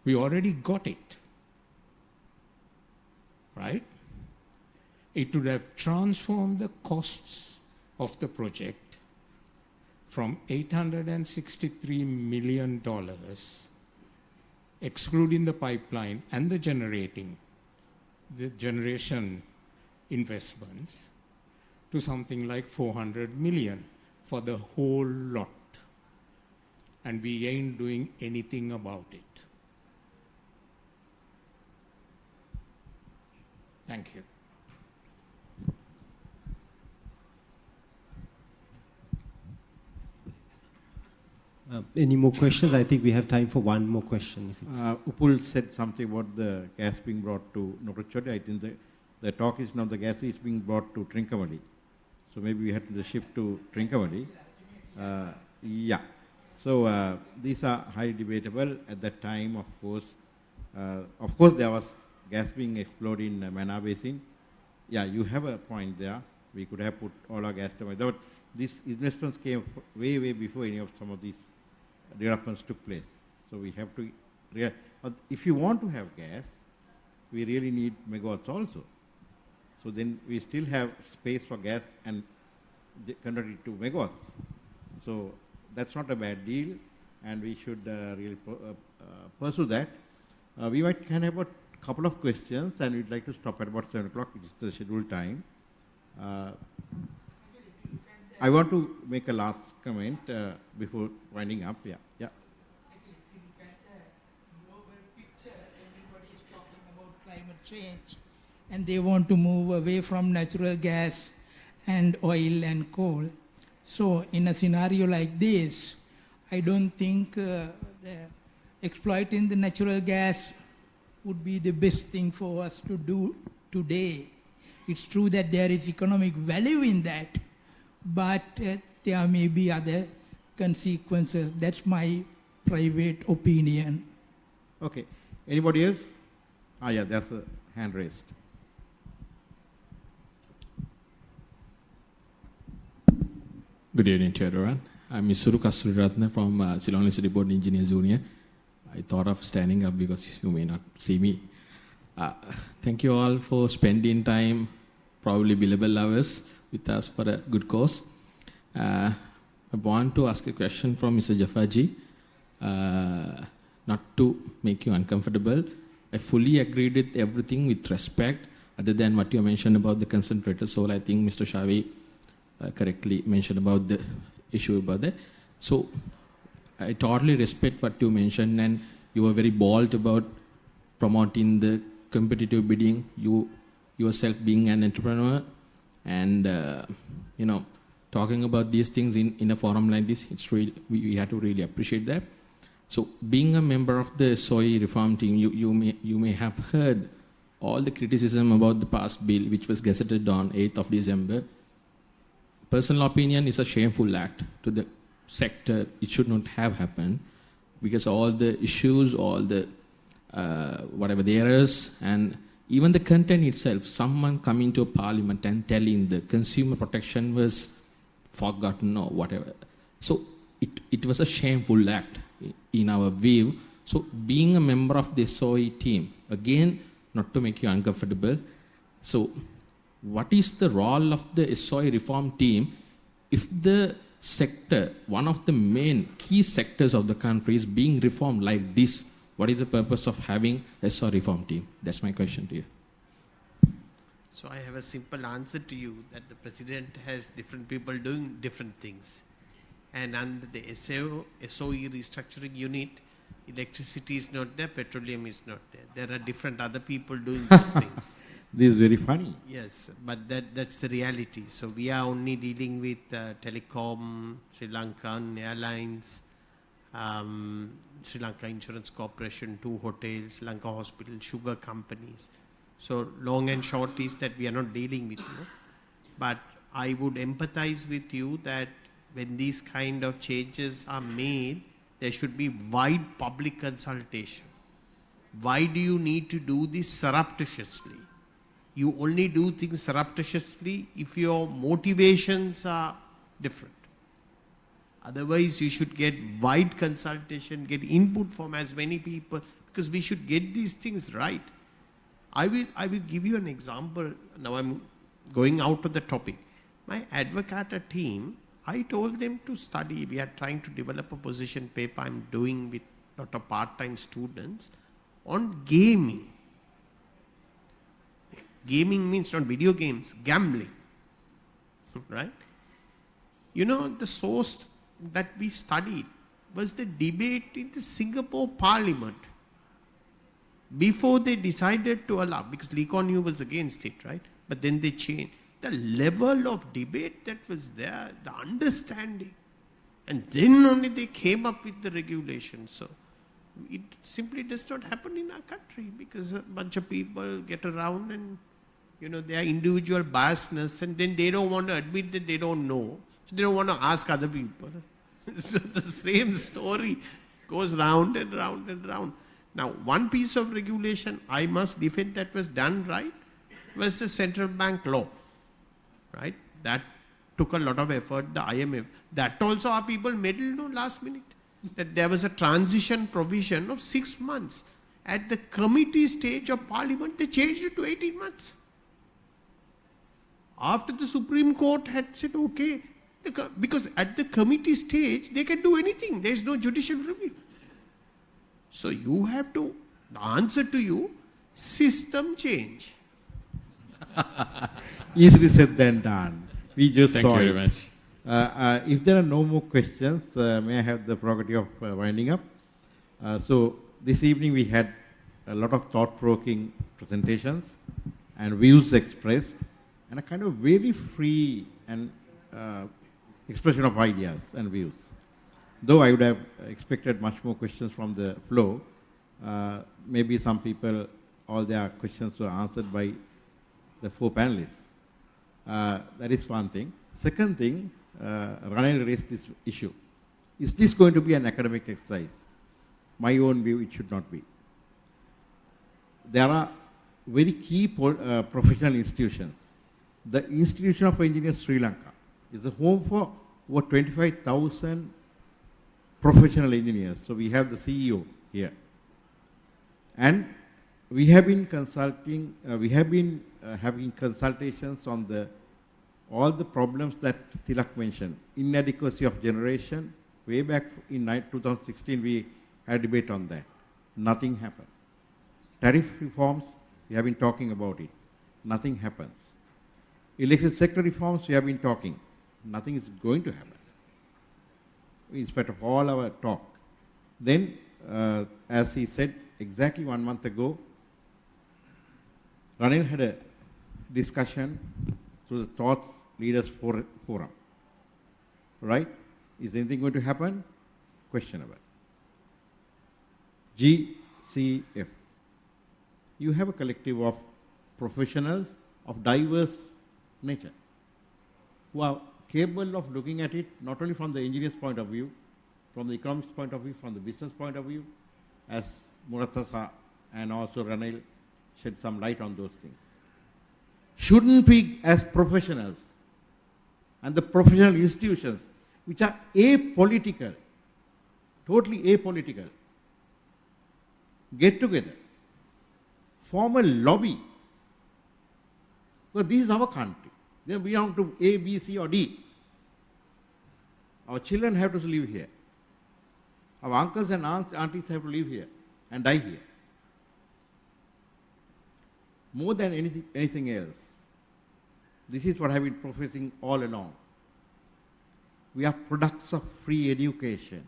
We already got it. Right? It would have transformed the costs of the project from $863 million, excluding the pipeline and the generation investments, to something like 400 million for the whole lot. And we ain't doing anything about it. Thank you. Any more questions? I think we have time for one more question. Upul said something about the gas being brought to Noruchale. I think the talk is now the gas is being brought to Trincomalee. So maybe we have to shift to Trincomalee. Yeah. So these are highly debatable. At that time, of course, there was gas being explored in Mana Basin. Yeah, you have a point there. We could have put all our gas turbines. But these investments came way, way before any of some of these developments took place. So we have to, but if you want to have gas, we really need megawatts also. So then we still have space for gas and convert it to megawatts. So that's not a bad deal, and we should really pursue that. We can have a couple of questions, and we'd like to stop at about 7 o'clock, which is the scheduled time. I want to make a last comment before winding up. Yeah. If you look at the global picture, everybody is talking about climate change, and they want to move away from natural gas and oil and coal. So in a scenario like this, I don't think exploiting the natural gas would be the best thing for us to do today. It's true that there is economic value in that, but there may be other consequences. That's my private opinion. Okay. Anybody else? Yeah, there's a hand raised. Good evening to everyone. I'm Misuru Kasturiratna from Ceylon City Board Engineers Union. I thought of standing up because you may not see me. Thank you all for spending time, probably billable hours, with us for a good cause. I want to ask a question from Mr. Jafarji, not to make you uncomfortable. I fully agreed with everything with respect, other than what you mentioned about the concentrator. So I think Mr. Shavi correctly mentioned about the issue about that. So I totally respect what you mentioned, and you were very bold about promoting the competitive bidding, you yourself being an entrepreneur, and talking about these things in a forum like this. It's really, we have to really appreciate that. So being a member of the SOE reform team, you may have heard all the criticism about the past bill, which was gazetted on 8th of December. Personal opinion is a shameful act to the sector. It should not have happened, because all the issues, all the whatever there is, and even the content itself, someone coming to a parliament and telling the consumer protection was forgotten or whatever. So it was a shameful act in our view. So being a member of the SOE team, again, not to make you uncomfortable, so what is the role of the SOE reform team if the sector, one of the main key sectors of the country, is being reformed like this? What is the purpose of having a SOE reform team? That's my question to you. So I have a simple answer to you, that the president has different people doing different things. And under the SOE restructuring unit, electricity is not there, petroleum is not there. There are different other people doing those things. This is very funny. Yes, but that's the reality. So we are only dealing with telecom, Sri Lankan Airlines, Sri Lanka Insurance Corporation, 2 hotels, Lanka Hospital, sugar companies. So long and short is that we are not dealing with you. But I would empathize with you that when these kind of changes are made, there should be wide public consultation. Why do you need to do this surreptitiously? You only do things surreptitiously if your motivations are different. Otherwise, you should get wide consultation, get input from as many people, because we should get these things right. I will give you an example. Now I'm going out of the topic. My advocata team, I told them to study. We are trying to develop a position paper I'm doing with a lot of part-time students on gaming. Gaming means not video games, gambling. Right? You know, the source that we studied was the debate in the Singapore Parliament before they decided to allow, because Lee Kuan Yew was against it, right? But then they changed. The level of debate that was there, the understanding, and then only they came up with the regulations. So it simply does not happen in our country, because a bunch of people get around and, their individual biasness, and then they don't want to admit that they don't know. So they don't want to ask other people. So the same story goes round and round and round. Now, one piece of regulation I must defend that was done right was the central bank law, right? That took a lot of effort, the IMF. That also our people meddled last minute. That there was a transition provision of 6 months. At the committee stage of parliament, they changed it to 18 months. After the Supreme Court had said, okay, because at the committee stage, they can do anything. There is no judicial review. So you have to, the answer to you, system change. Easily said than done. We just Thank saw you it. very much. If there are no more questions, may I have the prerogative of winding up? So this evening we had a lot of thought-provoking presentations and views expressed, and a kind of very free and expression of ideas and views. Though I would have expected much more questions from the floor, maybe some people, all their questions were answered by the 4 panelists. That is one thing. Second thing, Ranil raised this issue. Is this going to be an academic exercise? My own view, it should not be. There are very key professional institutions. The Institution of Engineers Sri Lanka is a home for over 25,000 professional engineers. So we have the CEO here. And we have been consulting, having consultations on all the problems that Tilak mentioned. Inadequacy of generation. Way back in 2016, we had a debate on that. Nothing happened. Tariff reforms, we have been talking about it. Nothing happens. Election sector reforms, we have been talking. Nothing is going to happen, in spite of all our talk. Then, as he said, exactly 1 month ago, Ranil had a discussion through the Thoughts Leaders Forum. Right? Is anything going to happen? Questionable. GCF. You have a collective of professionals of diverse nature who are capable of looking at it not only from the engineer's point of view, from the economics point of view, from the business point of view, as Muratasa and also Ranil shed some light on those things. Shouldn't we, as professionals and the professional institutions, which are apolitical, totally apolitical, get together, form a lobby? Because this is our country. Then we belong to A, B, C, or D. Our children have to live here. Our uncles and aunties have to live here and die here. More than anything else, this is what I have been professing all along. We are products of free education.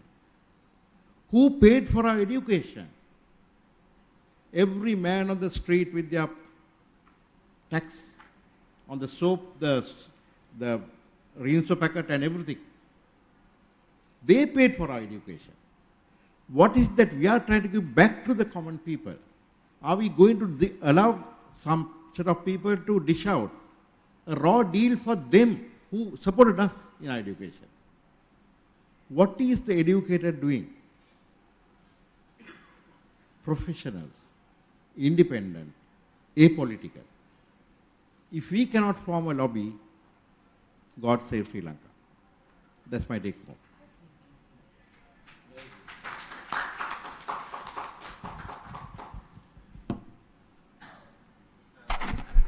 Who paid for our education? Every man on the street with their tax on the soap, the rinso packet and everything. They paid for our education. What is that we are trying to give back to the common people? Are we going to allow some set of people to dish out a raw deal for them who supported us in our education? What is the educator doing? Professionals, independent, apolitical. If we cannot form a lobby, God save Sri Lanka. That's my take home.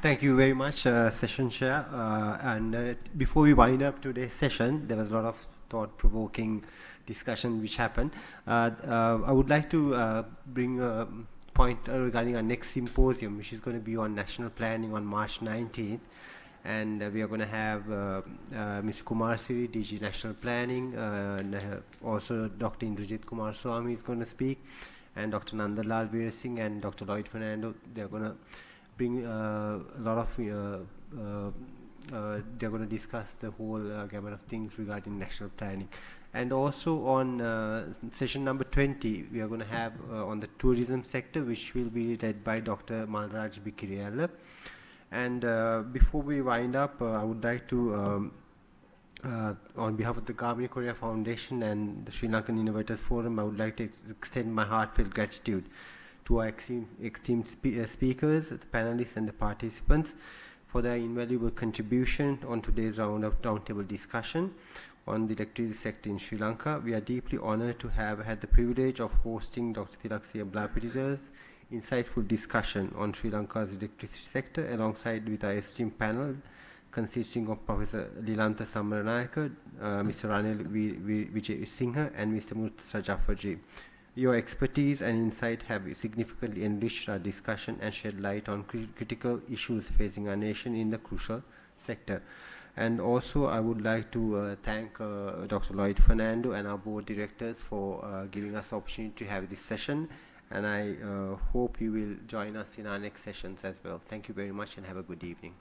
Thank you very much, Session Chair. Before we wind up today's session, there was a lot of thought-provoking discussion which happened. I would like to bring a point regarding our next symposium, which is going to be on national planning on March 19th. And we are going to have Mr. Kumar Siri, DG National Planning, and also Dr. Indrajit Kumar Swami is going to speak, and Dr. Nandalal Veer Singh and Dr. Lloyd Fernando. They're going to bring a lot of, they're going to discuss the whole gamut of things regarding national planning. And also on session number 20, we are going to have on the tourism sector, which will be led by Dr. Malraj Bikiriala. And before we wind up, I would like to On behalf of the Garmini Korea Foundation and the Sri Lankan Innovators Forum, I would like to extend my heartfelt gratitude to our esteemed speakers, the panelists and the participants for their invaluable contribution on today's roundtable discussion on the electricity sector in Sri Lanka. We are deeply honored to have had the privilege of hosting Dr. Tilak Siyambalapitiya's insightful discussion on Sri Lanka's electricity sector alongside with our esteemed panel consisting of Professor Lilantha Samaranayaka, Mr. Ranil Vijay Singha and Mr. Murtaza Jaffarji. Your expertise and insight have significantly enriched our discussion and shed light on critical issues facing our nation in the crucial sector. And also, I would like to thank Dr. Lloyd Fernando and our board directors for giving us the opportunity to have this session. And I hope you will join us in our next sessions as well. Thank you very much and have a good evening.